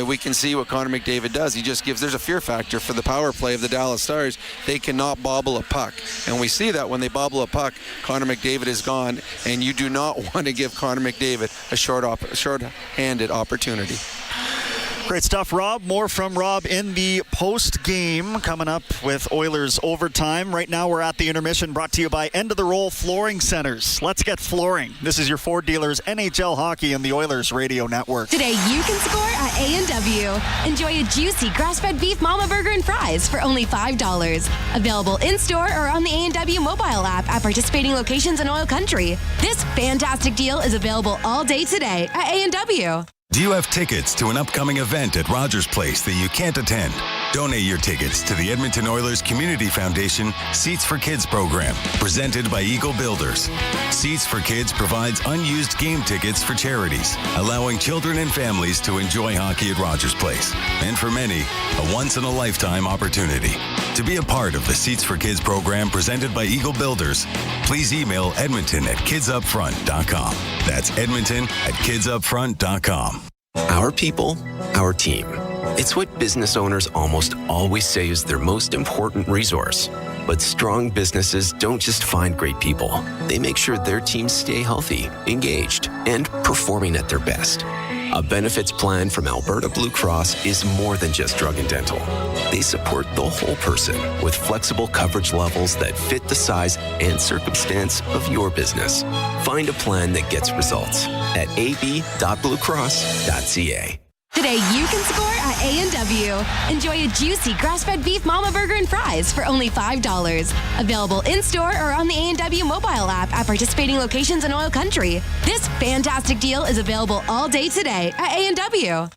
we can see what Connor McDavid does. He just gives, there's a fear factor for the power play of the Dallas Stars. They cannot bobble a puck. And we see that when they bobble a puck, Connor McDavid is gone, and you do not want to give Connor McDavid a short-handed opportunity. Great stuff, Rob. More from Rob in the post-game coming up with Oilers Overtime. Right now we're at the intermission, brought to you by End of the Roll Flooring Centers. Let's get flooring. This is your Ford dealers, NHL Hockey and the Oilers Radio Network. Today you can score at A&W. Enjoy a juicy grass-fed beef mama burger and fries for only $5. Available in-store or on the A&W mobile app at participating locations in Oil Country. This fantastic deal is available all day today at A&W. Do you have tickets to an upcoming event at Rogers Place that you can't attend? Donate your tickets to the Edmonton Oilers Community Foundation Seats for Kids program, presented by Eagle Builders. Seats for Kids provides unused game tickets for charities, allowing children and families to enjoy hockey at Rogers Place. And for many, a once-in-a-lifetime opportunity. To be a part of the Seats for Kids program presented by Eagle Builders, please email edmonton@kidsupfront.com. That's edmonton@kidsupfront.com. Our people, our team. It's what business owners almost always say is their most important resource. But strong businesses don't just find great people. They make sure their teams stay healthy, engaged, and performing at their best. A benefits plan from Alberta Blue Cross is more than just drug and dental. They support the whole person with flexible coverage levels that fit the size and circumstance of your business. Find a plan that gets results at ab.bluecross.ca. Today you can score at A&W. Enjoy a juicy grass-fed beef mama burger and fries for only $5. Available in-store or on the A&W mobile app at participating locations in Oil Country. This fantastic deal is available all day today at A&W.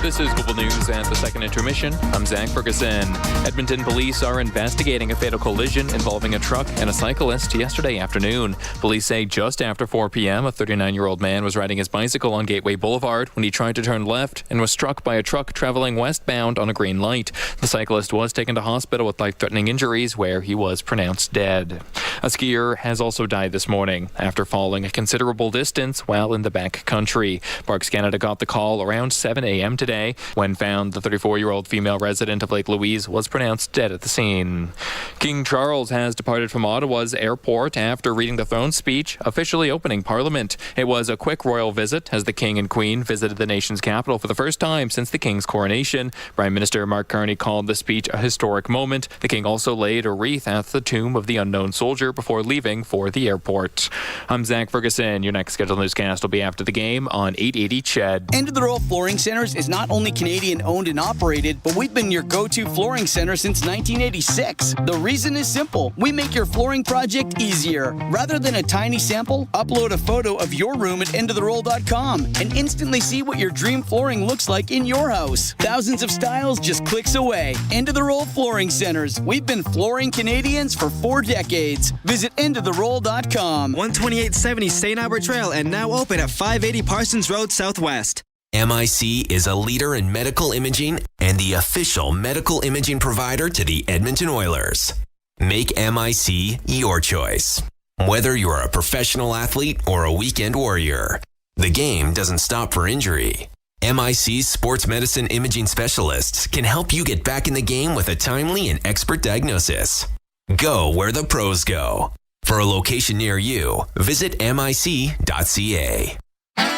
This is Global News at the second intermission. I'm Zach Ferguson. Edmonton police are investigating a fatal collision involving a truck and a cyclist yesterday afternoon. Police say just after 4 p.m., a 39-year-old man was riding his bicycle on Gateway Boulevard when he tried to turn left and was struck by a truck traveling westbound on a green light. The cyclist was taken to hospital with life-threatening injuries where he was pronounced dead. A skier has also died this morning after falling a considerable distance while in the back country. Parks Canada got the call around 7 a.m. today. When found, the 34-year-old female resident of Lake Louise was pronounced dead at the scene. King Charles has departed from Ottawa's airport after reading the throne speech, officially opening Parliament. It was a quick royal visit as the King and Queen visited the nation's capital for the first time since the King's coronation. Prime Minister Mark Carney called the speech a historic moment. The King also laid a wreath at the tomb of the unknown soldier before leaving for the airport. I'm Zach Ferguson. Your next scheduled newscast will be after the game on 880 CHED. End of the Roll Flooring Centers is not only Canadian owned and operated, but we've been your go-to flooring center since 1986. The reason is simple. We make your flooring project easier. Rather than a tiny sample, upload a photo of your room at endoftheroll.com and instantly see what your dream flooring looks like in your house. Thousands of styles just clicks away. End of the Roll Flooring Centers. We've been flooring Canadians for 4 decades. Visit endoftheroll.com. 12870 St. Albert Trail and now open at 580 Parsons Road Southwest. MIC is a leader in medical imaging and the official medical imaging provider to the Edmonton Oilers. Make MIC your choice. Whether you're a professional athlete or a weekend warrior, the game doesn't stop for injury. MIC's sports medicine imaging specialists can help you get back in the game with a timely and expert diagnosis. Go where the pros go. For a location near you, visit mic.ca.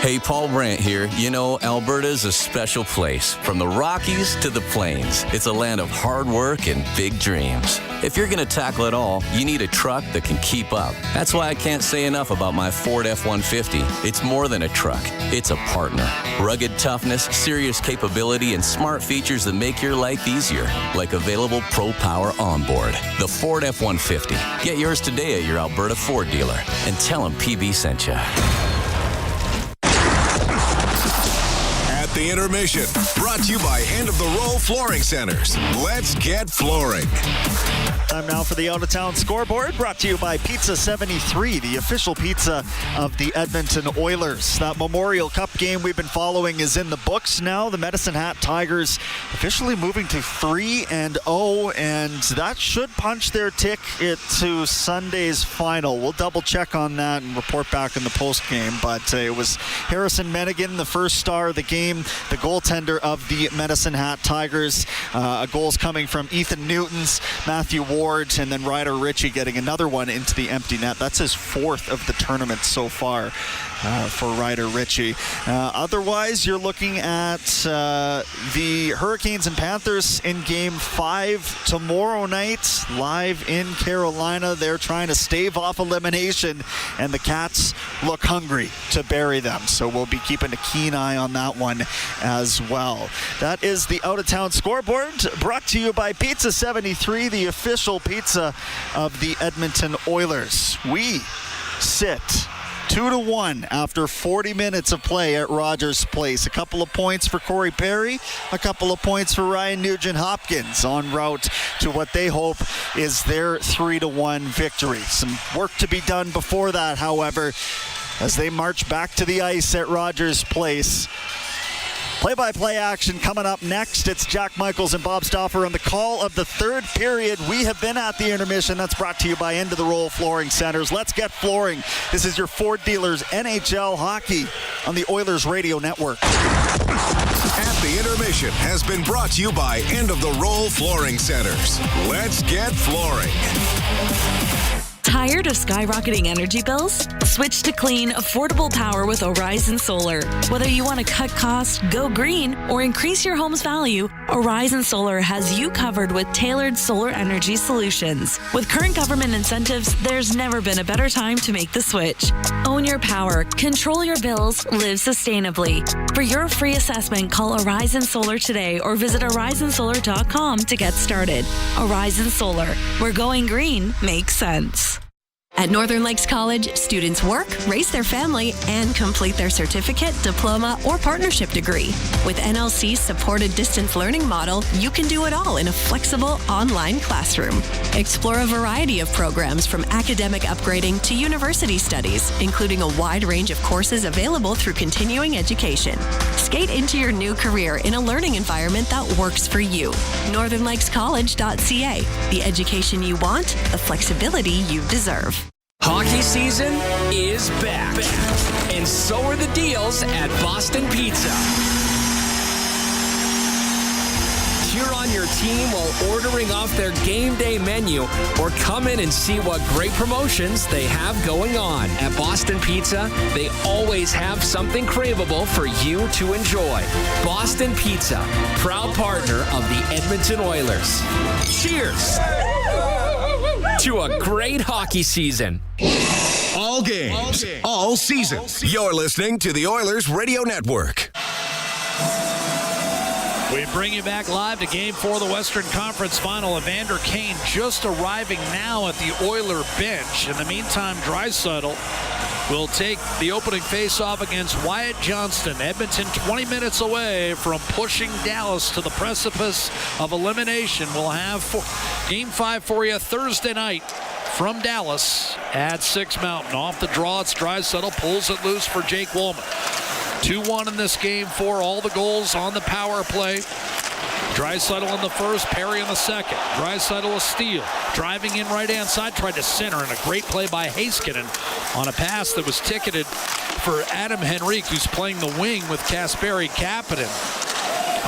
Hey, Paul Brandt here. You know, Alberta's a special place. From the Rockies to the Plains, it's a land of hard work and big dreams. If you're going to tackle it all, you need a truck that can keep up. That's why I can't say enough about my Ford F-150. It's more than a truck. It's a partner. Rugged toughness, serious capability, and smart features that make your life easier, like available Pro Power onboard. The Ford F-150. Get yours today at your Alberta Ford dealer and tell them PB sent you. The intermission, brought to you by End of the Roll Flooring Centers. Let's get flooring. Time now for the out-of-town scoreboard, brought to you by Pizza 73, the official pizza of the Edmonton Oilers. That Memorial Cup game we've been following is in the books now. The Medicine Hat Tigers officially moving to 3-0, and that should punch their ticket to Sunday's final. We'll double-check on that and report back in the post-game, but it was Harrison Mennigan, the first star of the game, the goaltender of the Medicine Hat Tigers. Goals coming from Ethan Newtons, Matthew Ward, and then Ryder Ritchie getting another one into the empty net. That's his 4th of the tournament so far for Ryder Ritchie. Otherwise, you're looking at the Hurricanes and Panthers in Game 5 tomorrow night, live in Carolina. They're trying to stave off elimination, and the Cats look hungry to bury them. So we'll be keeping a keen eye on that one as well. That is the out-of-town scoreboard, brought to you by Pizza 73, the official pizza of the Edmonton Oilers. We sit 2-1 after 40 minutes of play at Rogers Place. A couple of points for Corey Perry, a couple of points for Ryan Nugent-Hopkins en route to what they hope is their 3-1 victory. Some work to be done before that, however, as they march back to the ice at Rogers Place. Play-by-play action coming up next. It's Jack Michaels and Bob Stauffer on the call of the 3rd period. We have been at the intermission. That's brought to you by End of the Roll Flooring Centers. Let's get flooring. This is your Ford Dealers NHL Hockey on the Oilers Radio Network. At the intermission has been brought to you by End of the Roll Flooring Centers. Let's get flooring. Tired of skyrocketing energy bills? Switch to clean, affordable power with Horizon Solar. Whether you want to cut costs, go green, or increase your home's value, Horizon Solar has you covered with tailored solar energy solutions. With current government incentives, there's never been a better time to make the switch. Own your power, control your bills, live sustainably. For your free assessment, call Horizon Solar today or visit horizonsolar.com to get started. Horizon Solar, where going green makes sense. At Northern Lakes College, students work, raise their family, and complete their certificate, diploma, or partnership degree. With NLC's supported distance learning model, you can do it all in a flexible online classroom. Explore a variety of programs from academic upgrading to university studies, including a wide range of courses available through continuing education. Skate into your new career in a learning environment that works for you. NorthernLakesCollege.ca. The education you want, the flexibility you deserve. Hockey season is back. And so are the deals at Boston Pizza. Cheer on your team while ordering off their game day menu, or come in and see what great promotions they have going on. At Boston Pizza, they always have something craveable for you to enjoy. Boston Pizza, proud partner of the Edmonton Oilers. Cheers to a great hockey season. All games, all season. You're listening to the Oilers Radio Network. We bring you back live to Game 4 of the Western Conference Final. Evander Kane just arriving now at the Oiler bench. In the meantime, Draisaitl will take the opening face-off against Wyatt Johnston. Edmonton 20 minutes away from pushing Dallas to the precipice of elimination. We'll have Game 5 for you Thursday night from Dallas at Six Mountain. Off the draw, it's Draisaitl, pulls it loose for Jake Woolman. 2-1 in this game for all the goals on the power play. Draisaitl in the first, Perry in the second. Draisaitl a steal. Driving in right-hand side, tried to center, and a great play by Heiskanen on a pass that was ticketed for Adam Henrique, who's playing the wing with Kasperi Kapanen.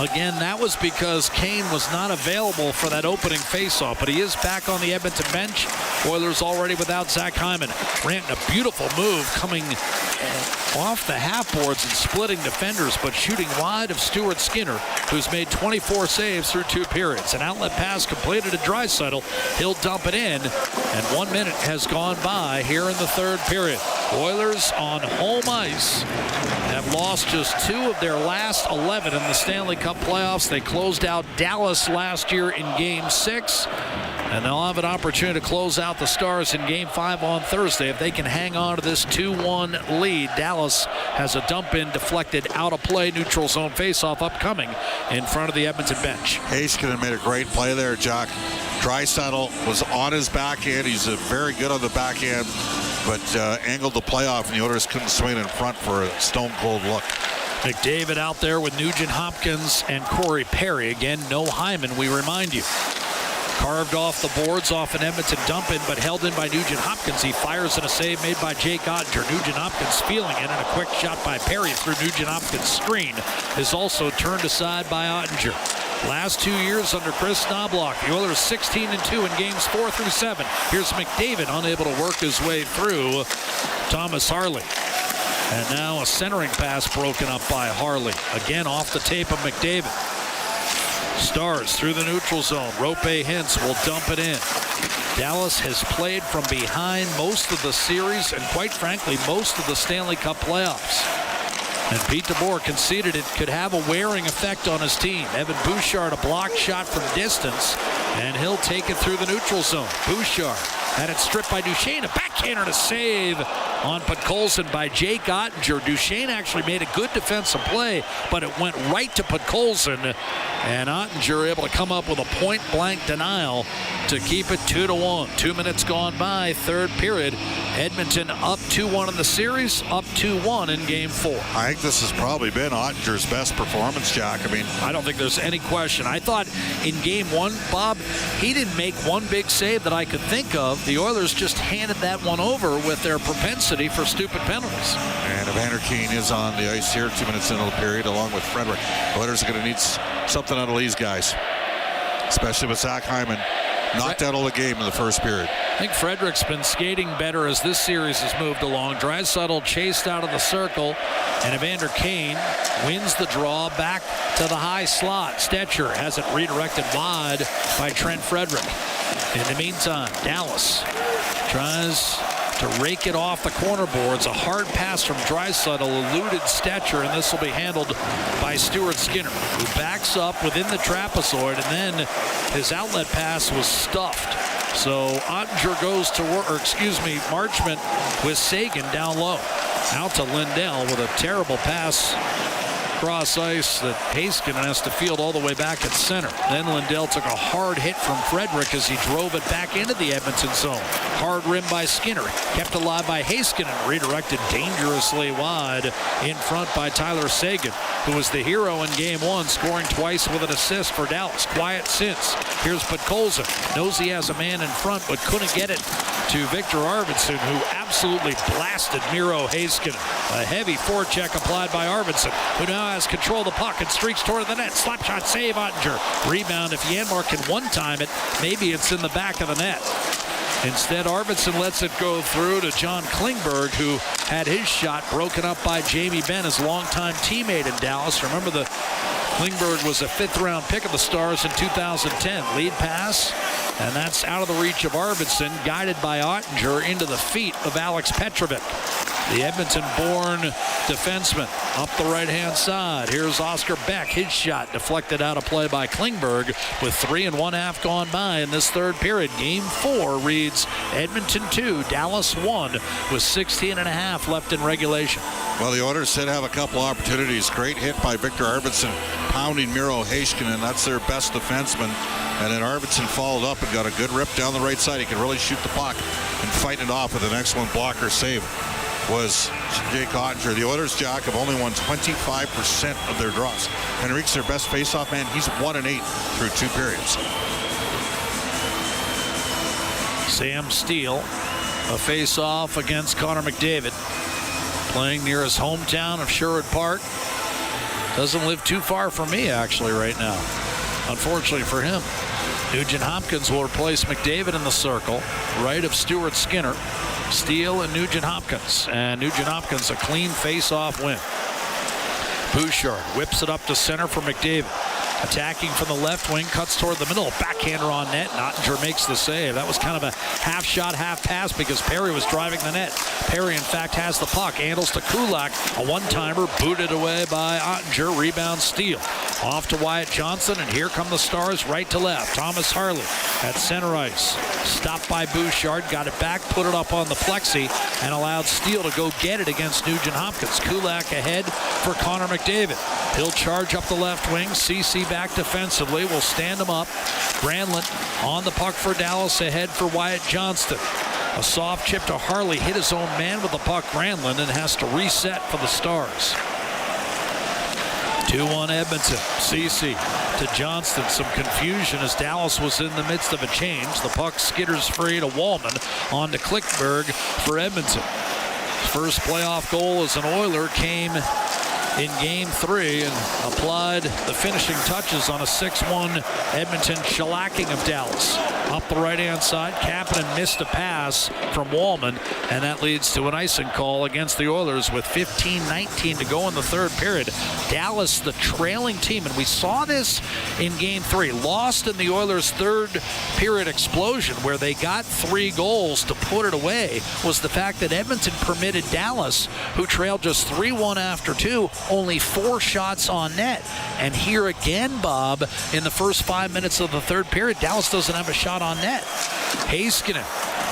Again, that was because Kane was not available for that opening faceoff, but he is back on the Edmonton bench. Oilers already without Zach Hyman. Ranton, a beautiful move coming off the half boards and splitting defenders, but shooting wide of Stuart Skinner, who's made 24 saves through 2 periods. An outlet pass completed to Draisaitl. He'll dump it in, and 1 minute has gone by here in the 3rd period. Oilers on home ice have lost just 2 of their last 11 in the Stanley Cup playoffs. They closed out Dallas last year in Game 6. And they'll have an opportunity to close out the Stars in Game 5 on Thursday if they can hang on to this 2-1 lead. Dallas has a dump-in deflected out of play, neutral zone faceoff upcoming in front of the Edmonton bench. Heiskanen made a great play there, Jock. Draisaitl was on his backhand. He's very good on the backhand, but angled the playoff, and the Oilers couldn't swing in front for a stone-cold look. McDavid out there with Nugent Hopkins and Corey Perry. Again, no Hyman, we remind you. Carved off the boards off an Edmonton dump-in, but held in by Nugent Hopkins. He fires in a save made by Jake Ottinger. Nugent Hopkins feeling it, and a quick shot by Perry through Nugent Hopkins' screen is also turned aside by Ottinger. Last 2 years under Chris Knobloch, the Oilers 16-2 in games 4 through 7. Here's McDavid unable to work his way through Thomas Harley. And now a centering pass broken up by Harley. Again off the tape of McDavid. Stars through the neutral zone. Rope Hintz will dump it in. Dallas has played from behind most of the series and quite frankly most of the Stanley Cup playoffs. And Pete DeBoer conceded it could have a wearing effect on his team. Evan Bouchard, a blocked shot from distance, and he'll take it through the neutral zone. Bouchard had it stripped by Duchesne. A backhander to save on Podkolzin by Jake Ottinger. Duchesne actually made a good defensive play, but it went right to Podkolzin, and Ottinger able to come up with a point-blank denial to keep it 2-1. 2 minutes gone by, third period. Edmonton up 2-1 in the series, up 2-1 in Game 4. I think this has probably been Ottinger's best performance, Jack. I mean, I don't think there's any question. I thought in Game 1, Bob, he didn't make one big save that I could think of. The Oilers just handed that one over with their propensity for stupid penalties. And Evander Kane is on the ice here, 2 minutes into the period, along with Frederick. The Oilers are going to need something out of these guys, especially with Zach Hyman knocked out of the game in the first period. I think Frederick's been skating better as this series has moved along. Draisaitl chased out of the circle, and Evander Kane wins the draw back to the high slot. Stetcher has it redirected wide by Trent Frederick. In the meantime, Dallas tries to rake it off the corner boards. A hard pass from Draisaitl eluded Stetcher, and this will be handled by Stuart Skinner, who backs up within the trapezoid, and then his outlet pass was stuffed. So Ottinger goes to work, Marchment with Sagan down low. Out to Lindell with a terrible pass cross ice that Heiskanen has to field all the way back at center. Then Lindell took a hard hit from Frederick as he drove it back into the Edmonton zone. Hard rim by Skinner, kept alive by Heiskanen, redirected dangerously wide in front by Tyler Sagan, who was the hero in Game 1, scoring twice with an assist for Dallas. Quiet since. Here's Podkolzin. Knows he has a man in front, but couldn't get it to Victor Arvidsson, who absolutely blasted Miro Heiskanen. A heavy forecheck applied by Arvidsson, who now has control of the puck and streaks toward the net. Slap shot save, Ottinger. Rebound. If Janmark can one-time it, maybe it's in the back of the net. Instead, Arvidsson lets it go through to John Klingberg, who had his shot broken up by Jamie Benn, his longtime teammate in Dallas. Remember, the Klingberg was a fifth-round pick of the Stars in 2010. Lead pass, and that's out of the reach of Arvidsson, guided by Ottinger into the feet of Alex Petrovic. The Edmonton-born defenseman up the right-hand side. Here's Oscar Beck. His shot deflected out of play by Klingberg with 3 1/2 gone by in this third period. Game 4 reads Edmonton 2, Dallas 1 with 16.5 left in regulation. Well, the Oilers did have a couple opportunities. Great hit by Victor Arvidsson, pounding Miro Heiskanen. That's their best defenseman. And then Arvidsson followed up and got a good rip down the right side. He could really shoot the puck and fight it off with an excellent blocker save. Was Jake Ottinger. The Oilers, Jack, have only won 25% of their draws. Henrique's their best faceoff man. He's 1-8 through 2 periods. Sam Steele, a faceoff against Connor McDavid, playing near his hometown of Sherwood Park. Doesn't live too far from me, actually, right now. Unfortunately for him. Nugent Hopkins will replace McDavid in the circle, right of Stuart Skinner. Steele and Nugent Hopkins. And Nugent Hopkins, a clean face-off win. Bouchard whips it up to center for McDavid. Attacking from the left wing, cuts toward the middle. Backhander on net. Ottinger makes the save. That was kind of a half shot, half pass because Perry was driving the net. Perry, in fact, has the puck. Handles to Kulak. A one-timer booted away by Ottinger. Rebound Steele. Off to Wyatt Johnson, and here come the Stars right to left. Thomas Harley at center ice. Stopped by Bouchard. Got it back, put it up on the plexi, and allowed Steele to go get it against Nugent Hopkins. Kulak ahead for Connor McDavid. He'll charge up the left wing. CC back defensively. Will stand him up. Granlund on the puck for Dallas, ahead for Wyatt Johnston. A soft chip to Harley. Hit his own man with the puck, Granlund, and has to reset for the Stars. 2-1 Edmonton. CC to Johnston. Some confusion as Dallas was in the midst of a change. The puck skitters free to Wallman on to Klingberg for Edmonton. First playoff goal as an Oiler came in Game 3 and applied the finishing touches on a 6-1 Edmonton shellacking of Dallas. Up the right-hand side, Kapanen missed a pass from Wallman, and that leads to an icing call against the Oilers with 15:19 to go in the third period. Dallas, the trailing team, and we saw this in Game 3, lost in the Oilers' third period explosion where they got 3 goals to put it away, was the fact that Edmonton permitted Dallas, who trailed just 3-1 after 2, only 4 shots on net. And here again, Bob, in the first 5 minutes of the third period, Dallas doesn't have a shot on net. Heiskanen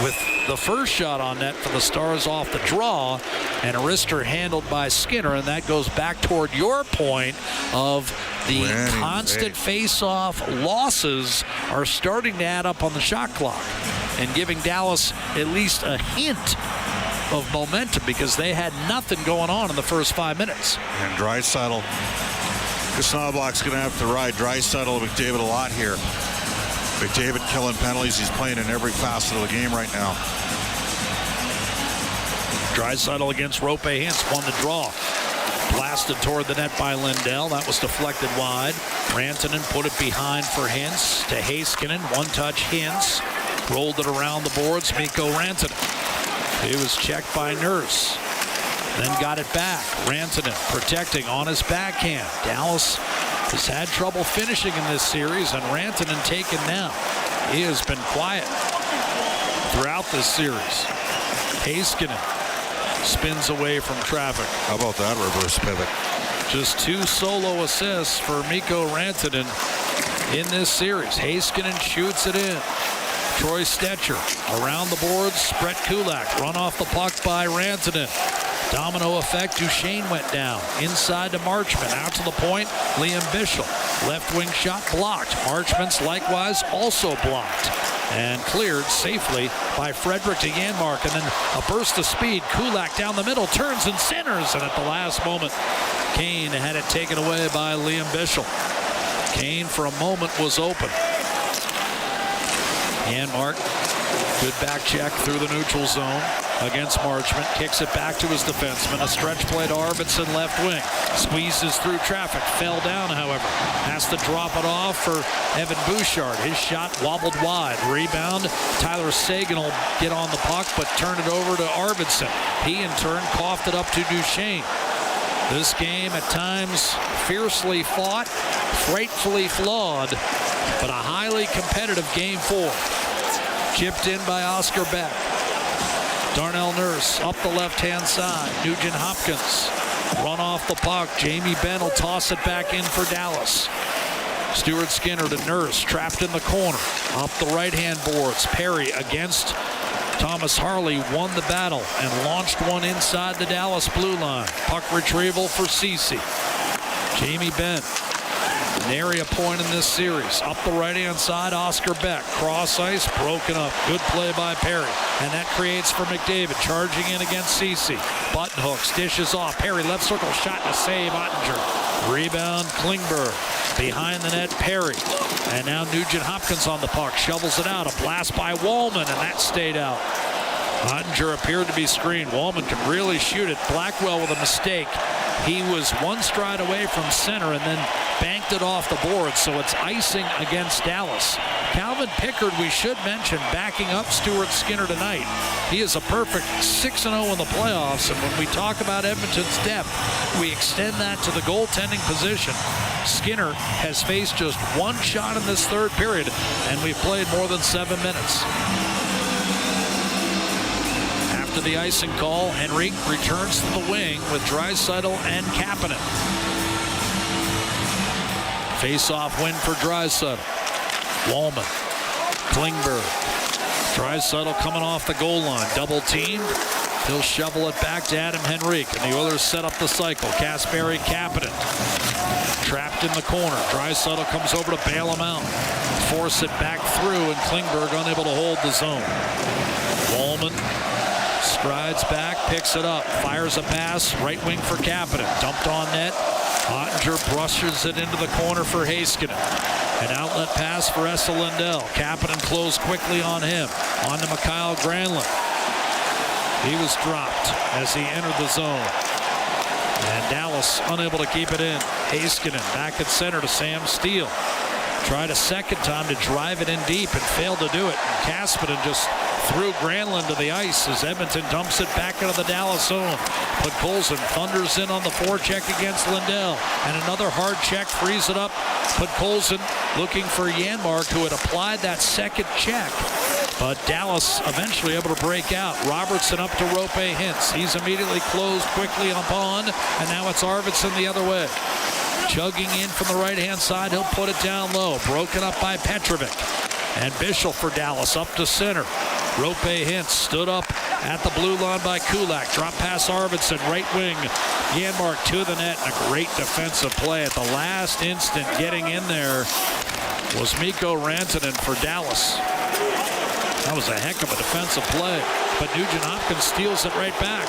with the first shot on net for the Stars off the draw, and a wrister handled by Skinner, and that goes back toward your point of the constant face-off losses are starting to add up on the shot clock and giving Dallas at least a hint of momentum because they had nothing going on in the first 5 minutes. And Draisaitl, Knobloch's going to have to ride Draisaitl and McDavid a lot here. McDavid killing penalties. He's playing in every facet of the game right now. Draisaitl against Roope Hintz won the draw. Blasted toward the net by Lindell. That was deflected wide. Rantanen put it behind for Hintz to Heiskanen. One-touch Hintz. Rolled it around the boards. Mikko Rantanen. He was checked by Nurse. Then got it back. Rantanen protecting on his backhand. Dallas has had trouble finishing in this series, and Rantanen taken now. He has been quiet throughout this series. Heiskanen spins away from traffic. How about that reverse pivot? Just 2 solo assists for Mikko Rantanen in this series. Heiskanen shoots it in. Troy Stetcher around the boards. Brett Kulak run off the puck by Rantanen. Domino effect. Duchesne went down. Inside to Marchment. Out to the point. Liam Bishop. Left wing shot blocked. Marchment's likewise also blocked. And cleared safely by Frederick to Janmark. And then a burst of speed. Kulak down the middle. Turns and centers. And at the last moment, Kane had it taken away by Liam Bishop. Kane for a moment was open. Janmark, good back check through the neutral zone against Marchment. Kicks it back to his defenseman. A stretch play to Arvidsson left wing. Squeezes through traffic. Fell down, however. Has to drop it off for Evan Bouchard. His shot wobbled wide. Rebound. Tyler Sagan will get on the puck, but turn it over to Arvidsson. He, in turn, coughed it up to Duchesne. This game, at times, fiercely fought, frightfully flawed, but a highly competitive Game 4. Chipped in by Oscar Beck. Darnell Nurse up the left-hand side. Nugent Hopkins run off the puck. Jamie Benn will toss it back in for Dallas. Stuart Skinner to Nurse, trapped in the corner. Up the right-hand boards. Perry against Thomas Harley, won the battle and launched one inside the Dallas blue line. Puck retrieval for Ceci. Jamie Benn, nary a point in this series. Up the right-hand side, Oscar Beck. Cross ice, broken up. Good play by Perry. And that creates for McDavid, charging in against Ceci. Button hooks, dishes off. Perry, left circle, shot to save Ottinger. Rebound, Klingberg. Behind the net, Perry. And now Nugent Hopkins on the puck. Shovels it out. A blast by Wallman, and that stayed out. Ottinger appeared to be screened. Wallman can really shoot it. Blackwell with a mistake. He was one stride away from center and then banked it off the board, so it's icing against Dallas. Calvin Pickard, we should mention, backing up Stuart Skinner tonight. He is a perfect 6-0 in the playoffs, and when we talk about Edmonton's depth, we extend that to the goaltending position. Skinner has faced just one shot in this third period, and we've played more than 7 minutes. After the icing call, Henrique returns to the wing with Draisaitl and Kapanen. Face-off win for Draisaitl. Wallman, Klingberg. Draisaitl coming off the goal line. Double teamed. He'll shovel it back to Adam Henrique, and the Oilers set up the cycle. Kasperi Kapanen trapped in the corner. Draisaitl comes over to bail him out. Force it back through, and Klingberg unable to hold the zone. Wallman strides back, picks it up, fires a pass, right wing for Kapanen. Dumped on net Ottinger brushes it into the corner for Heiskanen. An outlet pass for Esa Lindell. Kapanen closed quickly on him. On to Mikael Granlund. He was dropped as he entered the zone. And Dallas unable to keep it in. Heiskanen back at center to Sam Steele. Tried a second time to drive it in deep and failed to do it. And Kapanen just threw Granlund to the ice as Edmonton dumps it back into the Dallas zone. Podkolzin thunders in on the forecheck against Lindell. And another hard check frees it up. Podkolzin looking for Janmark, who had applied that second check. But Dallas eventually able to break out. Robertson up to Rope Hintz. He's immediately closed quickly on Bond, and now it's Arvidsson the other way. Chugging in from the right-hand side, he'll put it down low. Broken up by Petrovic. And Bischel for Dallas up to center. Rope Hintz stood up at the blue line by Kulak. Drop pass Arvidsson, right wing. Janmark to the net, and a great defensive play at the last instant. Getting in there was Mikko Rantanen for Dallas. That was a heck of a defensive play, but Nugent Hopkins steals it right back.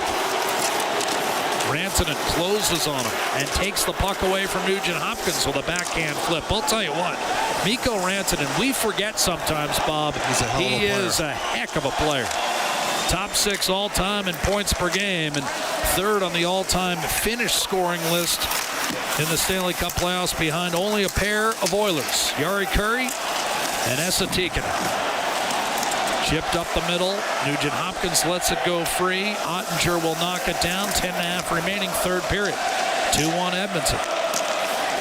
Rantanen closes on him and takes the puck away from Nugent Hopkins with a backhand flip. I'll tell you what, Mikko Rantanen, we forget sometimes, Bob, he is a heck of a player. Top 6 all-time in points per game and third on the all-time finish scoring list in the Stanley Cup playoffs behind only a pair of Oilers, Jari Kurri and Esa Tikkanen. Chipped up the middle. Nugent Hopkins lets it go free. Ottinger will knock it down. 10.5 remaining, third period. 2-1 Edmonton.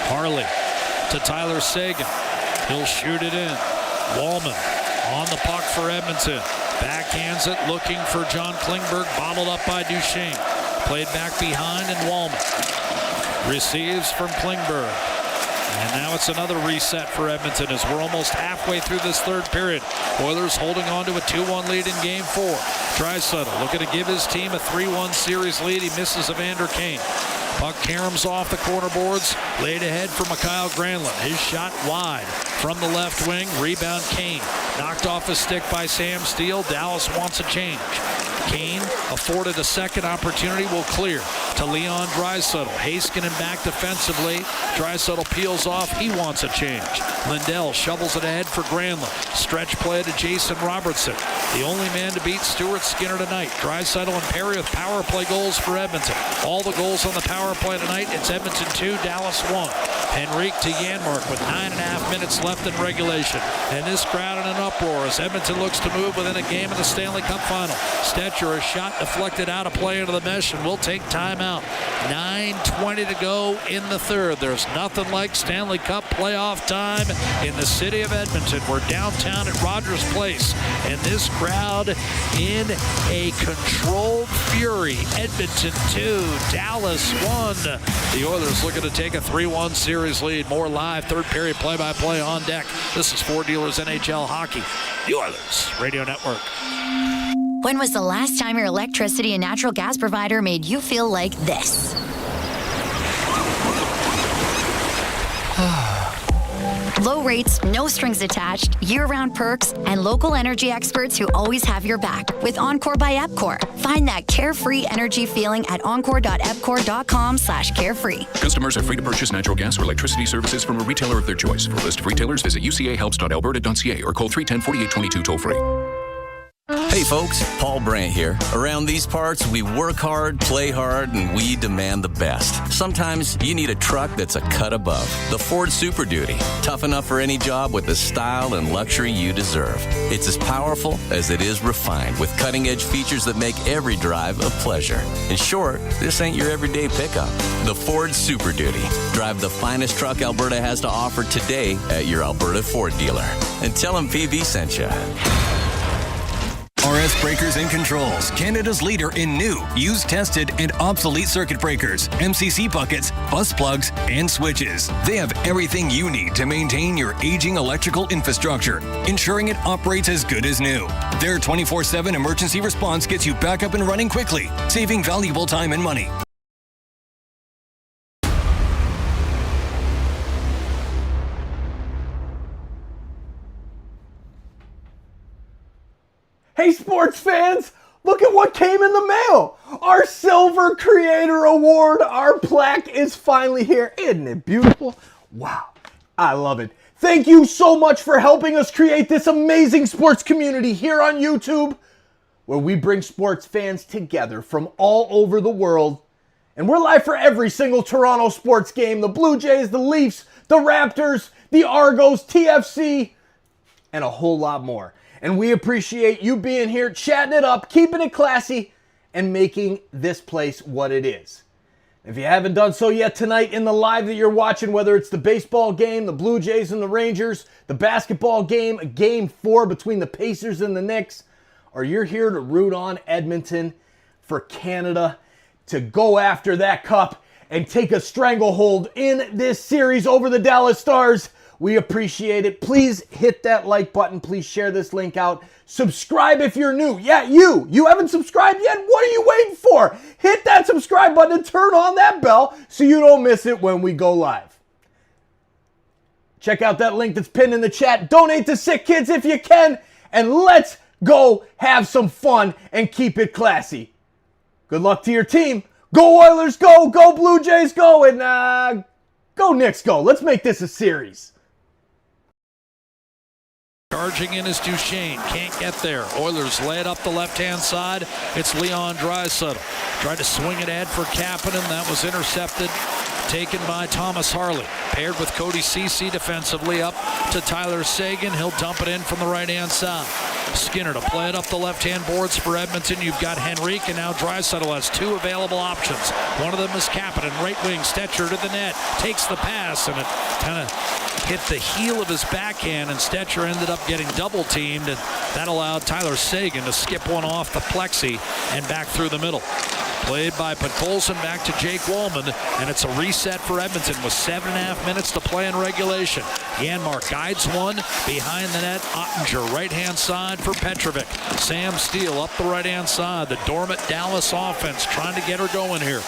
Harley to Tyler Seguin. He'll shoot it in. Wallman on the puck for Edmonton. Backhands it, looking for John Klingberg. Bottled up by Duchesne. Played back behind, and Wallman receives from Klingberg. And now it's another reset for Edmonton as we're almost halfway through this third period. Oilers holding on to a 2-1 lead in Game 4. Draisaitl looking to give his team a 3-1 series lead. He misses Evander Kane. Puck caroms off the corner boards. Laid ahead for Mikael Granlund. His shot wide from the left wing. Rebound Kane. Knocked off his stick by Sam Steele. Dallas wants a change. Kane afforded a second opportunity, will clear to Leon Draisaitl. Heiskanen back defensively. Draisaitl peels off. He wants a change. Lindell shovels it ahead for Granlund. Stretch play to Jason Robertson. The only man to beat Stuart Skinner tonight. Draisaitl and Perry with power play goals for Edmonton. All the goals on the power play tonight. It's Edmonton 2, Dallas 1. Henrique to Janmark with 9.5 minutes left in regulation. And this crowd in an uproar as Edmonton looks to move within a game of the Stanley Cup final. Stetcher, a shot deflected out of play into the mesh, and will take timeout. 9:20 to go in the third. There's nothing like Stanley Cup playoff time in the city of Edmonton. We're downtown at Rogers Place, and this crowd in a controlled fury. Edmonton 2, Dallas 1. The Oilers looking to take a 3-1 series lead. More live third period play-by-play on deck. This is Ford Dealers NHL Hockey, the Oilers Radio Network. When was the last time your electricity and natural gas provider made you feel like this? Low rates, no strings attached, year-round perks, and local energy experts who always have your back with Encore by Epcor. Find that carefree energy feeling at encore.epcor.com/carefree. Customers are free to purchase natural gas or electricity services from a retailer of their choice. For a list of retailers, visit ucahelps.alberta.ca or call 310-4822 toll-free. Hey folks, Paul Brandt here. Around these parts, we work hard, play hard, and we demand the best. Sometimes you need a truck that's a cut above. The Ford Super Duty. Tough enough for any job with the style and luxury you deserve. It's as powerful as it is refined with cutting-edge features that make every drive a pleasure. In short, this ain't your everyday pickup. The Ford Super Duty. Drive the finest truck Alberta has to offer today at your Alberta Ford dealer. And tell them PV sent you. RS Breakers and Controls, Canada's leader in new, used, tested, and obsolete circuit breakers, MCC buckets, bus plugs, and switches. They have everything you need to maintain your aging electrical infrastructure, ensuring it operates as good as new. Their 24/7 emergency response gets you back up and running quickly, saving valuable time and money. Hey sports fans, look at what came in the mail. Our Silver Creator Award, our plaque is finally here. Isn't it beautiful? Wow, I love it. Thank you so much for helping us create this amazing sports community here on YouTube, where we bring sports fans together from all over the world. And we're live for every single Toronto sports game. The Blue Jays, the Leafs, the Raptors, the Argos, TFC, and a whole lot more. And we appreciate you being here, chatting it up, keeping it classy, and making this place what it is. If you haven't done so yet tonight in the live that you're watching, whether it's the baseball game, the Blue Jays and the Rangers, the basketball game, Game 4 between the Pacers and the Knicks, or you're here to root on Edmonton for Canada to go after that cup and take a stranglehold in this series over the Dallas Stars, we appreciate it. Please hit that like button. Please share this link out. Subscribe if you're new. Yeah, you haven't subscribed yet? What are you waiting for? Hit that subscribe button and turn on that bell so you don't miss it when we go live. Check out that link that's pinned in the chat. Donate to SickKids if you can. And let's go have some fun and keep it classy. Good luck to your team. Go Oilers, go! Go Blue Jays, go! And go Knicks, go. Let's make this a series. Charging in is Duchesne. Can't get there. Oilers lay it up the left-hand side. It's Leon Draisaitl. Tried to swing it ahead for Kapanen. That was intercepted. Taken by Thomas Harley. Paired with Cody Ceci defensively up to Tyler Seguin. He'll dump it in from the right-hand side. Skinner to play it up the left-hand boards for Edmonton. You've got Henrique, and now Draisaitl has two available options. One of them is Kapanen, right wing, Stetcher to the net. Takes the pass, and it kind of hit the heel of his backhand, and Stetcher ended up getting double-teamed, and that allowed Tyler Seguin to skip one off the plexi and back through the middle. Played by Podkolzin back to Jake Wallman, and it's a reset for Edmonton with 7.5 minutes to play in regulation. Janmark guides one behind the net. Ottinger right-hand side for Petrovic. Sam Steele up the right-hand side. The dormant Dallas offense trying to get her going here.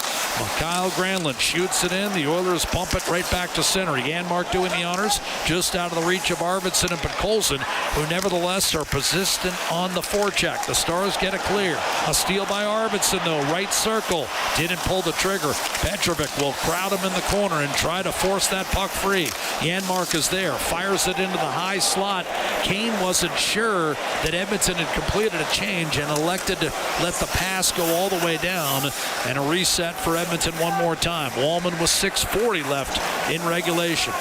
Kyle Granlund shoots it in. The Oilers pump it right back to center. Janmark doing the honors just out of the reach of Arvidsson and Podkolzin, who nevertheless are persistent on the forecheck. The Stars get a clear. A steal by Arvidsson, though. Right circle. Didn't pull the trigger. Petrovic will crowd him in the corner and try to force that puck free. Janmark is there. Fires it into the high slot. Kane wasn't sure that Edmonton had completed a change and elected to let the pass go all the way down, and a reset for Edmonton one more time. Wallman with 6:40 left in regulation.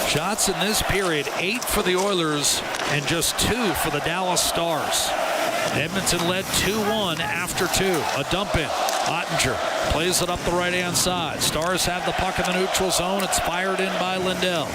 Shots in this period, 8 for the Oilers and just 2 for the Dallas Stars. Edmonton led 2-1 after 2. A dump in. Ottinger plays it up the right-hand side. Stars have the puck in the neutral zone. It's fired in by Lindell.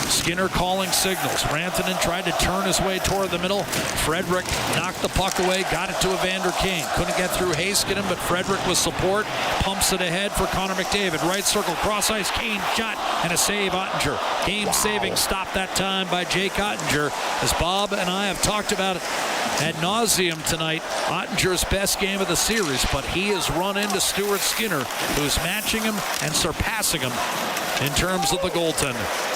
Skinner calling signals. Rantanen tried to turn his way toward the middle. Frederick knocked the puck away, got it to Evander Kane. Couldn't get through Heiskanen, but Frederick with support pumps it ahead for Connor McDavid. Right circle, cross ice, Kane shot, and a save, Ottinger. Game-saving stop that time by Jake Ottinger. As Bob and I have talked about it ad nauseum tonight, Ottinger's best game of the series, but he has run into Stuart Skinner, who's matching him and surpassing him in terms of the goaltender.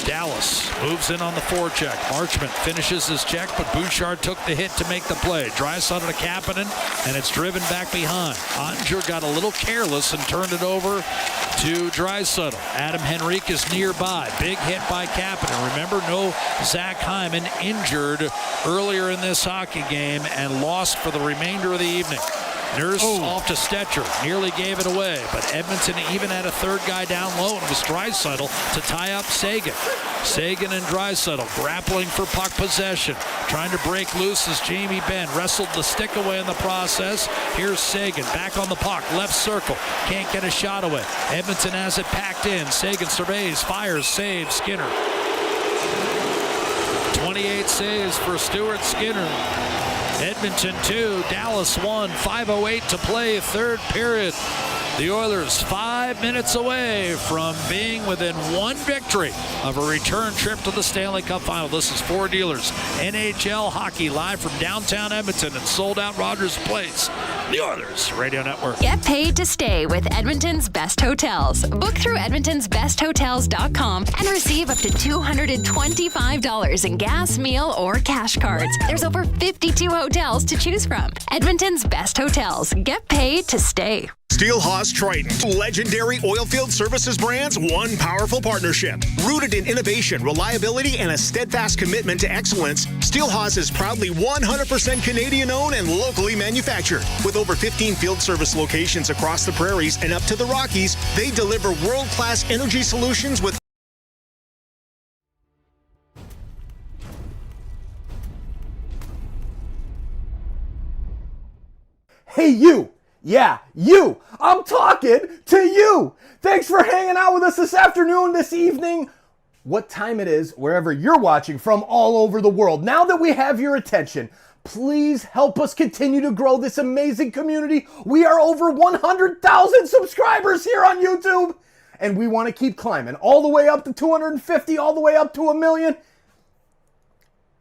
Dallas moves in on the forecheck. Marchment finishes his check, but Bouchard took the hit to make the play. Draisaitl to Kapanen, and it's driven back behind. Ottinger got a little careless and turned it over to Draisaitl. Adam Henrique is nearby. Big hit by Kapanen. Remember, no Zach Hyman, injured earlier in this hockey game and lost for the remainder of the evening. Nurse off to Stetcher, nearly gave it away, but Edmonton even had a third guy down low, and it was Draisaitl to tie up Seguin. Seguin and Draisaitl grappling for puck possession, trying to break loose as Jamie Benn wrestled the stick away in the process. Here's Seguin back on the puck, left circle, can't get a shot away. Edmonton has it packed in. Seguin surveys, fires, saves, Skinner. 28 saves for Stuart Skinner. Edmonton 2, Dallas 1, 5:08 to play, third period. The Oilers 5 minutes away from being within one victory of a return trip to the Stanley Cup Final. This is Four Dealers NHL Hockey live from downtown Edmonton and sold out Rogers Place. the Oilers Radio Network. Get paid to stay with Edmonton's best hotels. Book through edmontonsbesthotels.com and receive up to $225 in gas, meal, or cash cards. There's over 52 hotels to choose from. Edmonton's best hotels. Get paid to stay. Steelhaus Triton, legendary oilfield services brands, one powerful partnership. Rooted in innovation, reliability, and a steadfast commitment to excellence, Steelhaus is proudly 100% Canadian-owned and locally manufactured. With over 15 field service locations across the prairies and up to the Rockies, they deliver world-class energy solutions with Hey, you! Yeah, you! I'm talking to you! Thanks for hanging out with us this afternoon, this evening, what time it is, wherever you're watching from all over the world. Now that we have your attention, please help us continue to grow this amazing community. We are over 100,000 subscribers here on YouTube, and we want to keep climbing all the way up to 250, all the way up to 1 million.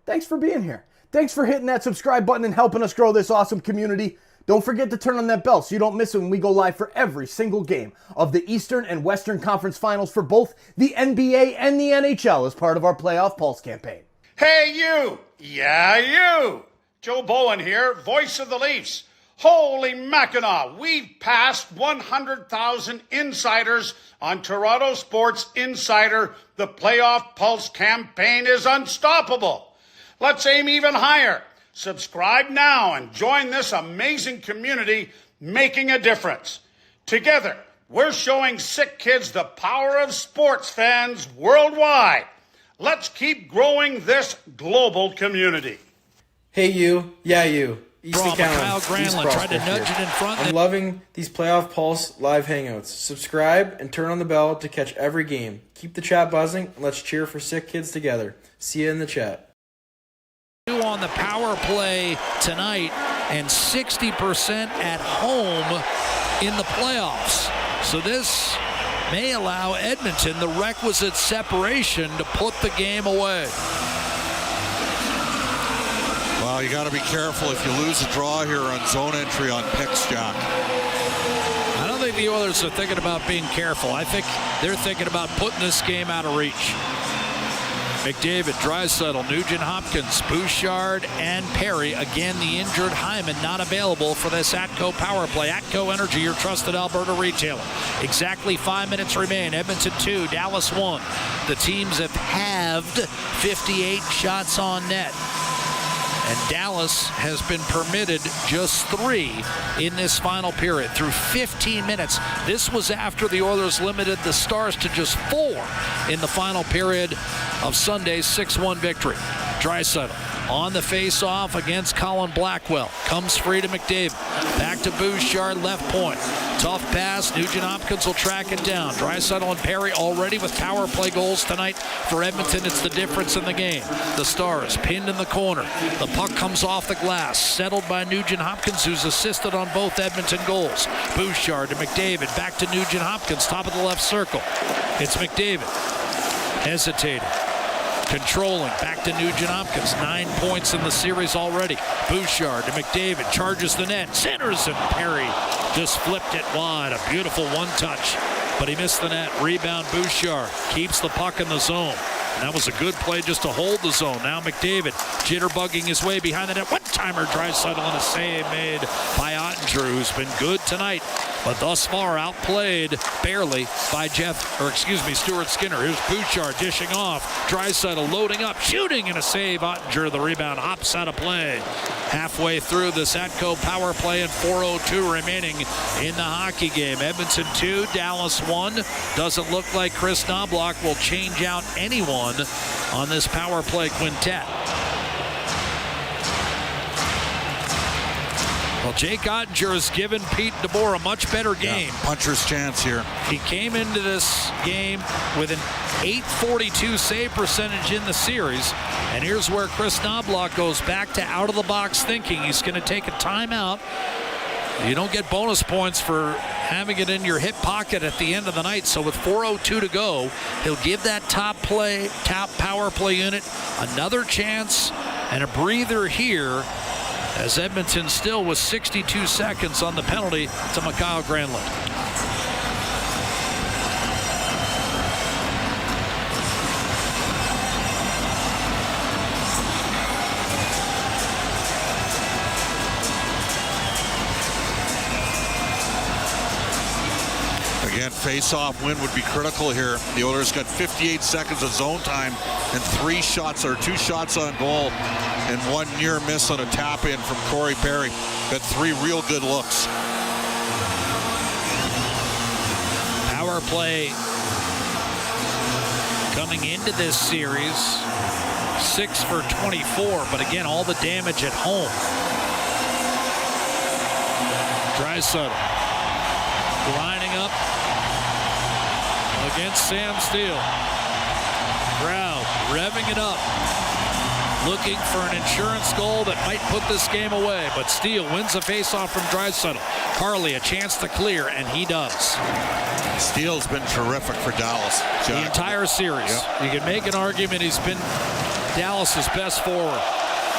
Thanks for being here. Thanks for hitting that subscribe button and helping us grow this awesome community. Don't forget to turn on that bell so you don't miss it when we go live for every single game of the Eastern and Western Conference Finals for both the NBA and the NHL as part of our Playoff Pulse campaign. Hey, you! Yeah, you! Joe Bowen here, voice of the Leafs. Holy Mackinac, we've passed 100,000 insiders on Toronto Sports Insider. The Playoff Pulse campaign is unstoppable. Let's aim even higher. Subscribe now and join this amazing community making a difference. Together, we're showing SickKids the power of sports fans worldwide. Let's keep growing this global community. Hey, you. Yeah, you. Easton Kyle Granlund tried to nudge it in front. I'm loving these Playoff Pulse live hangouts. Subscribe and turn on the bell to catch every game. Keep the chat buzzing and let's cheer for SickKids together. See you in the chat. On the power play tonight and 60% at home in the playoffs. So this may allow Edmonton the requisite separation to put the game away. Well, you got to be careful if you lose a draw here on zone entry on picks, Jack. I don't think the Oilers are thinking about being careful. I think they're thinking about putting this game out of reach. McDavid, Draisaitl, Nugent-Hopkins, Bouchard, and Perry. Again, the injured Hyman not available for this Atco power play. Atco Energy, your trusted Alberta retailer. Exactly 5 minutes remain. Edmonton 2, Dallas 1. The teams have halved 58 shots on net. And Dallas has been permitted just 3 in this final period through 15 minutes. This was after the Oilers limited the Stars to just 4 in the final period of Sunday's 6-1 victory. Draisaitl on the face-off against Colin Blackwell. Comes free to McDavid. Back to Bouchard, left point. Tough pass. Nugent-Hopkins will track it down. Draisaitl and Perry already with power play goals tonight for Edmonton. It's the difference in the game. The Stars pinned in the corner. The puck comes off the glass. Settled by Nugent-Hopkins, who's assisted on both Edmonton goals. Bouchard to McDavid. Back to Nugent-Hopkins, top of the left circle. It's McDavid. Hesitating. Controlling, back to Nugent-Hopkins. 9 points in the series already. Bouchard to McDavid, charges the net, centers, and Perry just flipped it wide. A beautiful one-touch, but he missed the net. Rebound, Bouchard keeps the puck in the zone. And that was a good play just to hold the zone. Now McDavid jitterbugging his way behind the net. One-timer, Draisaitl, and a save made by Ottinger, who's been good tonight, but thus far outplayed barely by Stuart Skinner. Here's Bouchard dishing off. Draisaitl loading up, shooting, and a save. Ottinger, the rebound, hops out of play. Halfway through this Atco power play and 4:02 remaining in the hockey game. Edmonton 2, Dallas 1. Doesn't look like Chris Knobloch will change out anyone on this power play quintet. Well, Jake Ottinger has given Pete DeBoer a much better game. Yeah, puncher's chance here. He came into this game with an .842 save percentage in the series. And here's where Chris Knobloch goes back to out-of-the-box thinking. He's going to take a timeout. You don't get bonus points for having it in your hip pocket at the end of the night. So with 4:02 to go, he'll give that top power play unit another chance and a breather here as Edmonton still with 62 seconds on the penalty to Mikhail Granlund. Again, face-off win would be critical here. The Oilers got 58 seconds of zone time and 2 shots on goal and 1 near miss on a tap-in from Corey Perry. Got 3 real good looks. Power play coming into this series, 6 for 24, but again, all the damage at home. Draisaitl lining up against Sam Steele. Crowd revving it up, looking for an insurance goal that might put this game away, but Steele wins the faceoff from Draisaitl. Harley a chance to clear, and he does. Steele's been terrific for Dallas, Jack. The entire series. Yep. You can make an argument he's been Dallas's best forward.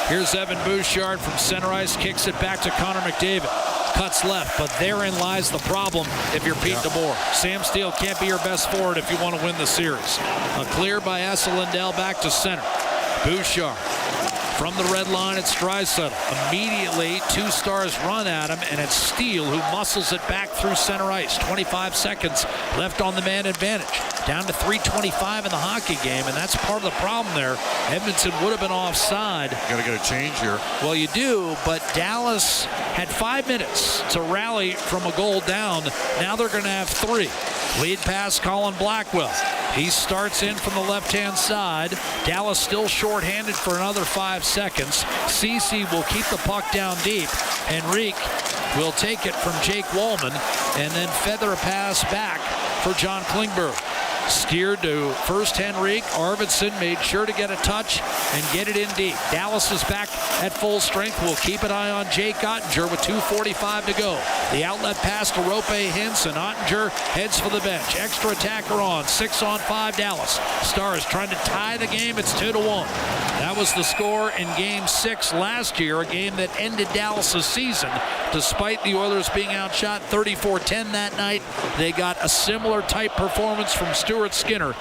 Here's Evan Bouchard from center ice, kicks it back to Connor McDavid. Cuts left, but therein lies the problem if you're Pete DeBoer. Sam Steele can't be your best forward if you want to win the series. A clear by Esa Lindell back to center. Bouchard from the red line, it's Draisaitl. Immediately, 2 stars run at him, and it's Steele who muscles it back through center ice. 25 seconds left on the man advantage. Down to 3:25 in the hockey game, and that's part of the problem there. Edmonton would have been offside. Got to get a change here. Well, you do, but Dallas had 5 minutes to rally from a goal down. Now they're going to have 3. Lead pass, Colin Blackwell. He starts in from the left-hand side. Dallas still shorthanded for another 5 seconds. Ceci will keep the puck down deep. Henrique will take it from Jake Wallman and then feather a pass back for John Klingberg. Steered to first Henrique. Arvidsson made sure to get a touch and get it in deep. Dallas is back at full strength. We'll keep an eye on Jake Ottinger with 2:45 to go. The outlet pass to Rope Hintz, and Ottinger heads for the bench. Extra attacker on. 6-on-5 Dallas. Stars trying to tie the game. It's 2-1. That was the score in Game 6 last year, a game that ended Dallas' season. Despite the Oilers being outshot 34-10 that night, they got a similar type performance from Stuart Skinner,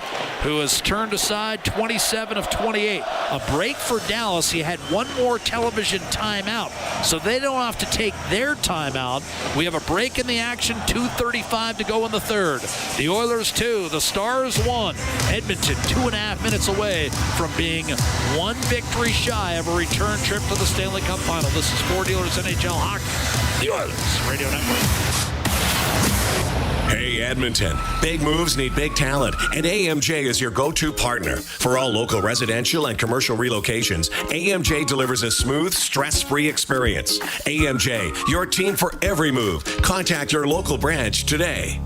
who has turned aside 27 of 28. A break for Dallas. He had 1 more television timeout, so they don't have to take their timeout. We have a break in the action, 2:35 to go in the third. The Oilers 2, the Stars 1. Edmonton 2.5 minutes away from being 1 victory shy of a return trip to the Stanley Cup Final. This is Four Dealers NHL Hockey, the Oilers Radio Network. Hey Edmonton, big moves need big talent, and AMJ is your go-to partner. For all local residential and commercial relocations, AMJ delivers a smooth, stress-free experience. AMJ, your team for every move. Contact your local branch today.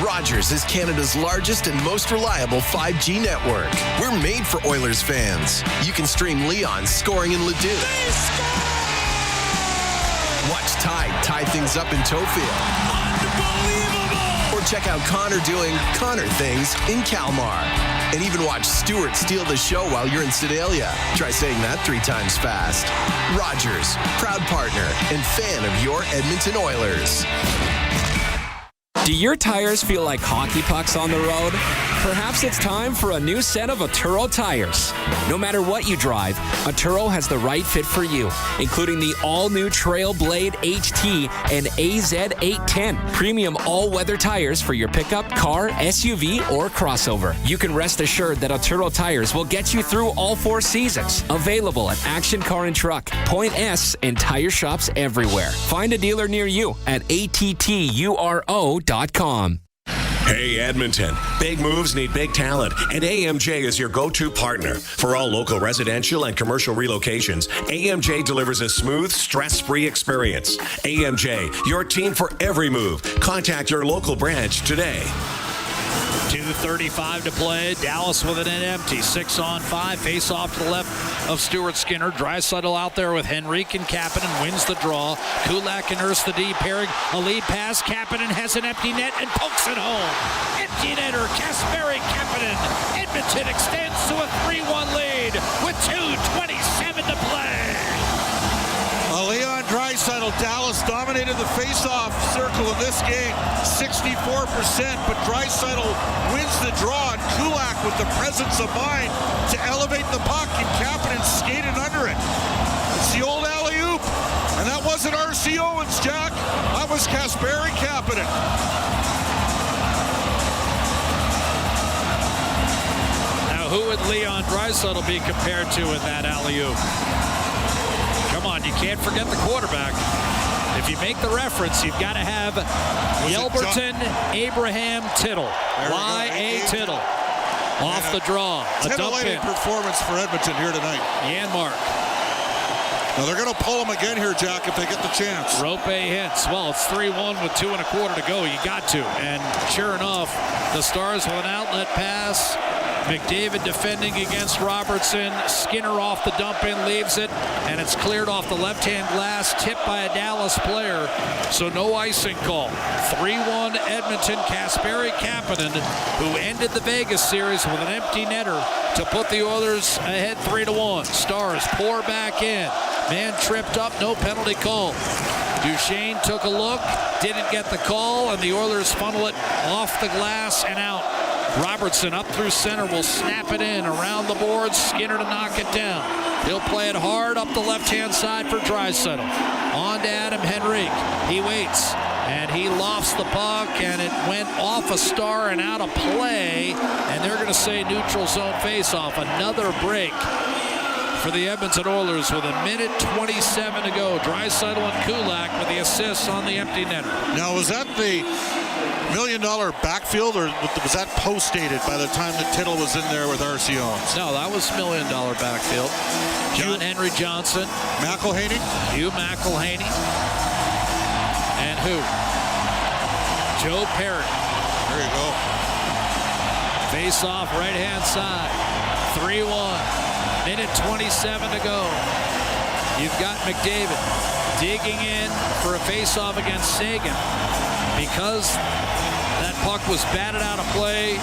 Rogers is Canada's largest and most reliable 5G network. We're made for Oilers fans. You can stream Leon scoring in Leduc. Watch Tide tie things up in Tofield. Or check out Connor doing Connor things in Kalmar. And even watch Stewart steal the show while you're in Sedalia. Try saying that 3 times fast. Rogers, proud partner and fan of your Edmonton Oilers. Do your tires feel like hockey pucks on the road? Perhaps it's time for a new set of Atturo tires. No matter what you drive, Atturo has the right fit for you, including the all-new Trailblade HT and AZ810, premium all-weather tires for your pickup, car, SUV, or crossover. You can rest assured that Atturo tires will get you through all 4 seasons. Available at Action Car and Truck, Point S, and tire shops everywhere. Find a dealer near you at atturo.com. Hey Edmonton, big moves need big talent, and AMJ is your go-to partner. For all local residential and commercial relocations, AMJ delivers a smooth, stress-free experience. AMJ, your team for every move. Contact your local branch today. 2:35 to play. Dallas with an net empty. 6-on-5. Face off to the left of Stuart Skinner. Draisaitl out there with Henrique and Kapanen. Wins the draw. Kulak and Urs the D pairing. A lead pass. Kapanen has an empty net and pokes it home. Empty netter. Kasperi Kapanen. Edmonton extends to a 3-1 lead with 2:27 to play. Draisaitl, Dallas dominated the face-off circle in this game, 64%, but Draisaitl wins the draw, and Kulak with the presence of mind to elevate the puck, and Kapanen skated under it. It's the old alley-oop, and that wasn't R.C. Owens, Jack. That was Kasperi Kapanen. Now, who would Leon Draisaitl be compared to in that alley-oop? Come on, you can't forget the quarterback. If you make the reference, you've got to have Yelberton Abraham Tittle. Y.A. Tittle. Off the draw. A dump in. Performance for Edmonton here tonight. Janmark. Now they're going to pull him again here, Jack, if they get the chance. Rope hits. Well, it's 3-1 with 2 1/4 to go. You got to. And sure enough, the Stars with an outlet pass. McDavid defending against Robertson. Skinner off the dump in, leaves it, and it's cleared off the left-hand glass, tipped by a Dallas player, so no icing call. 3-1 Edmonton. Kasperi Kapanen, who ended the Vegas series with an empty netter to put the Oilers ahead 3-1. Stars pour back in. Man tripped up, no penalty call. Duchesne took a look, didn't get the call, and the Oilers funnel it off the glass and out. Robertson up through center will snap it in around the boards. Skinner to knock it down. He'll play it hard up the left-hand side for Draisaitl. On to Adam Henrique. He waits, and he lofts the puck, and it went off a star and out of play, and they're going to say neutral zone face-off. Another break for the Edmonton Oilers with 1:27 to go. Draisaitl and Kulak with the assists on the empty netter. Now, was that the $1 million backfield, or was that post-dated by the time that Tittle was in there with R.C. Owens? No, that was $1 million backfield. John Henry Johnson. McElhaney? Hugh McElhaney. And who? Joe Perry. There you go. Face off right-hand side. 3-1. 1:27 to go. You've got McDavid digging in for a face-off against Sagan. Because that puck was batted out of play,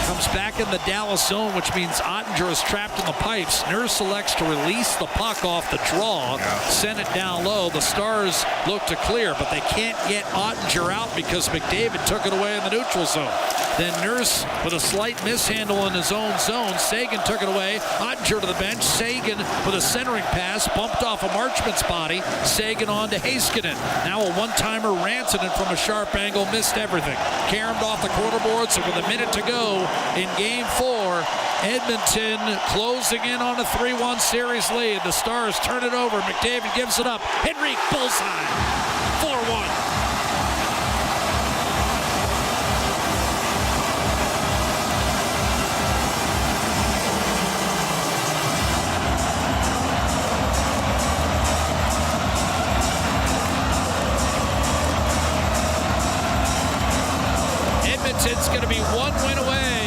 comes back in the Dallas zone, which means Ottinger is trapped in the pipes. Nurse elects to release the puck off the draw, send it down low. The Stars look to clear, but they can't get Ottinger out because McDavid took it away in the neutral zone. Then Nurse with a slight mishandle in his own zone. Sagan took it away. Ottinger to the bench. Sagan with a centering pass, bumped off a Marchment's body. Sagan on to Heiskanen. Now a one-timer Rantanen from a sharp angle, missed everything. Caromed off the corner boards, and with a minute to go in Game 4, Edmonton closing in on a 3-1 series lead. The Stars turn it over. McDavid gives it up. Henrique bullseye. 4-1. Edmonton's going to be one win away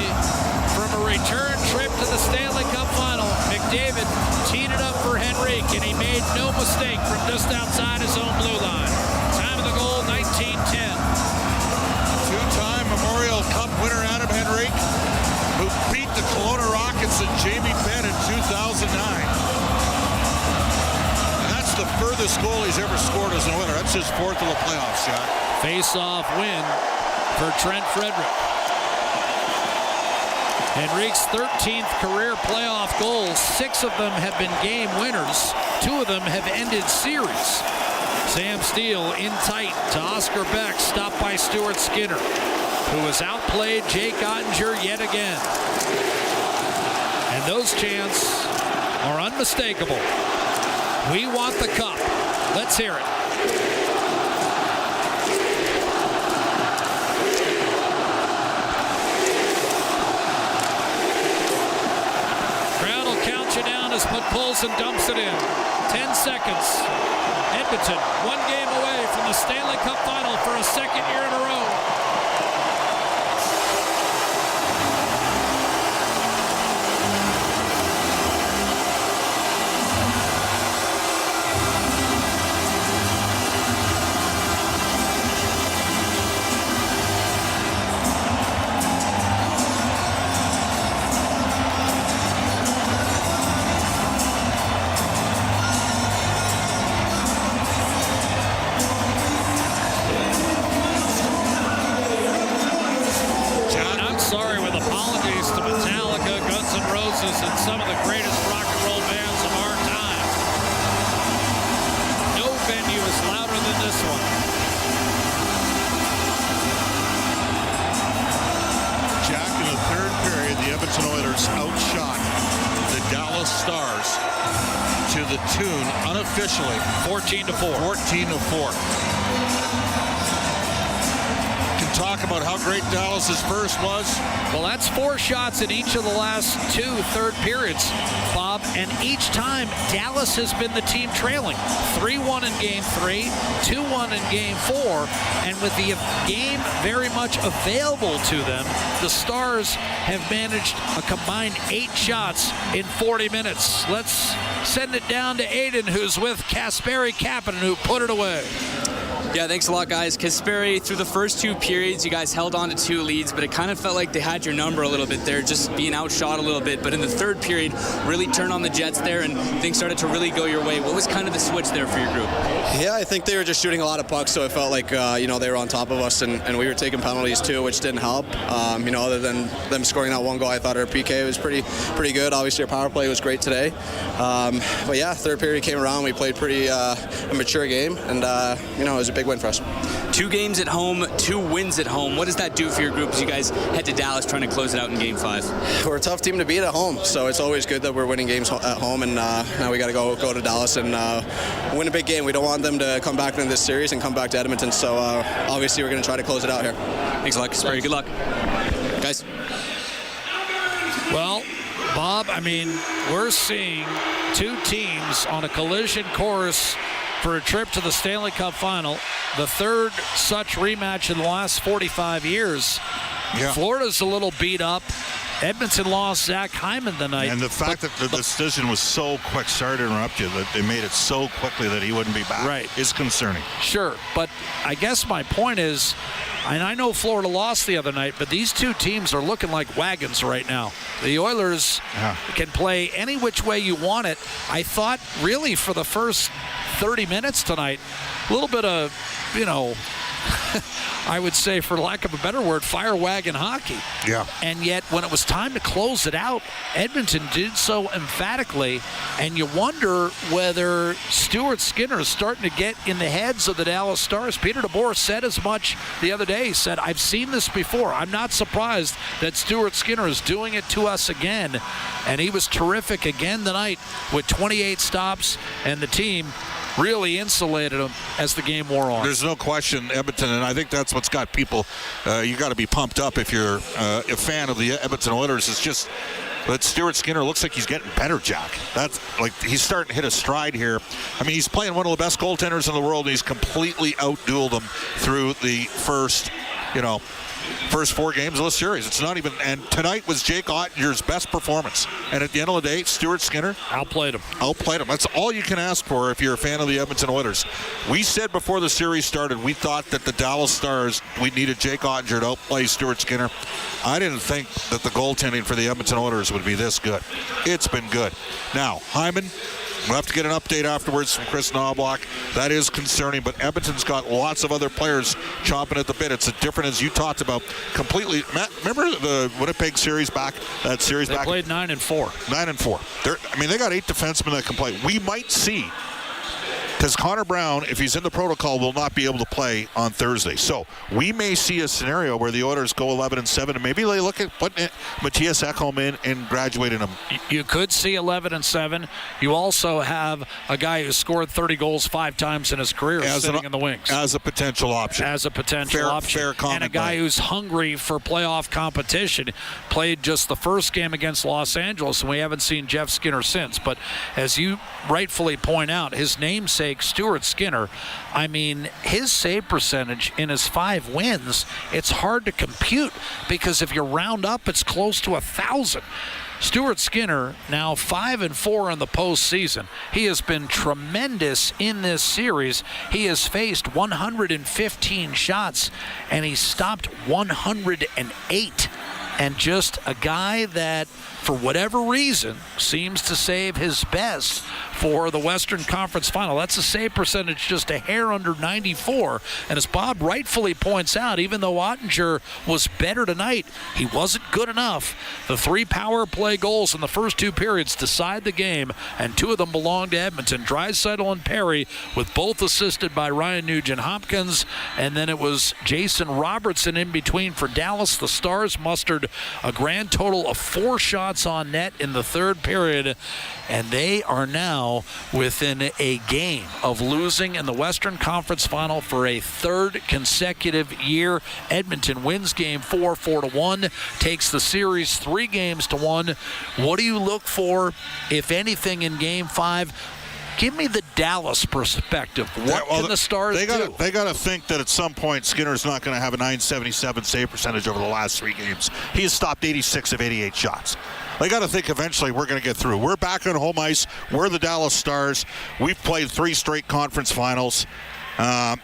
from a return trip to the Stanley Cup Final. McDavid teed it up for Henrique, and he made no mistake from just outside his own blue line. Time of the goal, 19:10. Two-time Memorial Cup winner Adam Henrique, who beat the Kelowna Rockets and Jamie Benn in 2009. And that's the furthest goal he's ever scored as a winner. That's his fourth of the playoffs, Jack. Face-off win for Trent Frederick. Henrique's 13th career playoff goals. 6 of them have been game winners. 2 of them have ended series. Sam Steele in tight to Oscar Beck, stopped by Stuart Skinner, who has outplayed Jake Ottinger yet again. And those chants are unmistakable. We want the cup. Let's hear it. But pulls and dumps it in. 10 seconds. Edmonton, 1 game away from the Stanley Cup Final for a second year in a row. houses and some of the greatest rock and roll bands of our time. No venue is louder than this one. Jack, in the third period, the Edmonton Oilers outshot the Dallas Stars to the tune, unofficially, 14-4. 14-4. Talk about how great Dallas's first was. Well, that's 4 shots in each of the last 2 third periods, Bob, and each time Dallas has been the team trailing. 3-1 in Game 3, 2-1 in Game 4, and with the game very much available to them, the Stars have managed a combined 8 shots in 40 minutes. Let's send it down to Aiden, who's with Kasperi Kapanen, who put it away. Yeah, thanks a lot, guys. Kasperi, through the first 2 periods, you guys held on to 2 leads, but it kind of felt like they had your number a little bit there, just being outshot a little bit. But in the third period, really turned on the Jets there, and things started to really go your way. What was kind of the switch there for your group? Yeah, I think they were just shooting a lot of pucks, so it felt like, they were on top of us, and we were taking penalties too, which didn't help. Other than them scoring that 1 goal, I thought our PK was pretty good. Obviously, our power play was great today. But yeah, third period came around. We played pretty a mature game, and, it was a big win for us. 2 games at home, 2 wins at home. What does that do for your group as you guys head to Dallas trying to close it out in Game 5? We're a tough team to beat at home, so it's always good that we're winning games at home, and now we got to go to Dallas and win a big game. We don't want them to come back into this series and come back to Edmonton, so obviously we're going to try to close it out here. Thanks a lot, Kasperi. Good luck. Guys. Well, Bob, we're seeing 2 teams on a collision course for a trip to the Stanley Cup Final, the 3rd such rematch in the last 45 years. Yeah. Florida's a little beat up. Edmonton lost Zach Hyman tonight. And the fact that the decision was so quick, sorry to interrupt you, that they made it so quickly that he wouldn't be back, is concerning. Sure, but I guess my point is, and I know Florida lost the other night, but these 2 teams are looking like wagons right now. The Oilers can play any which way you want it. I thought really for the first 30 minutes tonight, a little bit of, I would say, for lack of a better word, fire wagon hockey. Yeah. And yet, when it was time to close it out, Edmonton did so emphatically, and you wonder whether Stuart Skinner is starting to get in the heads of the Dallas Stars. Peter DeBoer said as much the other day. He said, I've seen this before. I'm not surprised that Stuart Skinner is doing it to us again. And he was terrific again tonight with 28 stops, and the team really insulated him as the game wore on. There's no question, Edmonton, and I think that's what's got people, you got to be pumped up if you're a fan of the Edmonton Oilers. It's just that Stuart Skinner looks like he's getting better, Jack. That's like he's starting to hit a stride here. He's playing one of the best goaltenders in the world, and he's completely outdueled them through the first 4 games of the series. It's not even, and tonight was Jake Ottinger's best performance. And at the end of the day, Stuart Skinner outplayed him. That's all you can ask for if you're a fan of the Edmonton Oilers. We said before the series started, we thought that the Dallas Stars, we needed Jake Ottinger to outplay Stuart Skinner. I didn't think that the goaltending for the Edmonton Oilers would be this good. It's been good. Now, Hyman, we'll have to get an update afterwards from Chris Knobloch. That is concerning, but Edmonton's got lots of other players chomping at the bit. It's a different, as you talked about, completely. Matt, remember the Winnipeg series back? That series they back? They played 9-4. 9-4. They got 8 defensemen that can play. We might see, because Connor Brown, if he's in the protocol, will not be able to play on Thursday. So we may see a scenario where the Oilers go 11-7, and maybe they look at putting Matthias Ekholm in and graduating him. You could see 11-7. You also have a guy who scored 30 goals 5 times in his career sitting in the wings. As a potential option. Fair comment. And a guy who's hungry for playoff competition. Played just the first game against Los Angeles, and we haven't seen Jeff Skinner since. But as you rightfully point out, his namesake, Stuart Skinner, his save percentage in his 5 wins, it's hard to compute because if you round up, it's close to 1,000. Stuart Skinner now 5-4 in the postseason. He has been tremendous in this series. He has faced 115 shots, and he stopped 108. and just a guy that, for whatever reason, seems to save his best for the Western Conference Final. That's a save percentage just a hair under 94. And as Bob rightfully points out, even though Ottinger was better tonight, he wasn't good enough. The 3 power play goals in the first 2 periods decide the game, and 2 of them belong to Edmonton. Draisaitl and Perry, with both assisted by Ryan Nugent-Hopkins, and then it was Jason Robertson in between for Dallas. The Stars mustered a grand total of 4 shots on net in the 3rd period, and they are now within a game of losing in the Western Conference Final for a 3rd consecutive year. Edmonton wins Game 4 4-1, takes the series 3-1. What do you look for, if anything, in Game 5? Give me the Dallas perspective. What can the Stars do? They got to think that at some point Skinner's not going to have a .977 save percentage over the last 3 games. He has stopped 86 of 88 shots. They got to think eventually we're going to get through. We're back on home ice. We're the Dallas Stars. We've played 3 straight conference finals. Now,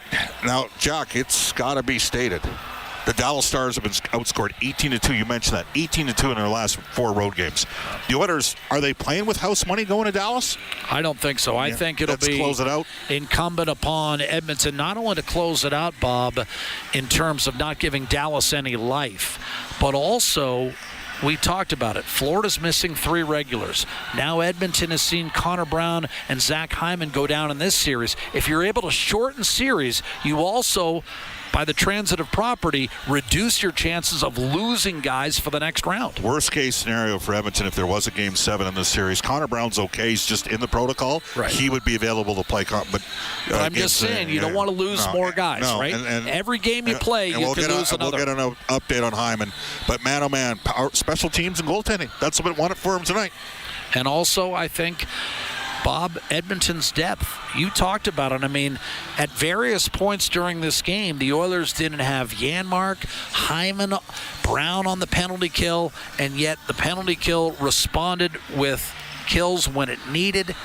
Jack, it's got to be stated. The Dallas Stars have been outscored 18-2. You mentioned that. 18-2 in their last 4 road games. The Oilers, are they playing with house money going to Dallas? I don't think so. I think it'll be close it out. Incumbent upon Edmonton not only to close it out, Bob, in terms of not giving Dallas any life, but also, we talked about it, Florida's missing 3 regulars. Now Edmonton has seen Connor Brown and Zach Hyman go down in this series. If you're able to shorten series, you also, by the transitive property, reduce your chances of losing guys for the next round. Worst case scenario for Edmonton, if there was a Game 7 in this series, Connor Brown's okay. He's just in the protocol. Right. He would be available to play. But I'm just saying, you don't want to lose more guys, right? And every game you play, you can lose another. We'll get an update on Hyman. But man, oh man, special teams and goaltending. That's what we wanted for him tonight. And also, I think, Bob, Edmonton's depth. You talked about it. I mean, at various points during this game, the Oilers didn't have Janmark, Hyman, Brown on the penalty kill, and yet the penalty kill responded with kills when it needed.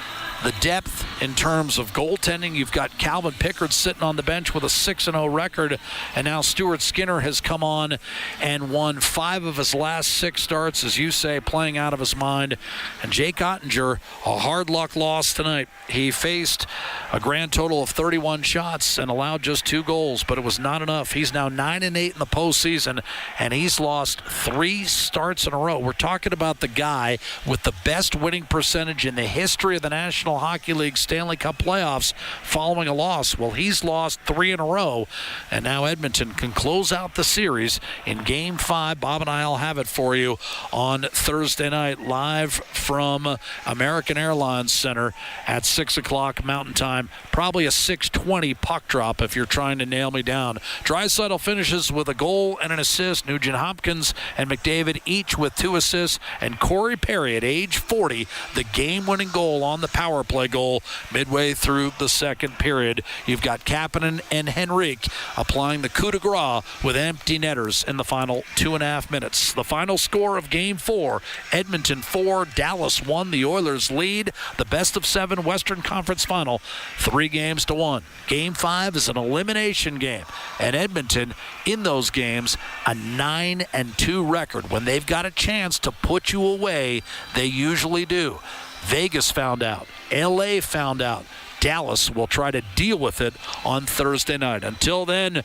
The depth in terms of goaltending, you've got Calvin Pickard sitting on the bench with a 6-0 record, and now Stuart Skinner has come on and won 5 of his last 6 starts, as you say, playing out of his mind. And Jake Ottinger, a hard luck loss tonight. He faced a grand total of 31 shots and allowed just 2 goals, but it was not enough. He's now 9-8 in the postseason, and he's lost 3 starts in a row. We're talking about the guy with the best winning percentage in the history of the National Hockey League Stanley Cup playoffs following a loss. Well, he's lost 3 in a row, and now Edmonton can close out the series in Game 5. Bob and I will have it for you on Thursday night, live from American Airlines Center at 6 o'clock Mountain Time. Probably a 6:20 puck drop if you're trying to nail me down. Draisaitl finishes with a goal and an assist. Nugent-Hopkins and McDavid each with 2 assists, and Corey Perry at age 40, the game-winning goal on the power play goal midway through the 2nd period. You've got Kapanen and Henrique applying the coup de grace with empty netters in the final 2.5 minutes. The final score of Game 4, Edmonton 4, Dallas 1. The Oilers lead the best of 7 Western Conference Final 3-1. Game 5 is an elimination game, and Edmonton in those games a 9-2 record. When they've got a chance to put you away, they usually do. Vegas found out. LA found out. Dallas will try to deal with it on Thursday night. Until then,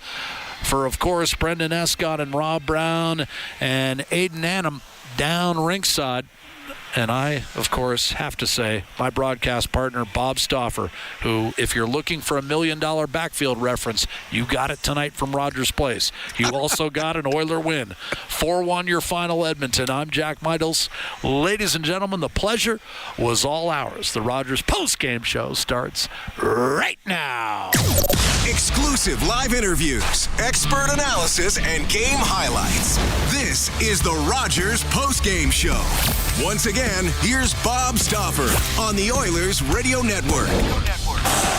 for, of course, Brendan Escott and Rob Brown and Aiden Annam down ringside, and I, of course, have to say, my broadcast partner, Bob Stauffer, who, if you're looking for $1 million backfield reference, you got it tonight from Rogers Place. You also got an Oiler win. 4-1 your final, Edmonton. I'm Jack Michaels. Ladies and gentlemen, the pleasure was all ours. The Rogers postgame show starts right now. Exclusive live interviews, expert analysis, and game highlights. This is the Rogers postgame show. Once again, here's Bob Stauffer on the Oilers Radio Network.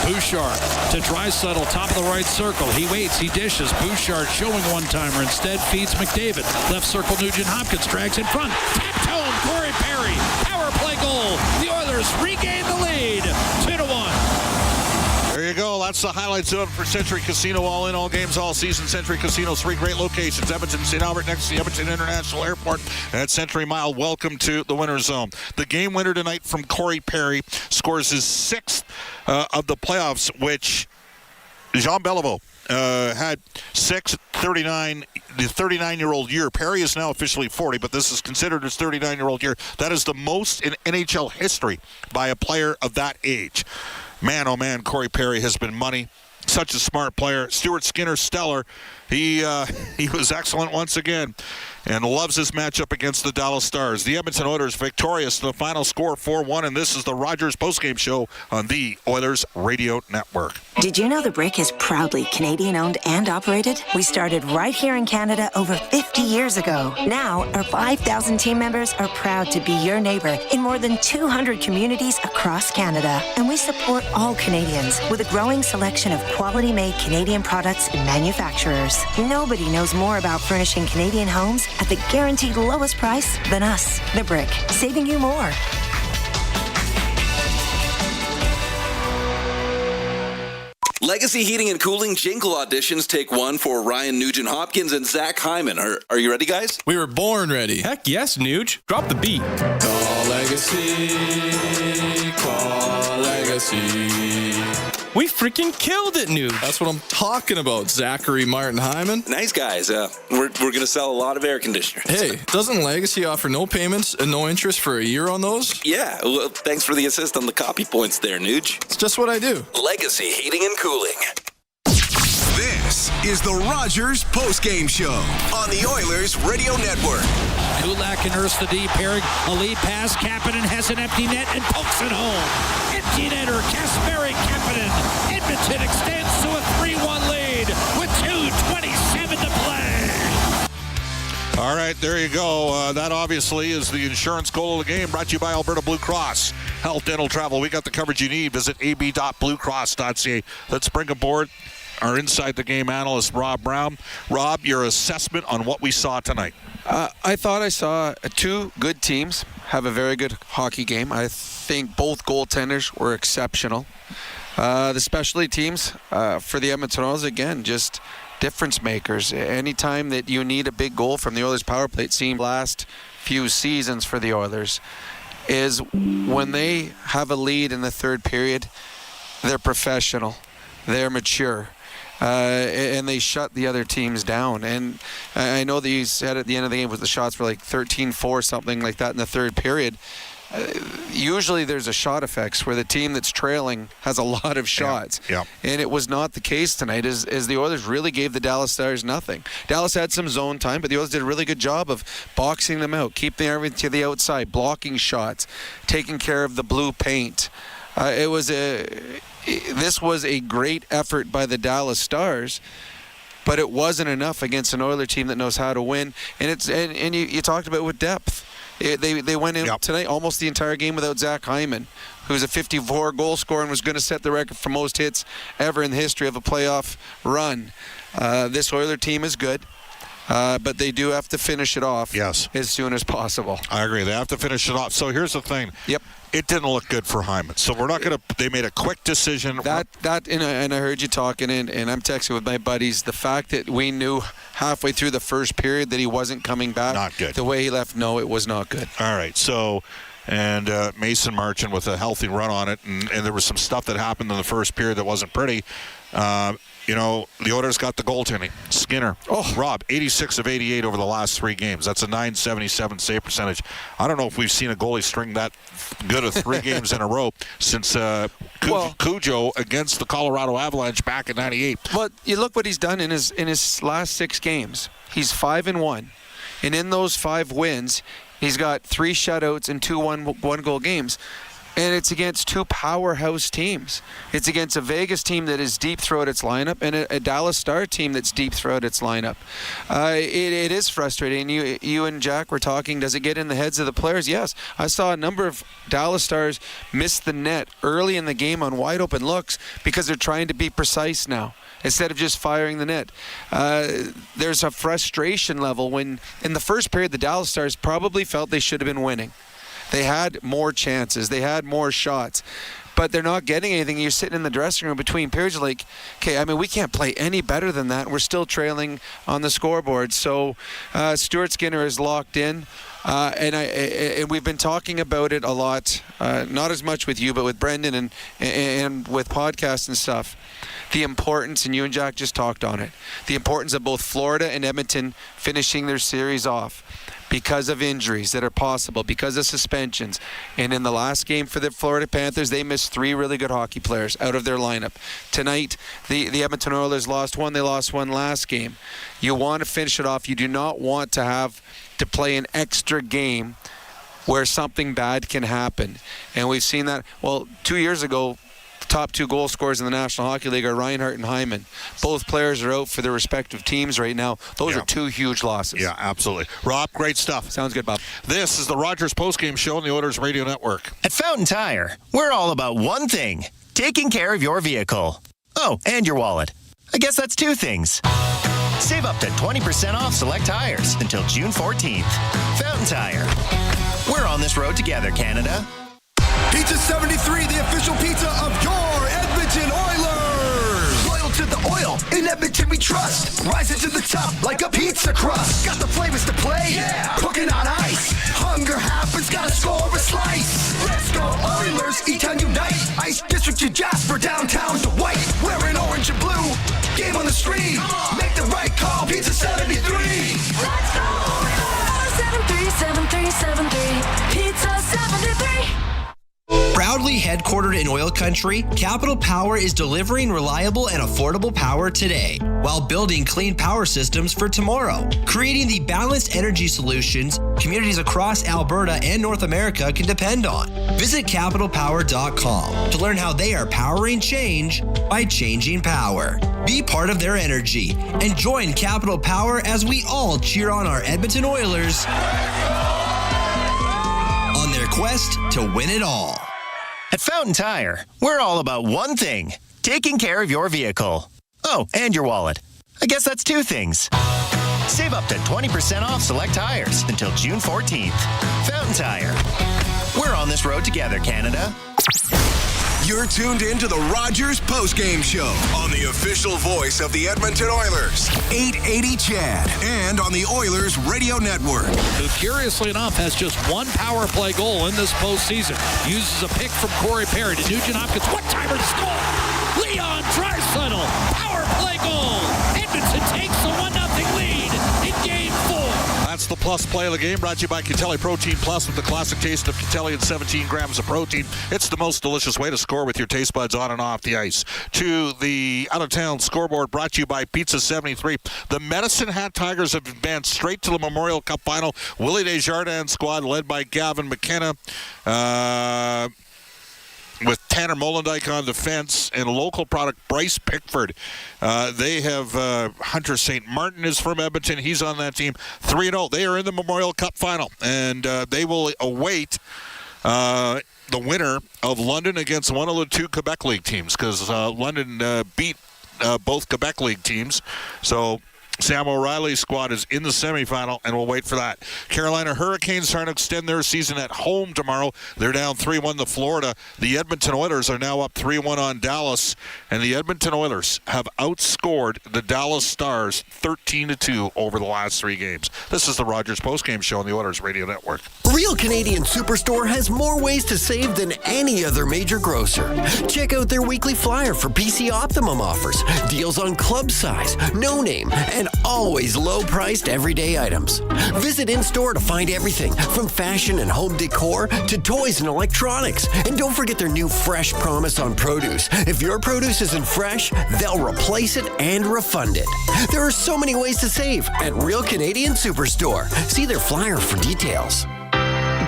Bouchard to Draisaitl, top of the right circle. He waits, he dishes. Bouchard showing one-timer, instead feeds McDavid. Left circle, Nugent-Hopkins drags in front. Tapped home, Corey Perry. Power play goal. The Oilers regain the lead, 2-1. There you go. that's the highlights of it for Century Casino. All in, all games, all season. Century Casino, 3 great locations. Edmonton, St. Albert, next to the Edmonton International Airport at Century Mile. Welcome to the Winter Zone. The game winner tonight from Corey Perry scores his 6th of the playoffs, which Jean Beliveau had 39, the 39-year-old year. Perry is now officially 40, but this is considered his 39-year-old year. That is the most in NHL history by a player of that age. Man, oh man, Corey Perry has been money. Such a smart player. Stuart Skinner, stellar. He was excellent once again and loves his matchup against the Dallas Stars. The Edmonton Oilers victorious. The final score 4-1, and this is the Rogers postgame show on the Oilers Radio Network. Did you know The Brick is proudly Canadian-owned and operated? We started right here in Canada over 50 years ago. Now, our 5,000 team members are proud to be your neighbor in more than 200 communities across Canada. And we support all Canadians with a growing selection of quality-made Canadian products and manufacturers. Nobody knows more about furnishing Canadian homes at the guaranteed lowest price than us. The Brick, saving you more. Legacy Heating and Cooling jingle auditions take one for Ryan Nugent-Hopkins and Zach Hyman. Are you ready, guys? We were born ready. Heck yes, Nuge. Drop the beat. Call Legacy. Call Legacy. We freaking killed it, Nuge. That's what I'm talking about, Zachary Martin Hyman. Nice guys. We're going to sell a lot of air conditioners. Hey, doesn't Legacy offer no payments and no interest for a year on those? Yeah, well, thanks for the assist on the copy points there, Nuge. It's just what I do. Legacy Heating and Cooling. This is the Rogers postgame show on the Oilers Radio Network. Kulak and the D pairing. A lead pass. Kapanen has an empty net and pokes it home. Empty netter. Kasperi Kapanen. Edmonton extends to a 3-1 lead with 2:27 to play. All right, there you go. That obviously is the insurance goal of the game, brought to you by Alberta Blue Cross. Health, dental, travel. We got the coverage you need. Visit ab.bluecross.ca. Let's bring aboard our Inside the Game analyst, Rob Brown. Rob, your assessment on what we saw tonight. I thought I saw 2 good teams have a very good hockey game. I think both goaltenders were exceptional. The specialty teams for the Edmonton Oilers, again, just difference makers. Anytime that you need a big goal from the Oilers power play, it seemed last few seasons for the Oilers, is when they have a lead in the third period, they're professional, they're mature. And they shut the other teams down. And I know that you said at the end of the game the shots were like 13-4, something like that in the third period. Usually there's a shot effects where the team that's trailing has a lot of shots. Yeah. And it was not the case tonight as the Oilers really gave the Dallas Stars nothing. Dallas had some zone time, but the Oilers did a really good job of boxing them out, keeping everything to the outside, blocking shots, taking care of the blue paint. This was a great effort by the Dallas Stars, but it wasn't enough against an Oilers team that knows how to win. And you talked about with depth. They went in tonight almost the entire game without Zach Hyman, who's a 54 goal scorer and was going to set the record for most hits ever in the history of a playoff run. This Oilers team is good. But they do have to finish it off as soon as possible. I agree. They have to finish it off. So here's the thing. Yep. It didn't look good for Hyman. So we're not going to – they made a quick decision. And I heard you talking, and I'm texting with my buddies. The fact that we knew halfway through the first period that he wasn't coming back. Not good. The way he left, no, it was not good. All right. So – and Mason Marchand with a healthy run on it. And there was some stuff that happened in the first period that wasn't pretty. The Oilers got the goaltending. Skinner. Rob, 86 of 88 over the last 3 games. That's a .977 save percentage. I don't know if we've seen a goalie string that good of 3 games in a row since Cujo against the Colorado Avalanche back in '98. But you look what he's done in his last 6 games. He's 5-1. And in those 5 wins, he's got 3 shutouts and 2 one-goal games. And it's against 2 powerhouse teams. It's against a Vegas team that is deep throughout its lineup and a Dallas Star team that's deep throughout its lineup. It is frustrating. You and Jack were talking, does it get in the heads of the players? Yes. I saw a number of Dallas Stars miss the net early in the game on wide open looks because they're trying to be precise now instead of just firing the net. There's a frustration level when in the first period the Dallas Stars probably felt they should have been winning. They had more chances. They had more shots. but they're not getting anything. You're sitting in the dressing room between periods, you're like, okay, I mean, we can't play any better than that. We're still trailing on the scoreboard. So Stuart Skinner is locked in. And we've been talking about it a lot, not as much with you, but with Brendan and with podcasts and stuff. The importance, and you and Jack just talked on it, the importance of both Florida and Edmonton finishing their series off because of injuries that are possible, because of suspensions. And in the last game for the Florida Panthers, they missed 3 really good hockey players out of their lineup. Tonight, the Edmonton Oilers lost one. They lost one last game. You want to finish it off. You do not want to have to play an extra game where something bad can happen. And we've seen that. Well, 2 years ago, the top 2 goal scorers in the National Hockey League are Reinhart and Hyman. Both players are out for their respective teams right now. Those are 2 huge losses. Yeah, absolutely. Rob, great stuff. Sounds good, Bob. This is the Rogers postgame show on the Oilers Radio Network. At Fountain Tire, we're all about one thing: taking care of your vehicle. Oh, and your wallet. I guess that's 2 things. Save up to 20% off select tires until June 14th. Fountain Tire. We're on this road together, Canada. Pizza 73, the official pizza of your Edmonton Oilers. Loyal to the oil, in Edmonton we trust. Rising to the top like a pizza crust. Got the flavors to play, yeah. Cooking on ice. Hunger happens, gotta score a slice. Let's go Oilers, E-Town unite. Ice District to Jasper, downtown to White. Wearing orange and blue, game on the stream. Make the right call, Pizza 73. Let's go Oilers. 737373, Pizza 73. Proudly headquartered in oil country, Capital Power is delivering reliable and affordable power today while building clean power systems for tomorrow, creating the balanced energy solutions communities across Alberta and North America can depend on. Visit capitalpower.com to learn how they are powering change by changing power. Be part of their energy and join Capital Power as we all cheer on our Edmonton Oilers on their quest to win it all. At Fountain Tire, we're all about one thing: taking care of your vehicle. Oh, and your wallet. I guess that's 2 things. Save up to 20% off select tires until June 14th. Fountain Tire. We're on this road together, Canada. You're tuned in to the Rogers postgame show on the official voice of the Edmonton Oilers, 880 CHAD, and on the Oilers Radio Network. Who, curiously enough, has just 1 power play goal in this postseason. Uses a pick from Corey Perry to Nugent Hopkins. One-timer to score! Leon Draisaitl, power play goal! Edmonton takes a 1-0 lead in Game 4. That's the plus play of the game, brought to you by Catelli Protein Plus with the classic taste of Catelli and 17 grams of protein. It's the most delicious way to score with your taste buds on and off the ice. To the out-of-town scoreboard, brought to you by Pizza 73. The Medicine Hat Tigers have advanced straight to the Memorial Cup final. Willie Desjardins squad led by Gavin McKenna. With Tanner Molendijk on defense and local product Bryce Pickford. They have Hunter St. Martin is from Edmonton. He's on that team. 3-0. They are in the Memorial Cup final, and they will await the winner of London against one of the 2 Quebec League teams, because London beat both Quebec League teams. So Sam O'Reilly's squad is in the semifinal, and we'll wait for that. Carolina Hurricanes trying to extend their season at home tomorrow. They're down 3-1 to Florida. The Edmonton Oilers are now up 3-1 on Dallas, and the Edmonton Oilers have outscored the Dallas Stars 13-2 over the last 3 games. This is the Rogers postgame show on the Oilers Radio Network. Real Canadian Superstore has more ways to save than any other major grocer. Check out their weekly flyer for PC Optimum offers, deals on club size, no name, and always low-priced everyday items. Visit in-store to find everything from fashion and home decor to toys and electronics. And don't forget their new Fresh Promise on produce. If your produce isn't fresh, they'll replace it and refund it. There are so many ways to save at Real Canadian Superstore. See their flyer for details.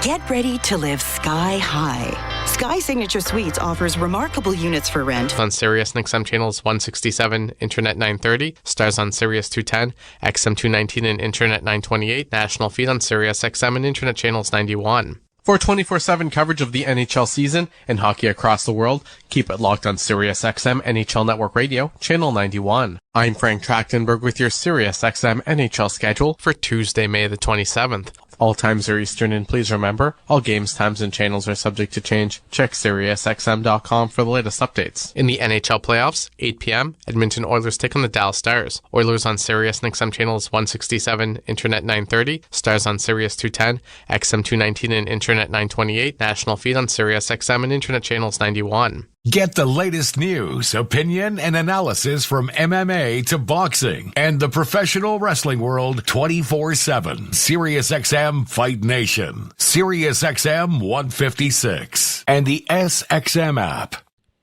Get ready to live sky high. Sky Signature Suites offers remarkable units for rent. On Sirius and XM channels 167, Internet 930, Stars on Sirius 210, XM 219 and Internet 928, national feed on Sirius XM and Internet channels 91. For 24/7 coverage of the NHL season and hockey across the world, keep it locked on Sirius XM NHL Network Radio, channel 91. I'm Frank Trachtenberg with your Sirius XM NHL schedule for Tuesday, May the 27th. All times are Eastern, and please remember, all games, times, and channels are subject to change. Check SiriusXM.com for the latest updates. In the NHL playoffs, 8 p.m., Edmonton Oilers take on the Dallas Stars. Oilers on Sirius and XM channels 167, Internet 930, Stars on Sirius 210, XM 219 and Internet 928, national feed on Sirius XM and Internet channels 91. Get the latest news, opinion, and analysis from MMA to boxing and the professional wrestling world 24/7. SiriusXM Fight Nation, SiriusXM 156, and the SXM app.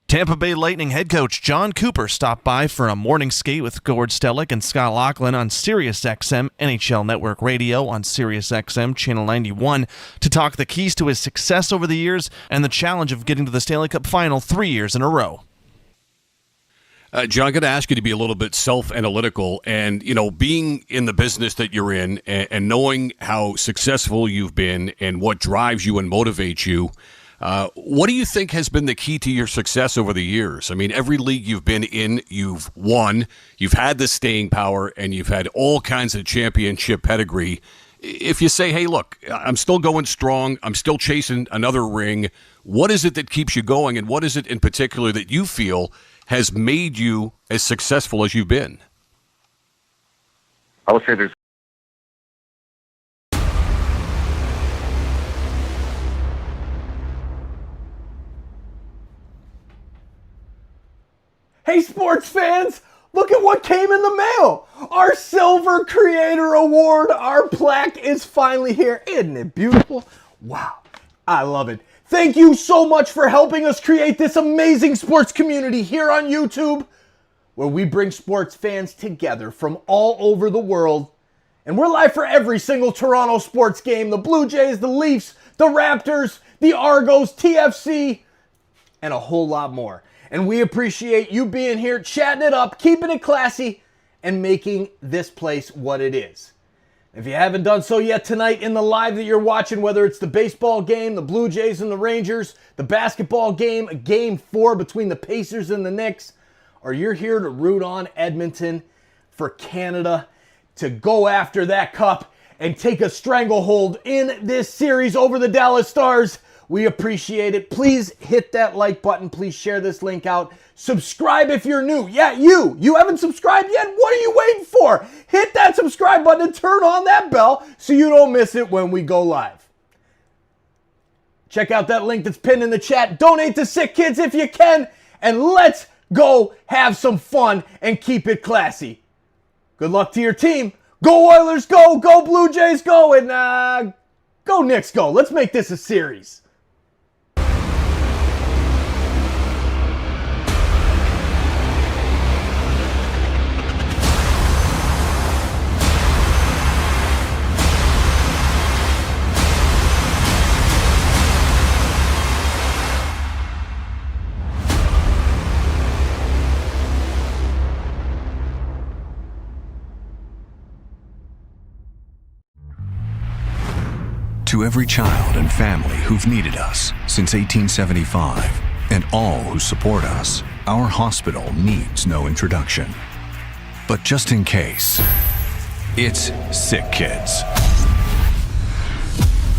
Tampa Bay Lightning head coach John Cooper stopped by for a morning skate with Gord Stellick and Scott Laughlin on SiriusXM NHL Network Radio on SiriusXM Channel 91 to talk the keys to his success over the years and the challenge of getting to the Stanley Cup Final 3 years in a row. John, I'm going to ask you to be a little bit self-analytical and, being in the business that you're in and knowing how successful you've been and what drives you and motivates you. What do you think has been the key to your success over the years? I mean, every league you've been in, you've won, you've had the staying power, and you've had all kinds of championship pedigree. If you say, hey, look, I'm still going strong, I'm still chasing another ring, what is it that keeps you going, and what is it in particular that you feel has made you as successful as you've been? I would say there's Hey, sports fans, look at what came in the mail. Our Silver Creator Award, our plaque is finally here. Isn't it beautiful? Wow, I love it. Thank you so much for helping us create this amazing sports community here on YouTube, where we bring sports fans together from all over the world. And we're live for every single Toronto sports game, the Blue Jays, the Leafs, the Raptors, the Argos, TFC, and a whole lot more. And we appreciate you being here, chatting it up, keeping it classy, and making this place what it is. If you haven't done so yet tonight in the live that you're watching, whether it's the baseball game, the Blue Jays and the Rangers, the basketball game, Game 4 between the Pacers and the Knicks, or you're here to root on Edmonton for Canada to go after that cup and take a stranglehold in this series over the Dallas Stars, we appreciate it. Please hit that like button. Please share this link out. Subscribe if you're new. Yeah, you haven't subscribed yet? What are you waiting for? Hit that subscribe button and turn on that bell so you don't miss it when we go live. Check out that link that's pinned in the chat. Donate to SickKids if you can. And let's go have some fun and keep it classy. Good luck to your team. Go Oilers, go! Go Blue Jays, go! And go Knicks, go. Let's make this a series. To every child and family who've needed us since 1875, and all who support us, our hospital needs no introduction. But just in case, it's SickKids.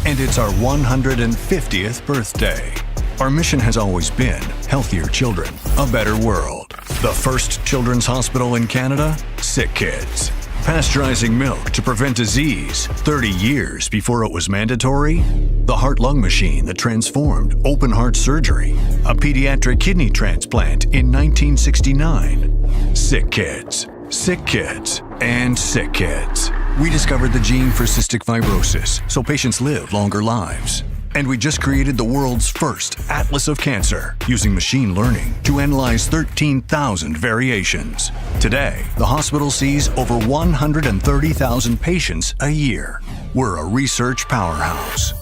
And it's our 150th birthday. Our mission has always been healthier children, a better world. The first children's hospital in Canada, SickKids. Pasteurizing milk to prevent disease 30 years before it was mandatory. The heart-lung machine that transformed open heart surgery. A pediatric kidney transplant in 1969. SickKids. SickKids. And SickKids. We discovered the gene for cystic fibrosis so patients live longer lives. And we just created the world's first Atlas of Cancer using machine learning to analyze 13,000 variations. Today, the hospital sees over 130,000 patients a year. We're a research powerhouse,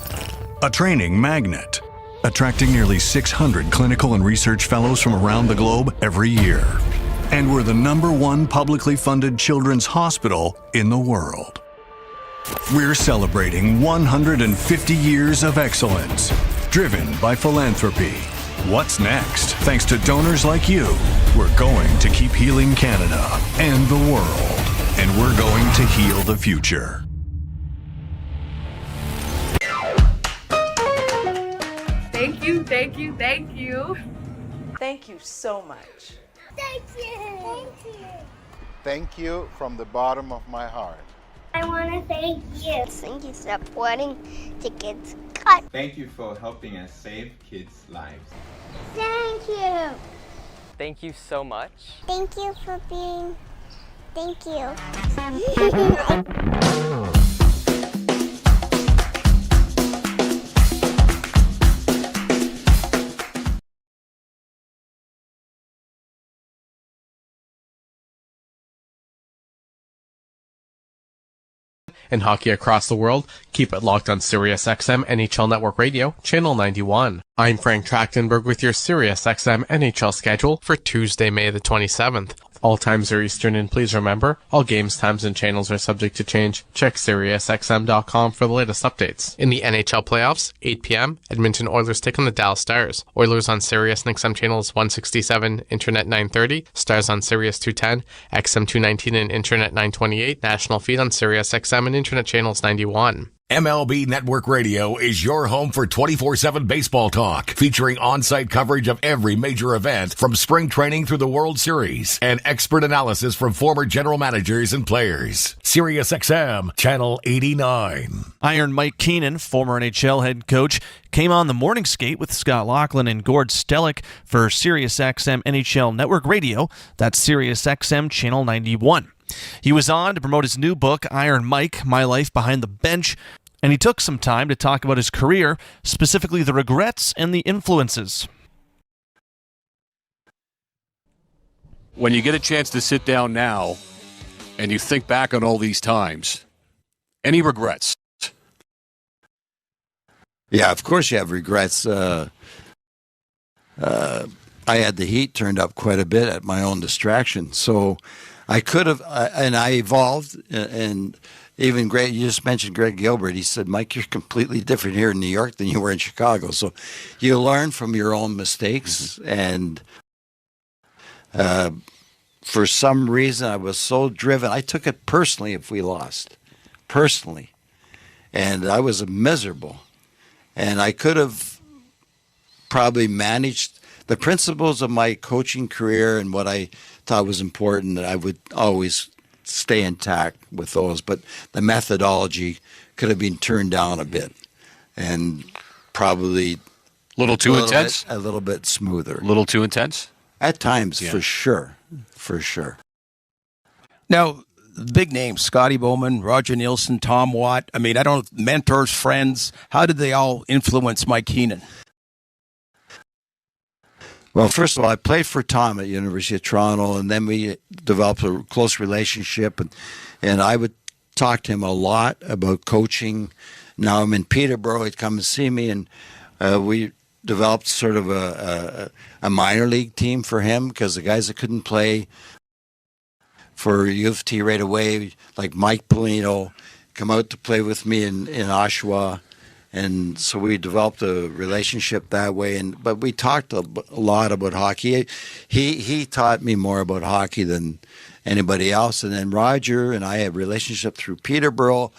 a training magnet, attracting nearly 600 clinical and research fellows from around the globe every year. And we're the #1 publicly funded children's hospital in the world. We're celebrating 150 years of excellence, driven by philanthropy. What's next? Thanks to donors like you, we're going to keep healing Canada and the world, and we're going to heal the future. you, thank you, thank you. Thank you so much. Thank you. Thank you. Thank you from the bottom of my heart. I want to thank you. Thank you for supporting SickKids. Thank you for helping us save kids' lives. Thank you. Thank you so much. Thank you for being... Thank you. In hockey across the world, keep it locked on SiriusXM NHL Network Radio, Channel 91. I'm Frank Trachtenberg with your SiriusXM NHL schedule for Tuesday, May the 27th. All times are Eastern, and please remember, all games, times, and channels are subject to change. Check SiriusXM.com for the latest updates. In the NHL playoffs, 8 p.m., Edmonton Oilers take on the Dallas Stars. Oilers on Sirius and XM channels 167, Internet 930, Stars on Sirius 210, XM 219 and Internet 928, national feed on Sirius XM and Internet channels 91. MLB Network Radio is your home for 24/7 baseball talk, featuring on-site coverage of every major event from spring training through the World Series and expert analysis from former general managers and players. SiriusXM, Channel 89. Iron Mike Keenan, former NHL head coach, came on the morning skate with Scott Laughlin and Gord Stellick for SiriusXM NHL Network Radio. That's SiriusXM Channel 91. He was on to promote his new book, Iron Mike, My Life Behind the Bench, and he took some time to talk about his career, specifically the regrets and the influences. When you get a chance to sit down now and you think back on all these times, any regrets? Yeah, of course you have regrets. I had the heat turned up quite a bit at my own distraction, so I could have, and I evolved, and even Greg, you just mentioned Greg Gilbert. He said, Mike, you're completely different here in New York than you were in Chicago. So you learn from your own mistakes, and for some reason I was so driven. I took it personally if we lost, personally, and I was miserable. And I could have probably managed the principles of my coaching career and what I thought was important, that I would always stay intact with those, but the methodology could have been turned down a bit and probably a little too intense, a little bit smoother, a little too intense at times, yeah. For sure. Now, big names: Scotty Bowman, Roger Nielsen, Tom Watt. I mean, I don't know, mentors, friends. How did they all influence Mike Keenan? Well, first of all, I played for Tom at University of Toronto, and then we developed a close relationship, and I would talk to him a lot about coaching. Now I'm in Peterborough. He'd come and see me, and we developed sort of a minor league team for him, because the guys that couldn't play for U of T right away, like Mike Polino, come out to play with me in Oshawa. And so we developed a relationship that way. But we talked a lot about hockey. He taught me more about hockey than anybody else. And then Roger and I have a relationship through Peterborough.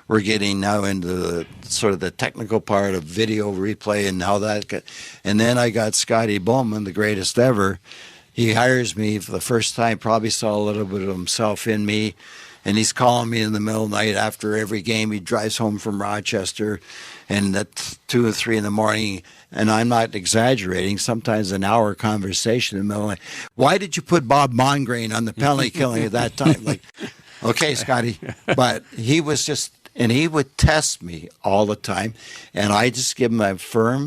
We're getting now into sort of the technical part of video replay and how that. And then I got Scotty Bowman, the greatest ever. He hires me for the first time. Probably saw a little bit of himself in me. And he's calling me in the middle of the night after every game. He drives home from Rochester, and at 2 or 3 in the morning, and I'm not exaggerating, sometimes an hour conversation in the middle of the night. Why did you put Bob Mongrain on the penalty killing at that time? Like, okay, Scotty. But he was just, and he would test me all the time, and I just give him a firm